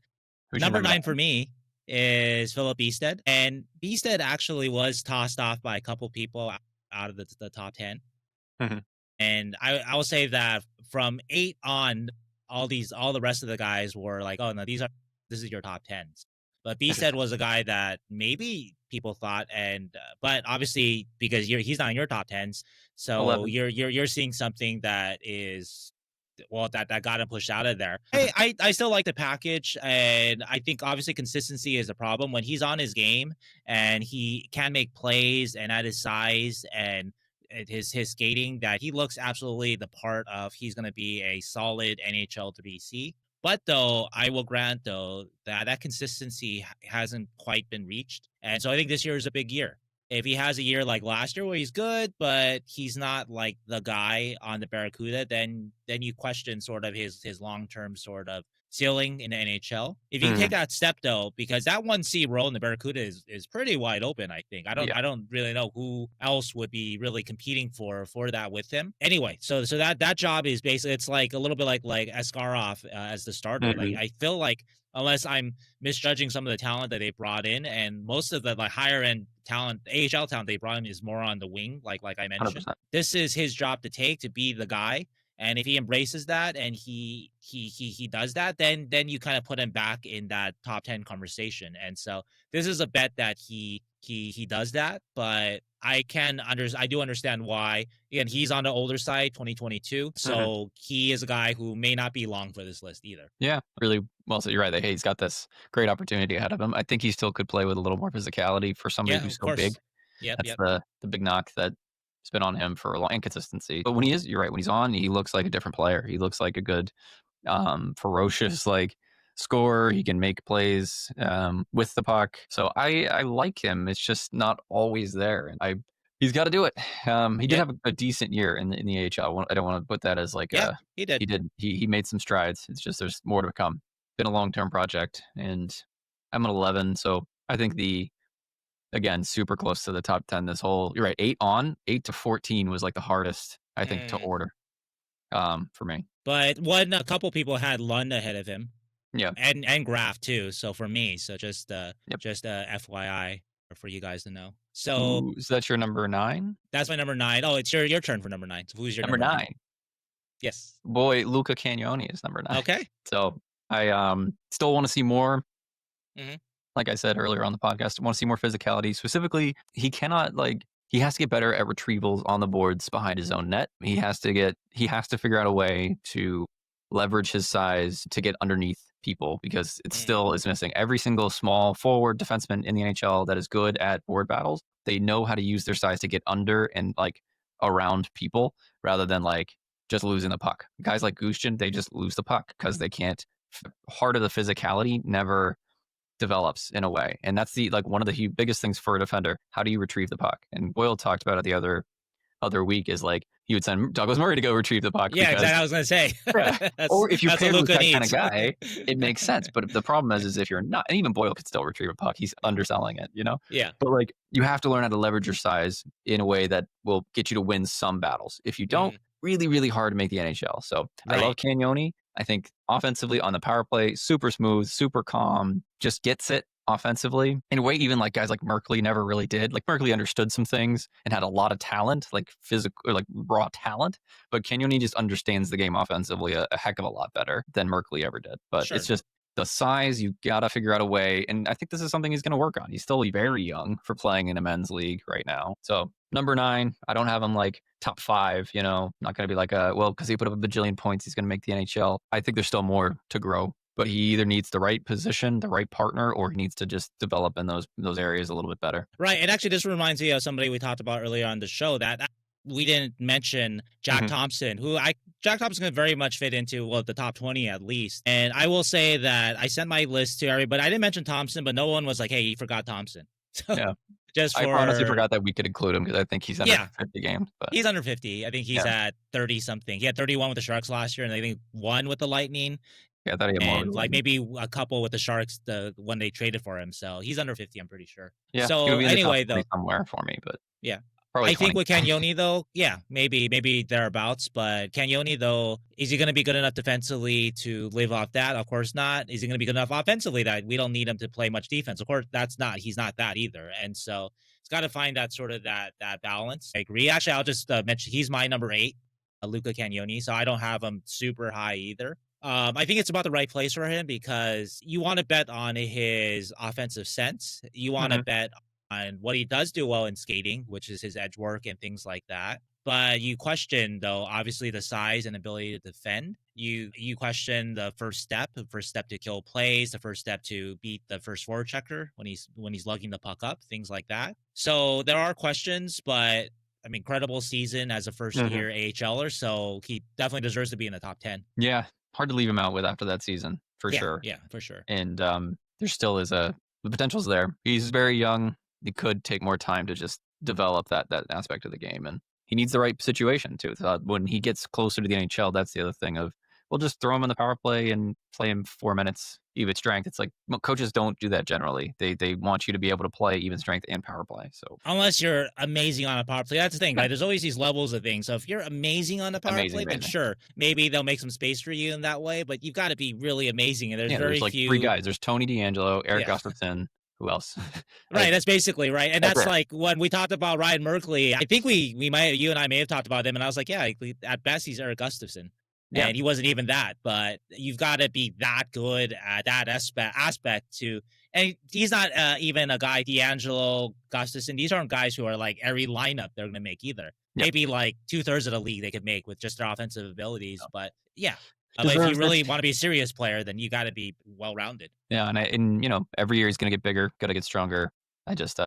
number 9 for me is Philipp Bistad, and Bistad actually was tossed off by a couple people out of the top 10. And I will say that from 8 on, all the rest of the guys were like, oh no, this is your top 10s. But Bistad was a guy that maybe people thought, but obviously because he's not in your top 10s, so 11. You're seeing something that is that got him pushed out of there. I still like the package, and I think obviously consistency is a problem when he's on his game and he can make plays, and at his size and his skating, that he looks absolutely the part of he's going to be a solid NHL 3C. But though I will grant though that consistency hasn't quite been reached, and so I think this year is a big year. If he has a year like last year where he's good, but he's not like the guy on the Barracuda, then you question sort of his long-term sort of ceiling in the NHL. If you can take that step though, because that 1C role in the Barracuda is pretty wide open, I think. I don't really know who else would be really competing for that with him. Anyway, so that job is basically, it's like a little bit like Askarov as the starter. Like I feel like, unless I'm misjudging some of the talent that they brought in, and most of the like higher end talent, AHL talent they brought in is more on the wing, like I mentioned. 100%. This is his job to be the guy. And if he embraces that and he does that, then you kind of put him back in that top 10 conversation. And so this is a bet that he does that, but I do understand why. Again, he's on the older side, 2022. So he is a guy who may not be long for this list either. Yeah, really well. So you're right. Hey, he's got this great opportunity ahead of him. I think he still could play with a little more physicality for somebody who's so big. That's the big knock that's been on him for a long inconsistency. But when you're right, when he's on, he looks like a different player. He looks like a good, ferocious, like scorer. He can make plays with the puck. So I like him. It's just not always there. And he's got to do it. He did have a decent year in the AHL. I don't want to put that as like he did. He did. He made some strides. It's just there's more to come. Been a long-term project, and I'm at 11. So I think again, super close to the top 10 this whole, you're right, 8 to 14 was like the hardest, I think, to order for me. But a couple people had Lund ahead of him. Yeah. And Graf too. So for me, just FYI for you guys to know. So is that your number 9? That's my number 9. Oh, it's your turn for number 9. So who's your number 9? Yes. Boy, Luca Cagnoni is number 9. Okay. So I still want to see more. Mm-hmm. Like I said earlier on the podcast, I want to see more physicality. Specifically, he has to get better at retrievals on the boards behind his own net. He has to figure out a way to leverage his size to get underneath people, because it still is missing. Every single small forward defenseman in the NHL that is good at board battles, they know how to use their size to get under and like around people rather than like just losing the puck. Guys like Gushchin, they just lose the puck because they can't. Part of the physicality never develops in a way, and that's one of the biggest things for a defender. How do you retrieve the puck? And Boyle talked about it the other week, is like he would send Douglas Murray to go retrieve the puck. Yeah, exactly. I was going to say. Or if you pair with that kind of guy, it makes sense. But the problem is if you're not, and even Boyle could still retrieve a puck, he's underselling it, Yeah. But like you have to learn how to leverage your size in a way that will get you to win some battles. If you don't, really, really hard to make the NHL. So I love Cagnoni. I think offensively on the power play, super smooth, super calm, just gets it offensively in a way even like guys like Merkley never really did. Like Merkley understood some things and had a lot of talent, like physical or like raw talent, but Cagnoni just understands the game offensively a heck of a lot better than Merkley ever did. But it's just the size, you got to figure out a way. And I think this is something he's going to work on. He's still very young for playing in a men's league right now. So number 9, I don't have him like top 5, not going to be like because he put up a bajillion points, he's going to make the NHL. I think there's still more to grow, but he either needs the right position, the right partner, or he needs to just develop in those areas a little bit better. Right. And actually, this reminds me of somebody we talked about earlier on the show that we didn't mention, Jack Thompson, Jack Thompson could very much fit into, the top 20 at least. And I will say that I sent my list to everybody. I didn't mention Thompson, but no one was like, hey, you forgot Thompson. So, I honestly forgot that we could include him because I think he's under 50 games. But. He's under 50. I think he's at 30-something. He had 31 with the Sharks last year, and I think 1 with the Lightning. Yeah, I thought he had more. Like maybe a couple with the Sharks when they traded for him. So he's under 50, I'm pretty sure. Yeah. So anyway, though, somewhere for me, but yeah. Probably I think with Cagnoni, though, maybe thereabouts. But Cagnoni, though, is he going to be good enough defensively to live off that? Of course not. Is he going to be good enough offensively that we don't need him to play much defense? Of course, he's not that either. And so it's got to find that sort of that balance. I agree. Actually, I'll just mention he's my number 8, Luca Cagnoni. So I don't have him super high either. I think it's about the right place for him because you want to bet on his offensive sense. You want to bet on what he does do well in skating, which is his edge work and things like that. But you question, though, obviously the size and ability to defend. You question the first step to kill plays, the first step to beat the first forward checker when he's lugging the puck up, things like that. So there are questions, but I mean, incredible season as a first-year AHLer, so he definitely deserves to be in the top 10. Yeah, hard to leave him out with after that season, for sure. Yeah, for sure. And there still is the potential's there. He's very young. He could take more time to just develop that aspect of the game, and he needs the right situation too. So when he gets closer to the NHL, that's the other thing of we'll just throw him in the power play and play him 4 minutes, even strength. It's like coaches don't do that generally. They want you to be able to play even strength and power play. So unless you're amazing on a power play, that's the thing, right? There's always these levels of things. So if you're amazing on the power play, then sure, maybe they'll make some space for you in that way. But you've got to be really amazing. And there's like few 3 guys. There's Tony DeAngelo, Eric Gustafsson. Who else? Right, that's basically right. And that's like when we talked about Ryan Merkley, I think you and I may have talked about him, and I was like, yeah, at best he's Eric Gustafsson. Yeah. And he wasn't even that, but you've got to be that good at that aspect to, and he's not even a guy, D'Angelo, Gustafson. These aren't guys who are like every lineup they're going to make either. Yeah. Maybe like 2/3 of the league they could make with just their offensive abilities. But yeah, but if Deserves you really it. want to be a serious player, then you got to be well-rounded. Yeah, and you know, every year he's going to get bigger, got to get stronger. I just,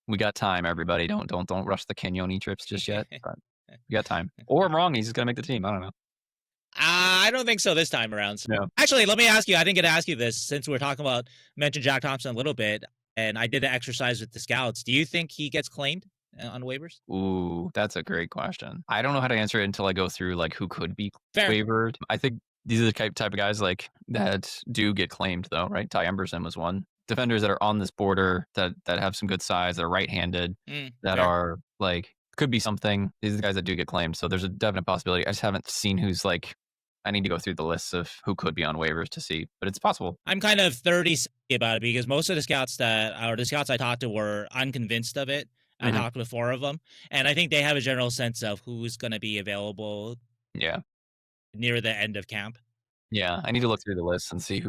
we got time, everybody. Don't rush the Canyoni trips just yet. But we got time. Or I'm wrong. He's just going to make the team. I don't know. I don't think so this time around. So. No. Actually, let me ask you. I didn't get to ask you this since we're talking about, mentioned Jack Thompson a little bit, and I did the exercise with the scouts. Do you think he gets claimed on waivers? Ooh, that's a great question. I don't know how to answer it until I go through like who could be Fair. wavered. I think these are the type of guys like that do get claimed though, right? Ty Emberson was one. Defenders that are on this border that have some good size, that are right-handed, that fair. are like could be something. These are the guys that do get claimed. So there's a definite possibility. I just haven't seen who's like. I need to go through the lists of who could be on waivers to see, but it's possible. I'm kind of 30 about it because most of the scouts I talked to were unconvinced of it. I talked with 4 of them, and I think they have a general sense of who's going to be available. Yeah, near the end of camp. Yeah, I need to look through the list and see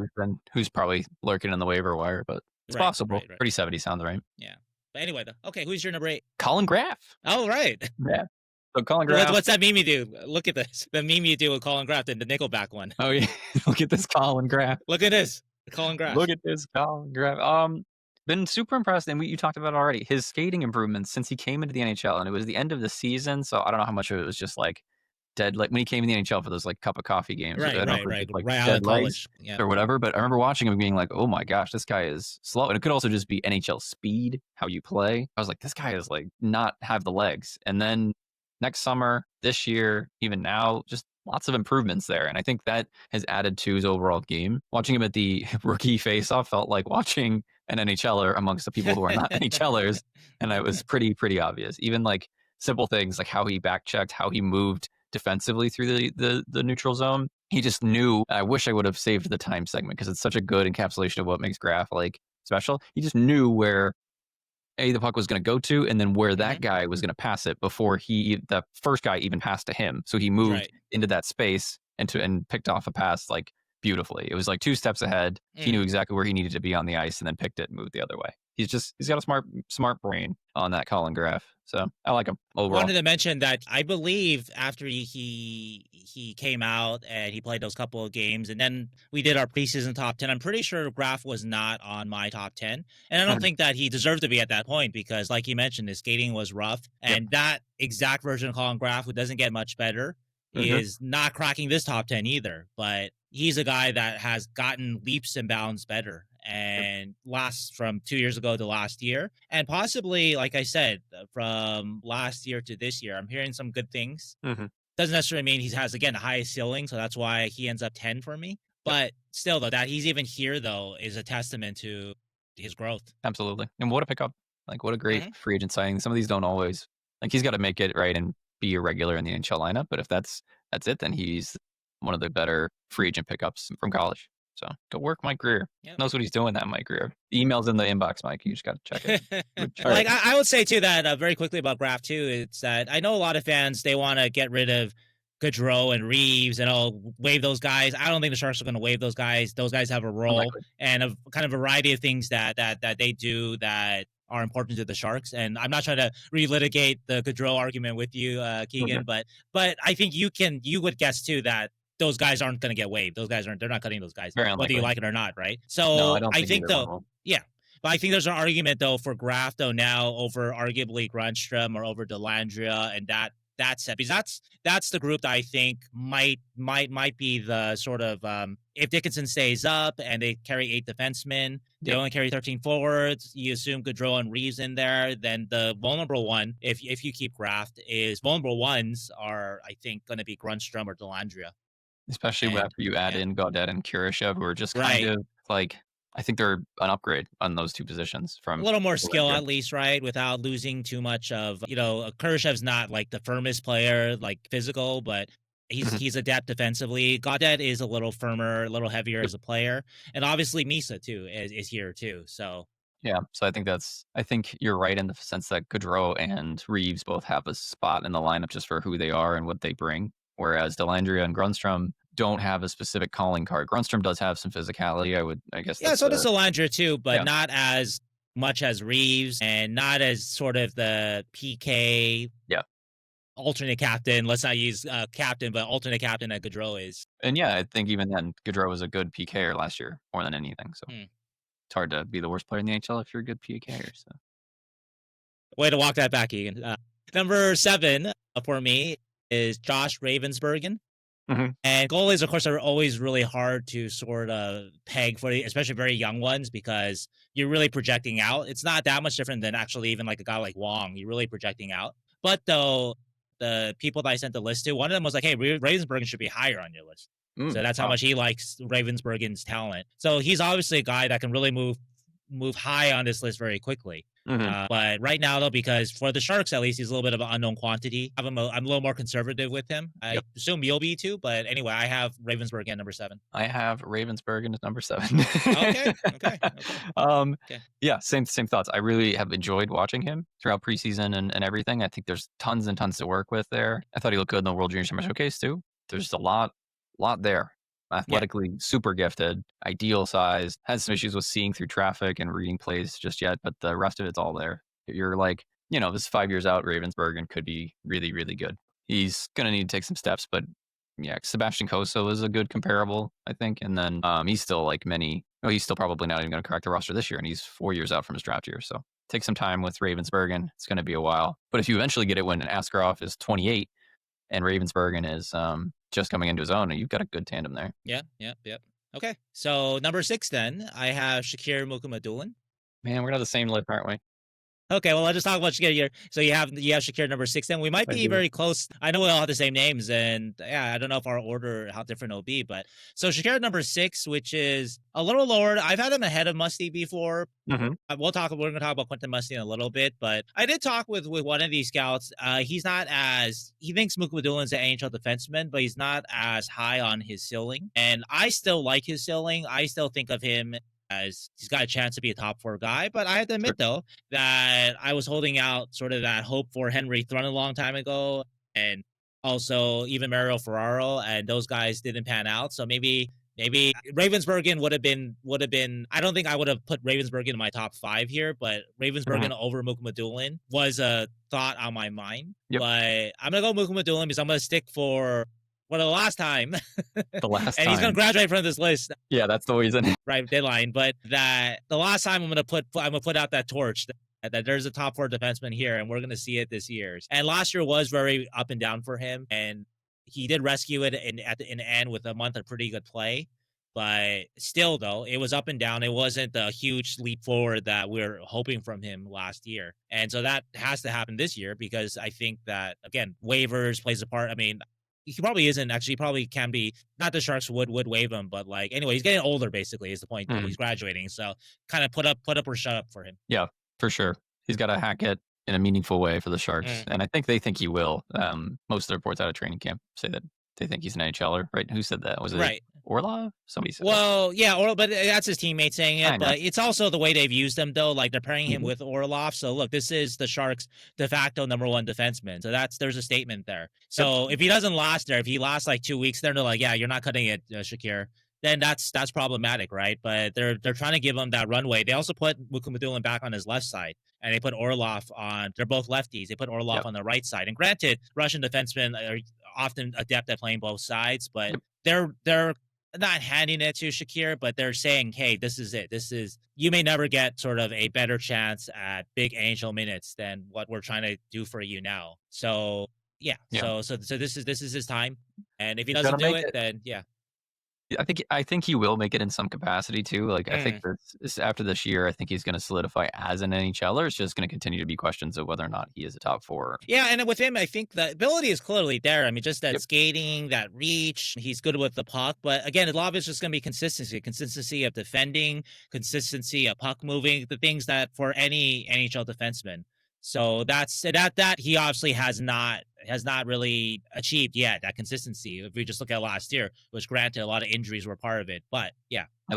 who's probably lurking in the waiver wire, but it's possible. Right. 30-70 sounds right. Yeah, but anyway, though. Okay, who's your number 8? Colin Graf. Oh, right. Yeah. So Colin Graf. What's that meme you do? Look at this. The meme you do with Colin Graf, the Nickelback one. Oh yeah, look at this Colin Graf. Look at this, Colin Graf. Look at this Colin Graf. Been super impressed, and you talked about it already. His skating improvements since he came into the NHL, and it was the end of the season, so I don't know how much of it was just like dead, like when he came in the NHL for those like cup of coffee games, right, like right out dead of college, or whatever. But I remember watching him and being like, oh my gosh, this guy is slow, and it could also just be NHL speed, how you play. I was like, this guy is like not have the legs, and then next summer, this year, even now, just lots of improvements there. And I think that has added to his overall game. Watching him at the rookie faceoff felt like watching an NHLer amongst the people who are not NHLers. And it was pretty obvious. Even like simple things like how he backchecked, how he moved defensively through the neutral zone. He just knew. I wish I would have saved the time segment because it's such a good encapsulation of what makes Graf like special. He just knew where the puck was going to go to, and then where that guy was going to pass it before the first guy even passed to him. So he moved into that space and picked off a pass like beautifully. It was like 2 steps ahead. He knew exactly where he needed to be on the ice, and then picked it and moved the other way. He's got a smart brain on that Colin Graf. So I like him overall. I wanted to mention that I believe after he came out and he played those couple of games, and then we did our preseason top 10. I'm pretty sure Graf was not on my top 10, and I don't think that he deserved to be at that point because, like you mentioned, his skating was rough, and that exact version of Colin Graf, who doesn't get much better, is not cracking this top 10 either. But he's a guy that has gotten leaps and bounds better. And lasts from 2 years ago to last year, and possibly, like I said, from last year to this year, I'm hearing some good things. Doesn't necessarily mean he has, again, the highest ceiling, so that's why he ends up 10 for me. But still, though, that he's even here, though, is a testament to his growth. Absolutely. And what a pickup. Like, what a great free agent signing. Some of these don't always, like, he's got to make it right and be a regular in the NHL lineup. But if that's it, then he's one of the better free agent pickups from college. So go work Mike Grier. Knows what he's doing, that Mike Grier. Email's in the inbox, Mike. You just got to check it. Like I would say, too, that very quickly about Graf, too, it's that I know a lot of fans, they want to get rid of Goodrow and Reeves and waive those guys. I don't think the Sharks are going to waive those guys. Those guys have a role and a kind of variety of things that they do that are important to the Sharks. And I'm not trying to relitigate the Goodrow argument with you, Keegan, but I think you would guess, too, that those guys aren't going to get waived. Those guys they're not cutting those guys, whether you like it or not, right? So no, I don't I think though, but I think there's an argument though for Graf though now over arguably Grundstrom or over Dellandrea and that's it. Because that's the group that I think might be the sort of if Dickinson stays up and they carry 8 defensemen, they only carry 13 forwards. You assume Goodrow and Reeves in there. Then the vulnerable one, if you keep Graf, is vulnerable ones are I think going to be Grundstrom or Dellandrea. Especially after you add in Gaudette and Kurashev, who are just kind of like, I think they're an upgrade on those 2 positions from a little more skill at least, right? Without losing too much of, Kurashev's not like the firmest player, like physical, but he's adept defensively. Gaudette is a little firmer, a little heavier as a player. And obviously Misa too is here too. So yeah, so I think you're right in the sense that Goodrow and Reeves both have a spot in the lineup just for who they are and what they bring. Whereas Dellandrea and Grundstrom don't have a specific calling card. Grunstrom does have some physicality. I guess. Yeah, that's so does Solander too, but Yeah. not as much as Reeves, and not as sort of the PK alternate captain. Let's not use captain, but alternate captain that Goodrow is. And yeah, I think even then, Goodrow was a good PKer last year more than anything. So it's hard to be the worst player in the NHL if you're a good PKer. So way to walk that back, Keegan. Number 7 for me is Josh Ravensbergen. Mhm. And goalies, of course, are always really hard to sort of peg for, especially very young ones, because you're really projecting out. It's not that much different than actually even like a guy like Wong. You're really projecting out. But though, the people that I sent the list to, one of them was like, hey, Ravensbergen should be higher on your list. So that's how much he likes Ravensbergen's talent. So he's obviously a guy that can really move high on this list very quickly. But right now, though, because for the Sharks, at least, he's a little bit of an unknown quantity. I'm a little more conservative with him. I assume you'll be too. But anyway, I have Ravensbergen at number 7. I have Ravensbergen at number 7. Okay. Yeah, same thoughts. I really have enjoyed watching him throughout preseason and everything. I think there's tons and tons to work with there. I thought he looked good in the World Junior Summer Showcase too. There's a lot there. Athletically super gifted, ideal size, has some issues with seeing through traffic and reading plays just yet, but the rest of it's all there. You're like, this is 5 years out, Ravensbergen could be really, really good. He's going to need to take some steps, but yeah, Sebastian Cosso is a good comparable, I think. And then he's still like he's still probably not even going to crack the roster this year, and he's 4 years out from his draft year. So take some time with Ravensbergen. It's going to be a while. But if you eventually get it when Askarov is 28 and Ravensbergen is just coming into his own, you've got a good tandem there. Yep. Okay, so number 6 then, I have Shakir Mukhamadullin. Man, we're not the same list, aren't we? Okay, well, I'll just talk about Shakir here. So you have Shakir number 6, then we might be very close. I know we all have the same names, and yeah, I don't know if our order, how different it'll be, but so Shakir number 6, which is a little lower. I've had him ahead of Musty before. We're going to talk about Quentin Musty in a little bit, but I did talk with one of these scouts. He thinks Mukhamadullin's an NHL defenseman, but he's not as high on his ceiling. And I still like his ceiling. I still think of him as he's got a chance to be a top 4 guy. But I have to admit, though, that I was holding out sort of that hope for Henry Thrun a long time ago, and also even Mario Ferraro, and those guys didn't pan out. So maybe Ravensbergen would have been. I don't think I would have put Ravensbergen in my top 5 here, but Ravensbergen over Mukhamadullin was a thought on my mind. But I'm gonna go Mukhamadullin because I'm gonna stick for the last time. And he's gonna graduate from this list. Yeah, that's the reason. Right, deadline. But that the last time I'm gonna put out that torch that there's a top 4 defenseman here, and we're gonna see it this year. And last year was very up and down for him, and he did rescue it in the end with a month of pretty good play. But still, though, it was up and down. It wasn't the huge leap forward that we're hoping from him last year. And so that has to happen this year, because I think that, again, waivers plays a part. I mean, he probably isn't. Actually, he probably can be. Not the Sharks would waive him, but like, anyway, he's getting older, basically, is the point. He's graduating. So kind of put up or shut up for him. Yeah, for sure. He's got to hack it in a meaningful way for the Sharks. And I think they think he will. Most of the reports out of training camp say that they think he's an NHLer, right? Who said that? Was it Orlov? Somebody said that. Yeah, but that's his teammate saying it. But it's also the way they've used him, though. Like, they're pairing him with Orlov. So, look, this is the Sharks' de facto number 1 defenseman. So there's a statement there. So if he doesn't last there, if he lasts like 2 weeks, they're like, yeah, you're not cutting it, Shakir. Then that's problematic, right? But they're trying to give him that runway. They also put Mukhamadullin back on his left side, and they put Orlov on. They're both lefties. They put Orlov on the right side. And granted, Russian defensemen are often adept at playing both sides, but they're not handing it to Shakir, but they're saying, hey, this is it. You may never get sort of a better chance at big NHL minutes than what we're trying to do for you now. So yeah. So this is his time, and if he doesn't do it, then yeah. I think he will make it in some capacity too. Like I think that after this year, I think he's going to solidify as an NHLer. It's just going to continue to be questions of whether or not he is a top 4. Yeah, and with him, I think the ability is clearly there. I mean, just that skating, that reach. He's good with the puck, but again, a lot of it's just going to be consistency of defending, consistency of puck moving, the things that for any NHL defenseman. So that's that he obviously has not really achieved yet, that consistency. If we just look at last year, which granted a lot of injuries were part of it, but yeah. I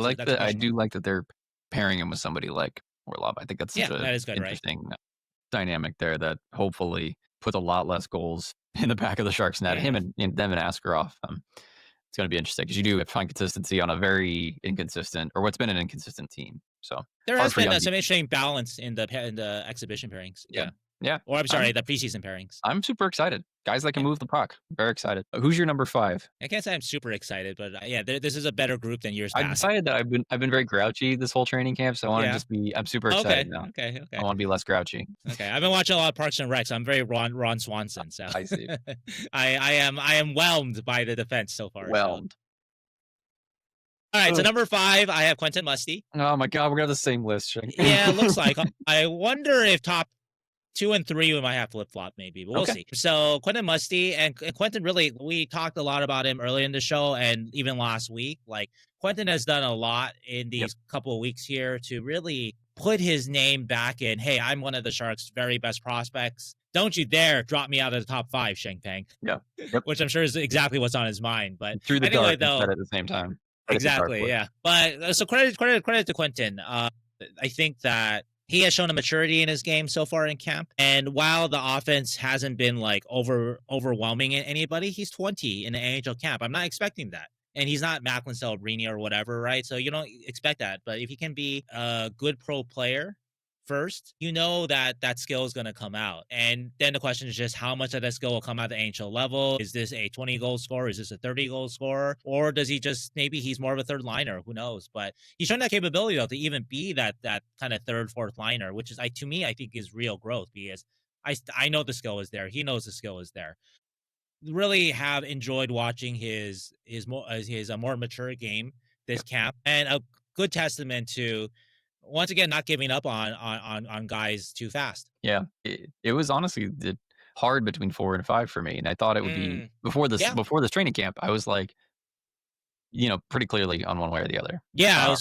do like that they're pairing him with somebody like Orlov. I think that's such that is good, interesting dynamic there that hopefully puts a lot less goals in the back of the Sharks net. Him and them and Askarov. it's going to be interesting because you do find consistency on a very inconsistent, or what's been an inconsistent team. So there has been some interesting balance in the exhibition pairings. Yeah. Or I'm sorry, the preseason pairings. I'm super excited. Guys that can move the puck. Very excited. Who's your number 5? I can't say I'm super excited, but this is a better group than years past. I decided that I've been very grouchy this whole training camp, so I want to just be. I'm super excited now. Okay. I want to be less grouchy. Okay, I've been watching a lot of Parks and Rec, so I'm very Ron Swanson. So I see. I am whelmed by the defense so far. Whelmed. All right, so number 5, I have Quentin Musty. Oh my God, we're gonna have the same list. Yeah, it looks like. I wonder if top 2 and 3 we might have flip-flop maybe, but we'll see. So Quentin Musty and Quentin, really, we talked a lot about him early in the show and even last week. Like, Quentin has done a lot in these couple of weeks here to really put his name back in. Hey, I'm one of the Sharks' very best prospects. Don't you dare drop me out of the top 5, Sheng Peng. Yeah. Which I'm sure is exactly what's on his mind. But through the anyway, dark at the same time. Exactly, yeah. But so credit to Quentin. I think that he has shown a maturity in his game so far in camp. And while the offense hasn't been like overwhelming in anybody, he's 20 in the NHL camp. I'm not expecting that. And he's not Macklin Celebrini or whatever, right? So you don't expect that. But if he can be a good pro player first, you know that skill is going to come out. And then the question is just how much of that skill will come out at the NHL level. Is this a 20-goal scorer? Is this a 30-goal scorer? Or does he just, maybe he's more of a third liner? Who knows? But he's shown that capability, though, to even be that kind of third, fourth liner, which is, to me, I think is real growth, because I know the skill is there. He knows the skill is there. Really have enjoyed watching his more mature game this camp, and a good testament to, once again, not giving up on guys too fast. Yeah, it was honestly hard between 4 and 5 for me, and I thought it would be before this training camp. I was like, pretty clearly on one way or the other. Yeah,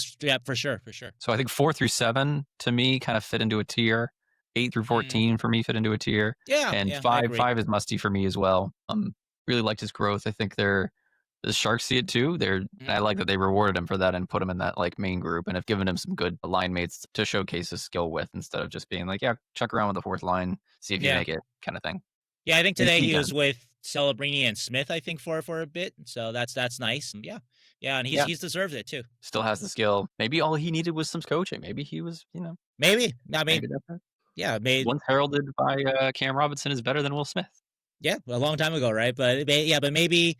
for sure. So I think 4 through 7 to me kind of fit into a tier. 8 through 14 for me fit into a tier. Yeah, and 5 is Musty for me as well. Really liked his growth. I think the Sharks see it too. I like that they rewarded him for that and put him in that like main group and have given him some good line mates to showcase his skill with, instead of just being like, chuck around with the fourth line, see if you make it, kind of thing. Yeah, I think today he was with Celebrini and Smith, I think, for a bit. So that's nice. Yeah, and he's deserves it too. Still has the skill. Maybe all he needed was some coaching. Maybe he was, Maybe. I mean, once heralded by Cam Robinson is better than Will Smith. Yeah, a long time ago, right? But maybe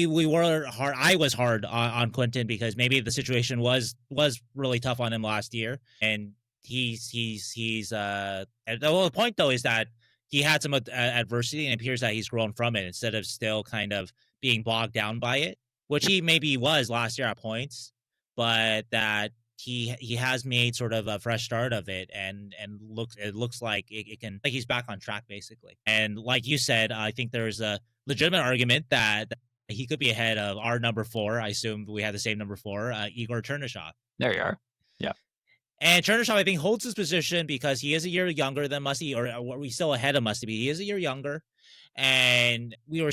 we were hard. I was hard on Quentin because maybe the situation was really tough on him last year, and he's the point though is that he had some adversity, and it appears that he's grown from it instead of still kind of being bogged down by it, which he maybe was last year at points, but that he has made sort of a fresh start of it, and it looks like it can, like he's back on track basically. And like you said, I think there's a legitimate argument that he could be ahead of our number 4. I assume we have the same number 4, Igor Chernyshov. There you are. Yeah. And Chernyshov, I think, holds his position because he is a year younger than Musty, or we still ahead of Musty, but he is a year younger. And we were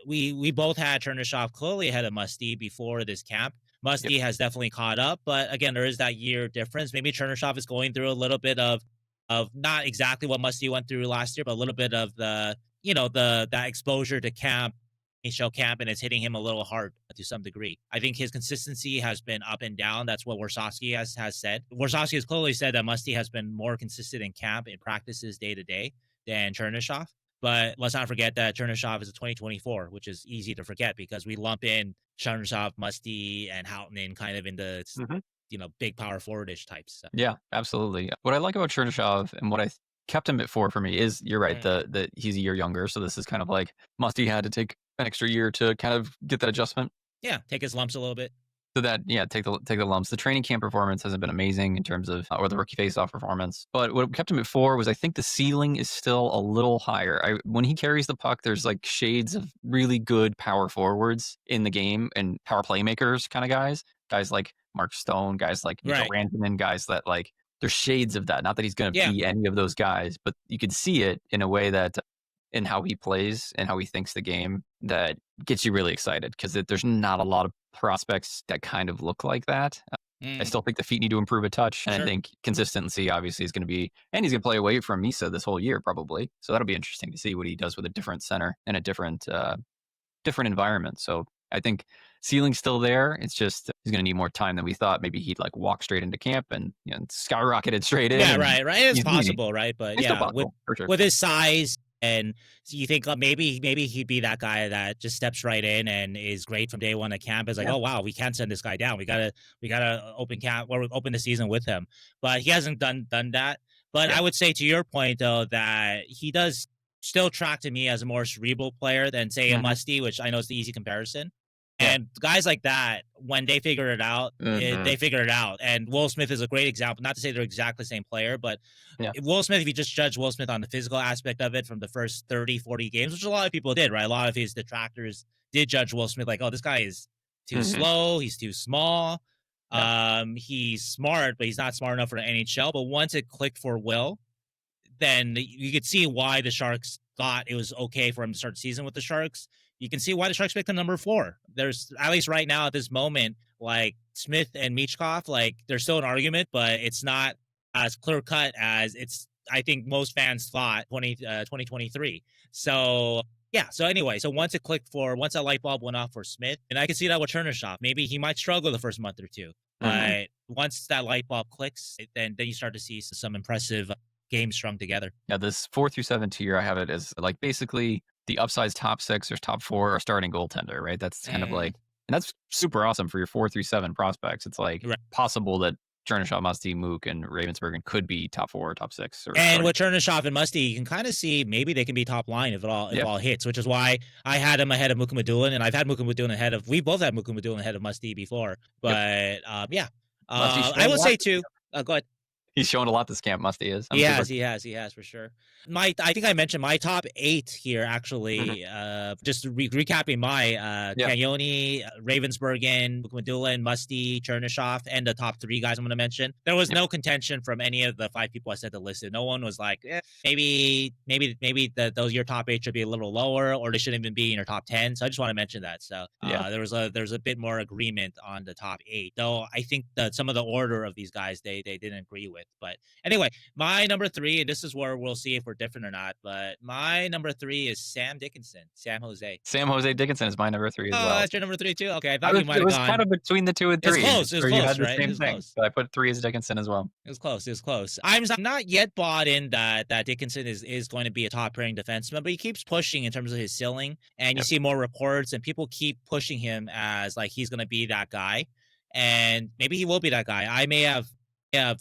we both had Chernyshov clearly ahead of Musty before this camp. Musty has definitely caught up, but again, there is that year difference. Maybe Chernyshov is going through a little bit of not exactly what Musty went through last year, but a little bit of that exposure to camp, NHL camp, and it's hitting him a little hard to some degree. I think his consistency has been up and down. That's what Warsawski has said. Warsawski has clearly said that Musty has been more consistent in camp, in practices day to day, than Chernyshov. But let's not forget that Chernyshov is a 2024, which is easy to forget because we lump in Chernyshov, Musty, and Halttunen kind of in the big power forwardish types. So. Yeah, absolutely. What I like about Chernyshov and what I kept him at 4 for me is, you're right, that he's a year younger. So this is kind of like Musty had to take an extra year to kind of get that adjustment. Yeah, take his lumps a little bit. So that, take the lumps. The training camp performance hasn't been amazing in terms of, or the rookie faceoff performance. But what kept him at 4 was I think the ceiling is still a little higher. When he carries the puck, there's like shades of really good power forwards in the game and power playmakers kind of guys like Mark Stone, guys like Rantanen, guys that like, there's shades of that. Not that he's going to be any of those guys, but you could see it in a way that, in how he plays and how he thinks the game, that gets you really excited because there's not a lot of prospects that kind of look like that. I still think the feet need to improve a touch, and I think consistency obviously is going to be, and he's going to play away from Misa this whole year probably. So that'll be interesting to see what he does with a different center and a different environment. So I think ceiling's still there. It's just he's going to need more time than we thought. Maybe he'd like walk straight into camp and skyrocketed straight in. Yeah, right. It's he's possible, right? But it's still yeah, possible, for sure. with his size, and so you think maybe he'd be that guy that just steps right in and is great from day one at camp. Is like, oh wow, we can't send this guy down. We gotta open camp or open the season with him. But he hasn't done that. But I would say to your point though that he does still track to me as a more cerebral player than say a Musty, which I know is the easy comparison. And guys like that, when they figure it out, they figure it out. And Will Smith is a great example. Not to say they're exactly the same player, but Will Smith, if you just judge Will Smith on the physical aspect of it from the first 30, 40 games, which a lot of people did, right? A lot of his detractors did judge Will Smith like, oh, this guy is too slow. He's too small. He's smart, but he's not smart enough for the NHL. But once it clicked for Will, then you could see why the Sharks thought it was okay for him to start the season with the Sharks. You can see why the Sharks picked him number 4. There's, at least right now at this moment, like Smith and Michkov, like there's still an argument, but it's not as clear cut as I think most fans thought 2023. So yeah. So anyway, once that light bulb went off for Smith, and I can see that with Chernyshov, maybe he might struggle the first month or two, but once that light bulb clicks, then you start to see some impressive games strung together. Yeah, this 4 through 7 tier, I have it as like basically the upsize top 6 or top 4 are starting goaltender, right? That's kind of like, and that's super awesome for your 4 through 7 prospects. It's like possible that Chernyshov, Musty, Mook, and Ravensbergen could be top 4 or top 6. And with Chernyshov and Musty, you can kind of see maybe they can be top line if it all hits, which is why I had him ahead of Mukhamadullin, and I've had Mukhamadullin we both had Mukhamadullin ahead of Musty before. But I will say too, go ahead. He's shown a lot this camp, Musty is. He has for sure. I think I mentioned my top 8 here, actually. Just recapping my Canyoni, Ravensbergen, Mukhamadullin, Musty, Chernyshov, and the top 3 guys I'm going to mention. There was no contention from any of the 5 people I said that listed. No one was like, maybe those your top 8 should be a little lower, or they shouldn't even be in your top 10. So I just want to mention that. So there was a bit more agreement on the top 8, though I think that some of the order of these guys they didn't agree with. But anyway, my number 3, and this is where we'll see if we're different or not, but my number 3 is Sam Dickinson. Sam Jose Dickinson is my number 3 as well. Oh, that's your number 3 too? Okay, I thought you might have gone. It was kind of between the 2 and 3. It was close, right? It was close. But I put 3 as Dickinson as well. It was close. I'm not yet bought in that Dickinson is going to be a top pairing defenseman, but he keeps pushing in terms of his ceiling, and you see more reports, and people keep pushing him as like he's going to be that guy, and maybe he will be that guy. I may have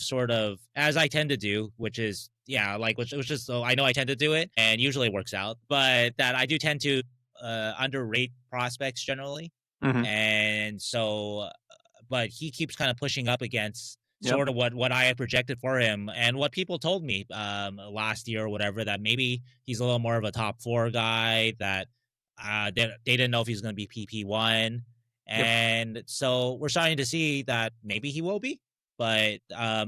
sort of, as I tend to do, which is so I know I tend to do it, and usually it works out, but that I do tend to underrate prospects generally, and so, but he keeps kind of pushing up against sort of what I had projected for him, and what people told me last year or whatever, that maybe he's a little more of a top 4 guy, that they didn't know if he's going to be PP1, and so we're starting to see that maybe he will be. But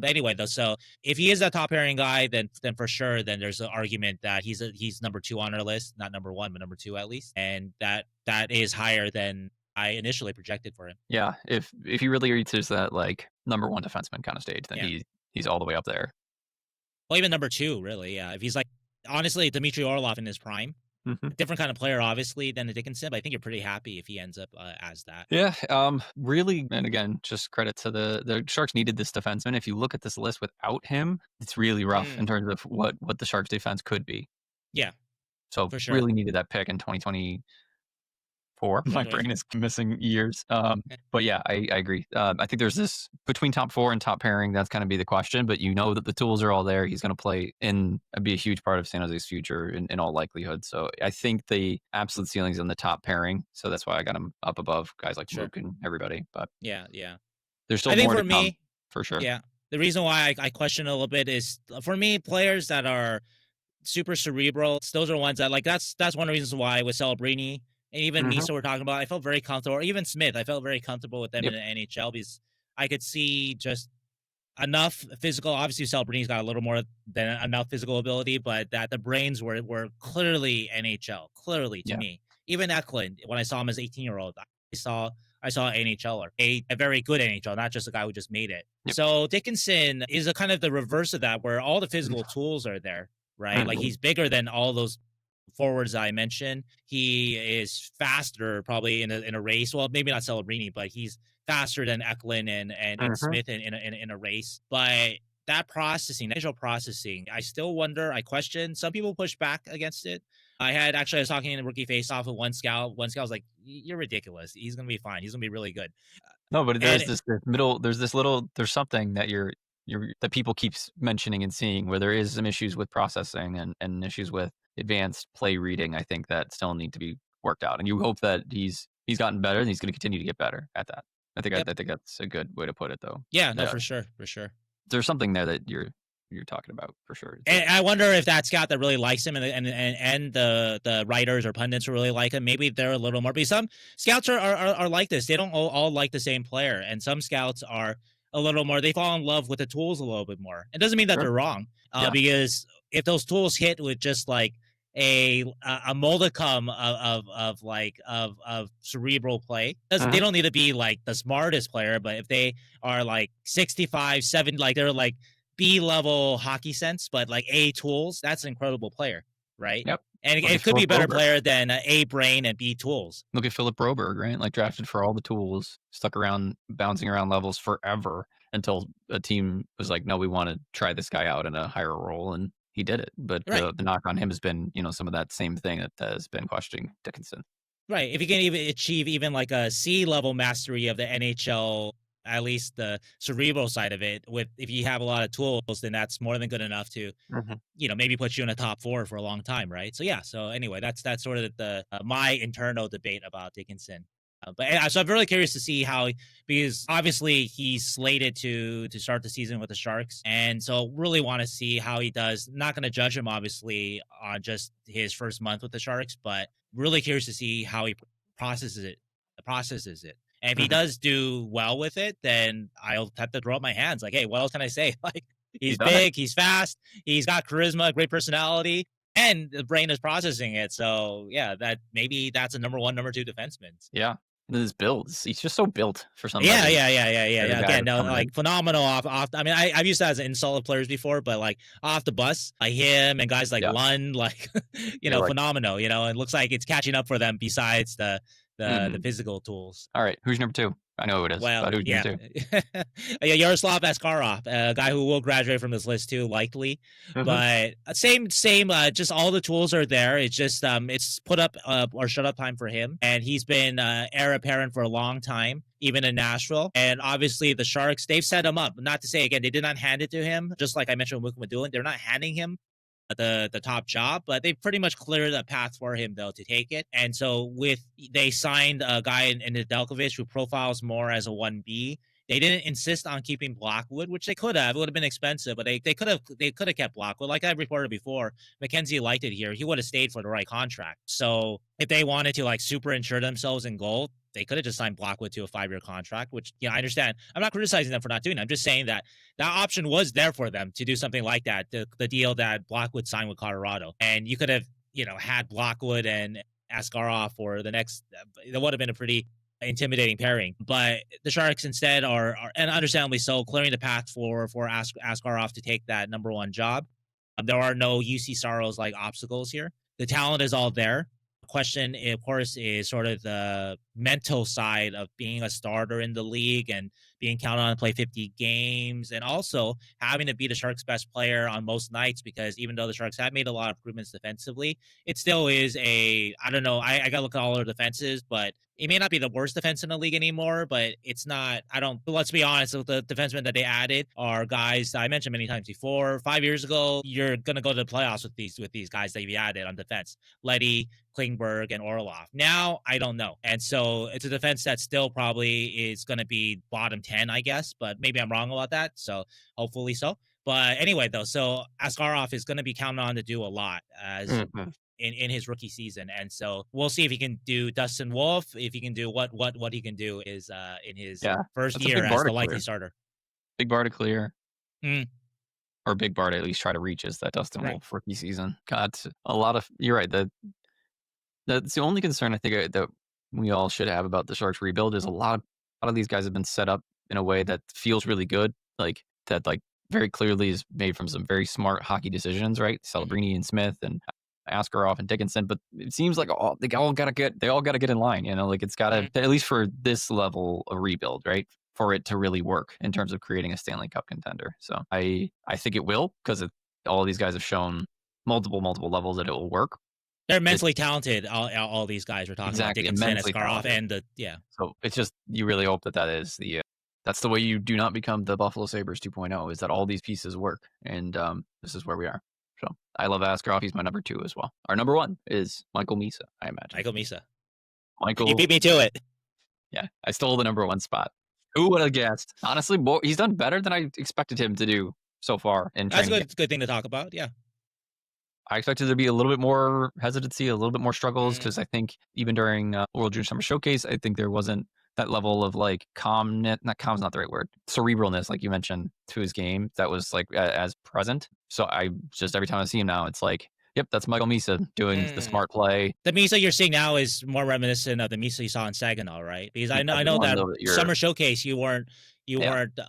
anyway, though, so if he is a top pairing guy, then for sure, then there's an argument that he's number 2 on our list, not number 1, but number 2 at least, and that is higher than I initially projected for him. Yeah, if he really reaches that like number 1 defenseman kind of stage, then he's all the way up there. Well, even number 2, really. Yeah, if he's like, honestly, Dmitry Orlov in his prime. Different kind of player, obviously, than the Dickinson, but I think you're pretty happy if he ends up as that. Yeah, really, and again, just credit to the Sharks needed this defenseman. If you look at this list without him, it's really rough in terms of what the Sharks defense could be. Yeah. So for sure, really needed that pick in 2024. My brain is missing years. But yeah, I agree. I think there's this between top 4 and top pairing. That's going to be the question, but you know that the tools are all there. He's going to play be a huge part of San Jose's future in all likelihood. So I think the absolute ceiling's in the top pairing. So that's why I got him up above guys like Luke and everybody. But yeah. There's still more to come, for sure. Yeah. The reason why I question a little bit is, for me, players that are super cerebral, those are ones that, like, that's one of the reasons why with Celebrini, and even Misa we're talking about, I felt very comfortable. Or even Smith, I felt very comfortable with them in the NHL, because I could see just enough physical. Obviously, Celebrini's got a little more than enough physical ability, but that the brains were clearly NHL, clearly to me. Even Eklund, when I saw him as 18-year-old, I saw NHLer, a very good NHL, not just a guy who just made it. So Dickinson is a kind of the reverse of that, where all the physical tools are there, right? Like, he's bigger than all those forwards I mentioned. He is faster probably in a race. Well, maybe not Celebrini, but he's faster than Eklund and Smith in a race. But that processing, initial processing, I still wonder, I question. Some people push back against it. I was talking in the rookie face-off with one scout. One scout was like, "You're ridiculous. He's going to be fine. He's going to be really good." No, but there's there's something that that people keep mentioning and seeing where there is some issues with processing and issues with advanced play reading. I think that still need to be worked out, and you hope that he's gotten better and he's going to continue to get better at that. I think that's a good way to put it, though. Yeah, no, for sure. There's something there that you're talking about for sure. And I wonder if that scout that really likes him and the writers or pundits who really like him, maybe they're a little more. Because some scouts are like this. They don't all like the same player, and some scouts are a little more. They fall in love with the tools a little bit more. It doesn't mean that they're wrong, because if those tools hit with just like a modicum of cerebral play, they don't need to be like the smartest player, but if they are like 65, 7, like they're like B-level hockey sense, but like A tools, that's an incredible player, right? Yep. And it could be a better player than A brain and B tools. Look at Philipp Broberg, right? Like drafted for all the tools, stuck around, bouncing around levels forever until a team was like, no, we want to try this guy out in a higher role, and he did it. But the knock on him has been, some of that same thing that has been questioning Dickinson. Right. If you can even achieve even like a C-level mastery of the NHL, at least the cerebral side of it, if you have a lot of tools, then that's more than good enough to, maybe put you in a top 4 for a long time, right? So yeah. So anyway, that's sort of the my internal debate about Dickinson. So I'm really curious to see because obviously he's slated to start the season with the Sharks, and so really want to see how he does. Not going to judge him obviously on just his first month with the Sharks, but really curious to see how he processes it. And if he does do well with it, then I'll have to throw up my hands. Like, hey, what else can I say? Like, he's big, he's fast, he's got charisma, great personality, and the brain is processing it. So yeah, that's a number 1, number 2 defenseman. Yeah. And his build, he's just so built for something. Yeah. Again, no, like phenomenal off. I mean, I've used that as an insult of players before, but like off the bus, like him and guys like Lund, like phenomenal. It looks like it's catching up for them. Besides the physical tools. All right, who's number 2? I know who it is. Well, but who's number 2? Yaroslav Askarov, a guy who will graduate from this list too, likely. But same. Just all the tools are there. It's just it's put up or shut up time for him, and he's been heir apparent for a long time, even in Nashville. And obviously the Sharks, they've set him up. Not to say again, they did not hand it to him. Just like I mentioned with Mukhamadullin, they're not handing him the top job, but they pretty much cleared a path for him though to take it. And so they signed a guy in Nedeljkovic who profiles more as a 1B. They didn't insist on keeping Blackwood, which they could have. It would have been expensive, but they could have kept Blackwood. Like I reported before, McKenzie liked it here. He would have stayed for the right contract. So if they wanted to like super insure themselves in goal, they could have just signed Blackwood to a 5-year contract, which, I understand. I'm not criticizing them for not doing it. I'm just saying that option was there for them to do something like that, the deal that Blackwood signed with Colorado. And you could have, had Blackwood and Askarov for the next, that would have been a pretty intimidating pairing. But the Sharks instead are and understandably so, clearing the path for Askarov to take that number 1 job. There are no UC Saros like obstacles here. The talent is all there. Question, of course, is sort of the mental side of being a starter in the league and being counted on to play 50 games, and also having to be the Sharks' best player on most nights, because even though the Sharks have made a lot of improvements defensively, it still is I don't know, I got to look at all their defenses, but it may not be the worst defense in the league anymore, but it's not, let's be honest, the defensemen that they added are guys I mentioned many times before. 5 years ago, you're going to go to the playoffs with these guys that you added on defense. Leddy, Klingberg, and Orlov. Now, I don't know. And so it's a defense that still probably is going to be bottom 10, I guess, but maybe I'm wrong about that. So hopefully so. But anyway, though, so Askarov is going to be counted on to do a lot as in his rookie season. And so we'll see if he can do Dustin Wolf, if he can do what he can do is in his first year as the likely starter. Big bar to clear. Or big bar to at least try to reach is that Dustin Wolf rookie season. God, a lot of, you're right. That's the only concern I think that we all should have about the Sharks rebuild is a lot of these guys have been set up in a way that feels really good. Like that, like very clearly is made from some very smart hockey decisions, right? Celebrini and Smith, and Askarov and Dickinson, but it seems like they all got to get in line, like it's got to, at least for this level of rebuild, right? For it to really work in terms of creating a Stanley Cup contender. So I think it will, because all these guys have shown multiple levels that it will work. They're immensely talented. All these guys we're talking about, Dickinson, Askarov, and So it's just, you really hope that is that's the way you do not become the Buffalo Sabres 2.0, is that all these pieces work. And this is where we are. So I love Askarov. He's my number 2 as well. Our number 1 is Michael Misa, I imagine. Michael Misa. Michael, you beat me to it. Yeah, I stole the number 1 spot. Who would have guessed? Honestly, he's done better than I expected him to do so far in training. That's a good thing to talk about, yeah. I expected there to be a little bit more hesitancy, a little bit more struggles, because I think even during World Junior Summer Showcase, I think there wasn't that level of like calmness, not calm's not the right word, cerebralness, like you mentioned, to his game that was like as present. So I just, every time I see him now, it's like, yep, that's Michael Misa doing the smart play. The Misa you're seeing now is more reminiscent of the Misa you saw in Saginaw, right? Because I know that Summer Showcase you weren't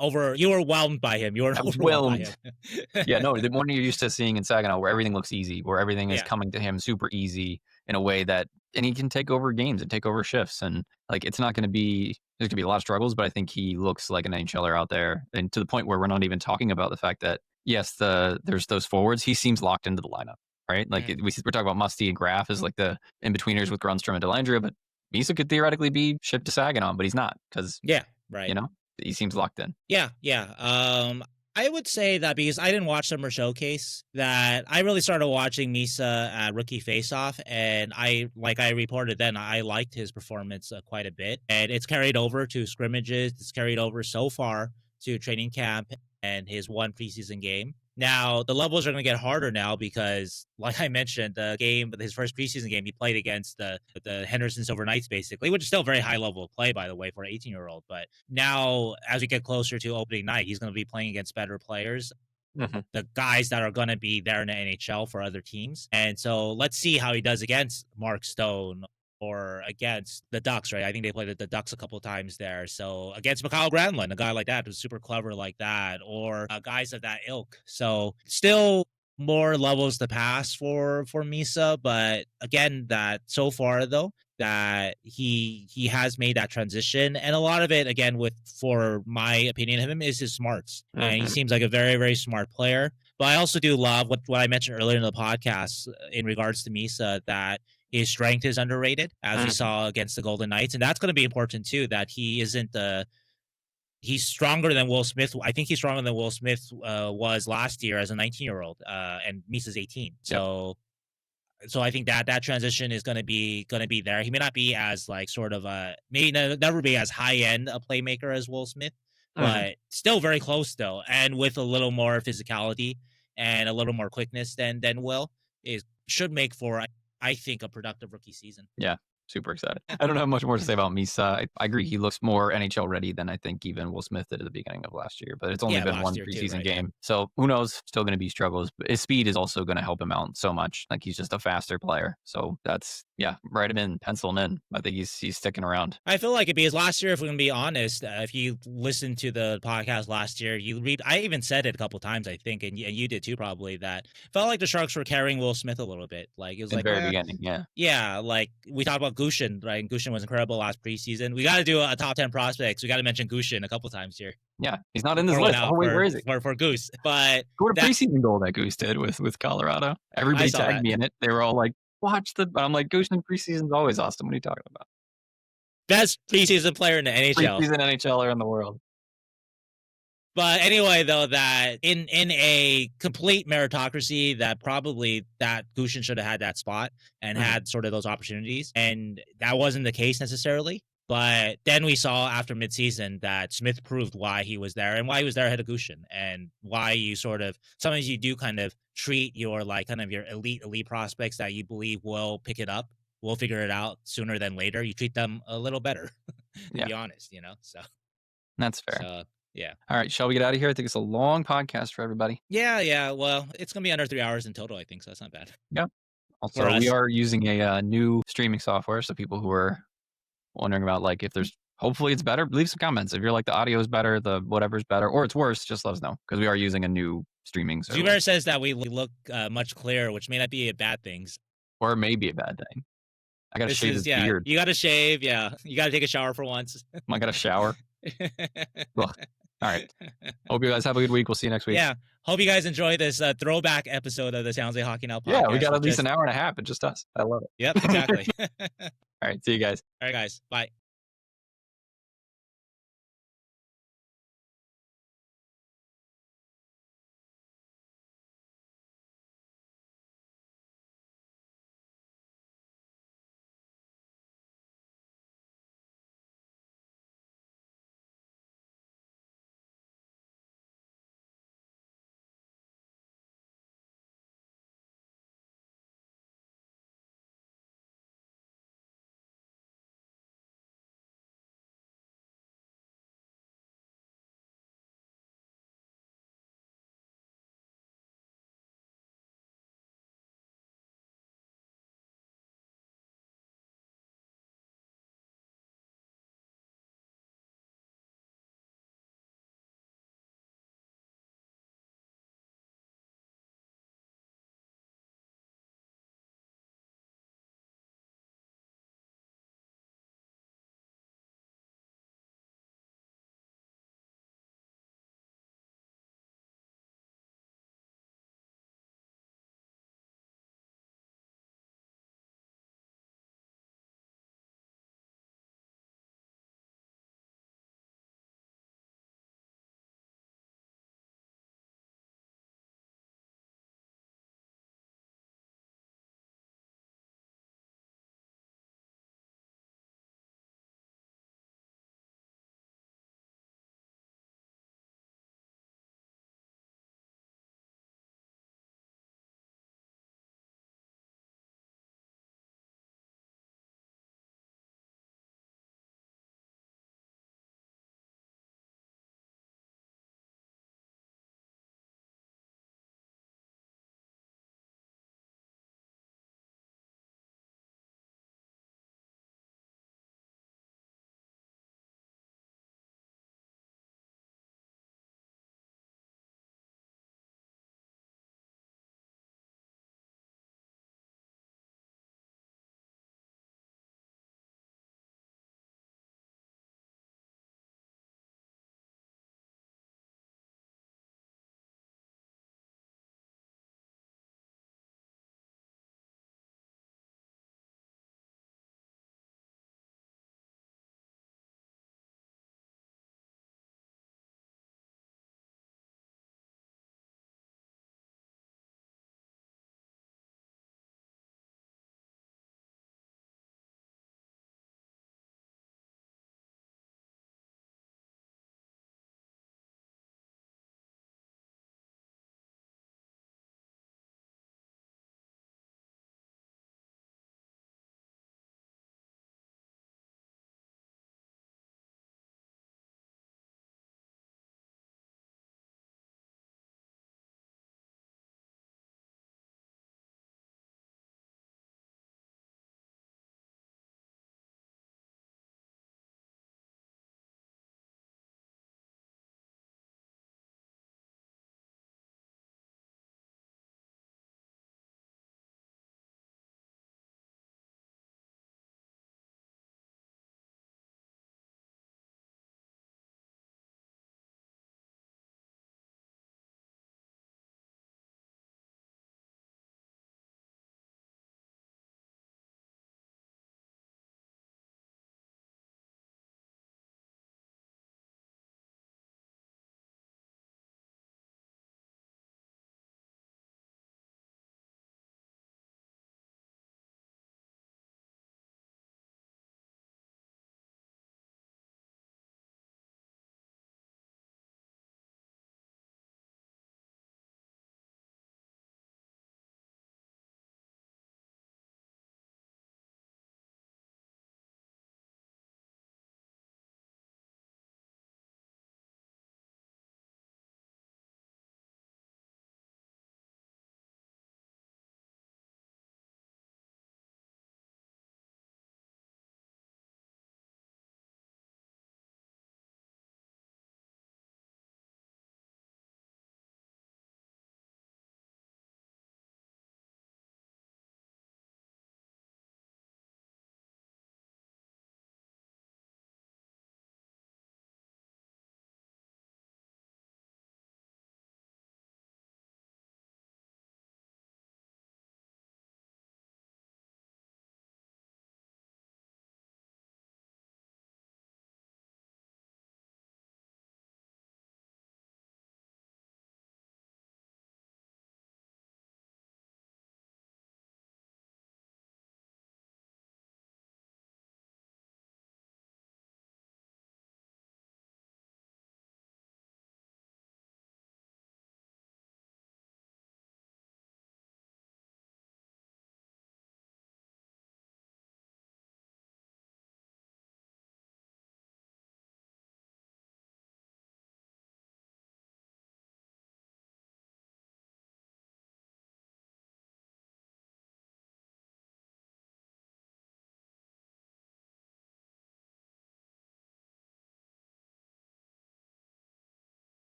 overwhelmed by him. You weren't overwhelmed by him. Yeah, no, the one you're used to seeing in Saginaw, where everything looks easy, where everything is coming to him super easy in a way that, and he can take over games and take over shifts, and like it's not going to be, there's going to be a lot of struggles, but I think he looks like an NHLer out there, and to the point where we're not even talking about the fact that yes, there's those forwards, he seems locked into the lineup. Right? Like we're talking about Musty and Graf as like the in-betweeners with Grundstrom and Dellandrea, but Misa could theoretically be shipped to Saginaw, but he's not, because he seems locked in. Yeah. I would say that because I didn't watch Summer Showcase, that I really started watching Misa at Rookie Faceoff, and I reported then, I liked his performance quite a bit, and it's carried over to scrimmages. It's carried over so far to training camp and his one preseason game. Now, the levels are going to get harder now because, like I mentioned, his first preseason game, he played against the Henderson Silver Knights, basically, which is still a very high level of play, by the way, for an 18-year-old. But now, as we get closer to opening night, he's going to be playing against better players, the guys that are going to be there in the NHL for other teams. And so let's see how he does against Mark Stone or against the Ducks, right? I think they played the Ducks a couple of times there. So against Mikael Granlund, a guy like that who's super clever like that, or guys of that ilk. So still more levels to pass for Misa, but again, that so far though, that he has made that transition, and a lot of it, again, for my opinion of him, is his smarts. And he seems like a very, very smart player. But I also do love what I mentioned earlier in the podcast in regards to Misa, that his strength is underrated, as we saw against the Golden Knights. And that's going to be important, too, that he isn't he's stronger than Will Smith. I think he's stronger than Will Smith was last year as a 19-year-old, and Misa's 18. So I think that transition is going to be there. He may not be as may never be as high-end a playmaker as Will Smith, but still very close, though. And with a little more physicality and a little more quickness than Will, should make for, I think, a productive rookie season. Yeah, super excited. I don't have much more to say about Misa. I agree. He looks more NHL ready than I think even Will Smith did at the beginning of last year, but it's only been one preseason game. So who knows? Still going to be struggles, but his speed is also going to help him out so much. Like, he's just a faster player. So that's, write him in, pencil him in. I think he's sticking around. I feel like because last year, if we're going to be honest, if you listened to the podcast last year, I even said it a couple times, I think, and you did too, probably, that felt like the Sharks were carrying Will Smith a little bit. Like, it was in the very beginning, yeah. Like we talked about Gushin, right? And Gushin was incredible last preseason. We got to do a top 10 prospects. We got to mention Gushin a couple times here. Yeah, he's not in this list. Where is he? For Goose, but what a preseason goal that Goose did with Colorado. Everybody tagged me in it. They were all like, "Watch the." I'm like, Goose in preseason is always awesome. What are you talking about? Best preseason player in the NHL. Preseason NHLer in the world. But anyway, though, that in a complete meritocracy, that probably that Gushin should have had that spot and had sort of those opportunities, and that wasn't the case necessarily. But then we saw after midseason that Smith proved why he was there and why he was there ahead of Gushin, and why you sometimes you do kind of treat your your elite prospects that you believe will pick it up, will figure it out sooner than later. You treat them a little better, to be honest, So that's fair. So, yeah. All right. Shall we get out of here? I think it's a long podcast for everybody. Yeah. Well, it's going to be under 3 hours in total, I think. So that's not bad. Yeah. Also, we are using a new streaming software. So people who are wondering about if there's, hopefully it's better, leave some comments. If you're the audio is better, the whatever's better, or it's worse, just let us know, because we are using a new streaming service. Zubair says that we look much clearer, which may not be a bad thing. Or it may be a bad thing. I got to shave his beard. You got to shave. Yeah. You got to take a shower for once. I got to shower. Ugh. All right. Hope you guys have a good week. We'll see you next week. Yeah. Hope you guys enjoy this throwback episode of the San Jose Hockey Now podcast. Yeah, we got at least an hour and a half. It's just us. I love it. Yep, exactly. All right. See you guys. All right, guys. Bye.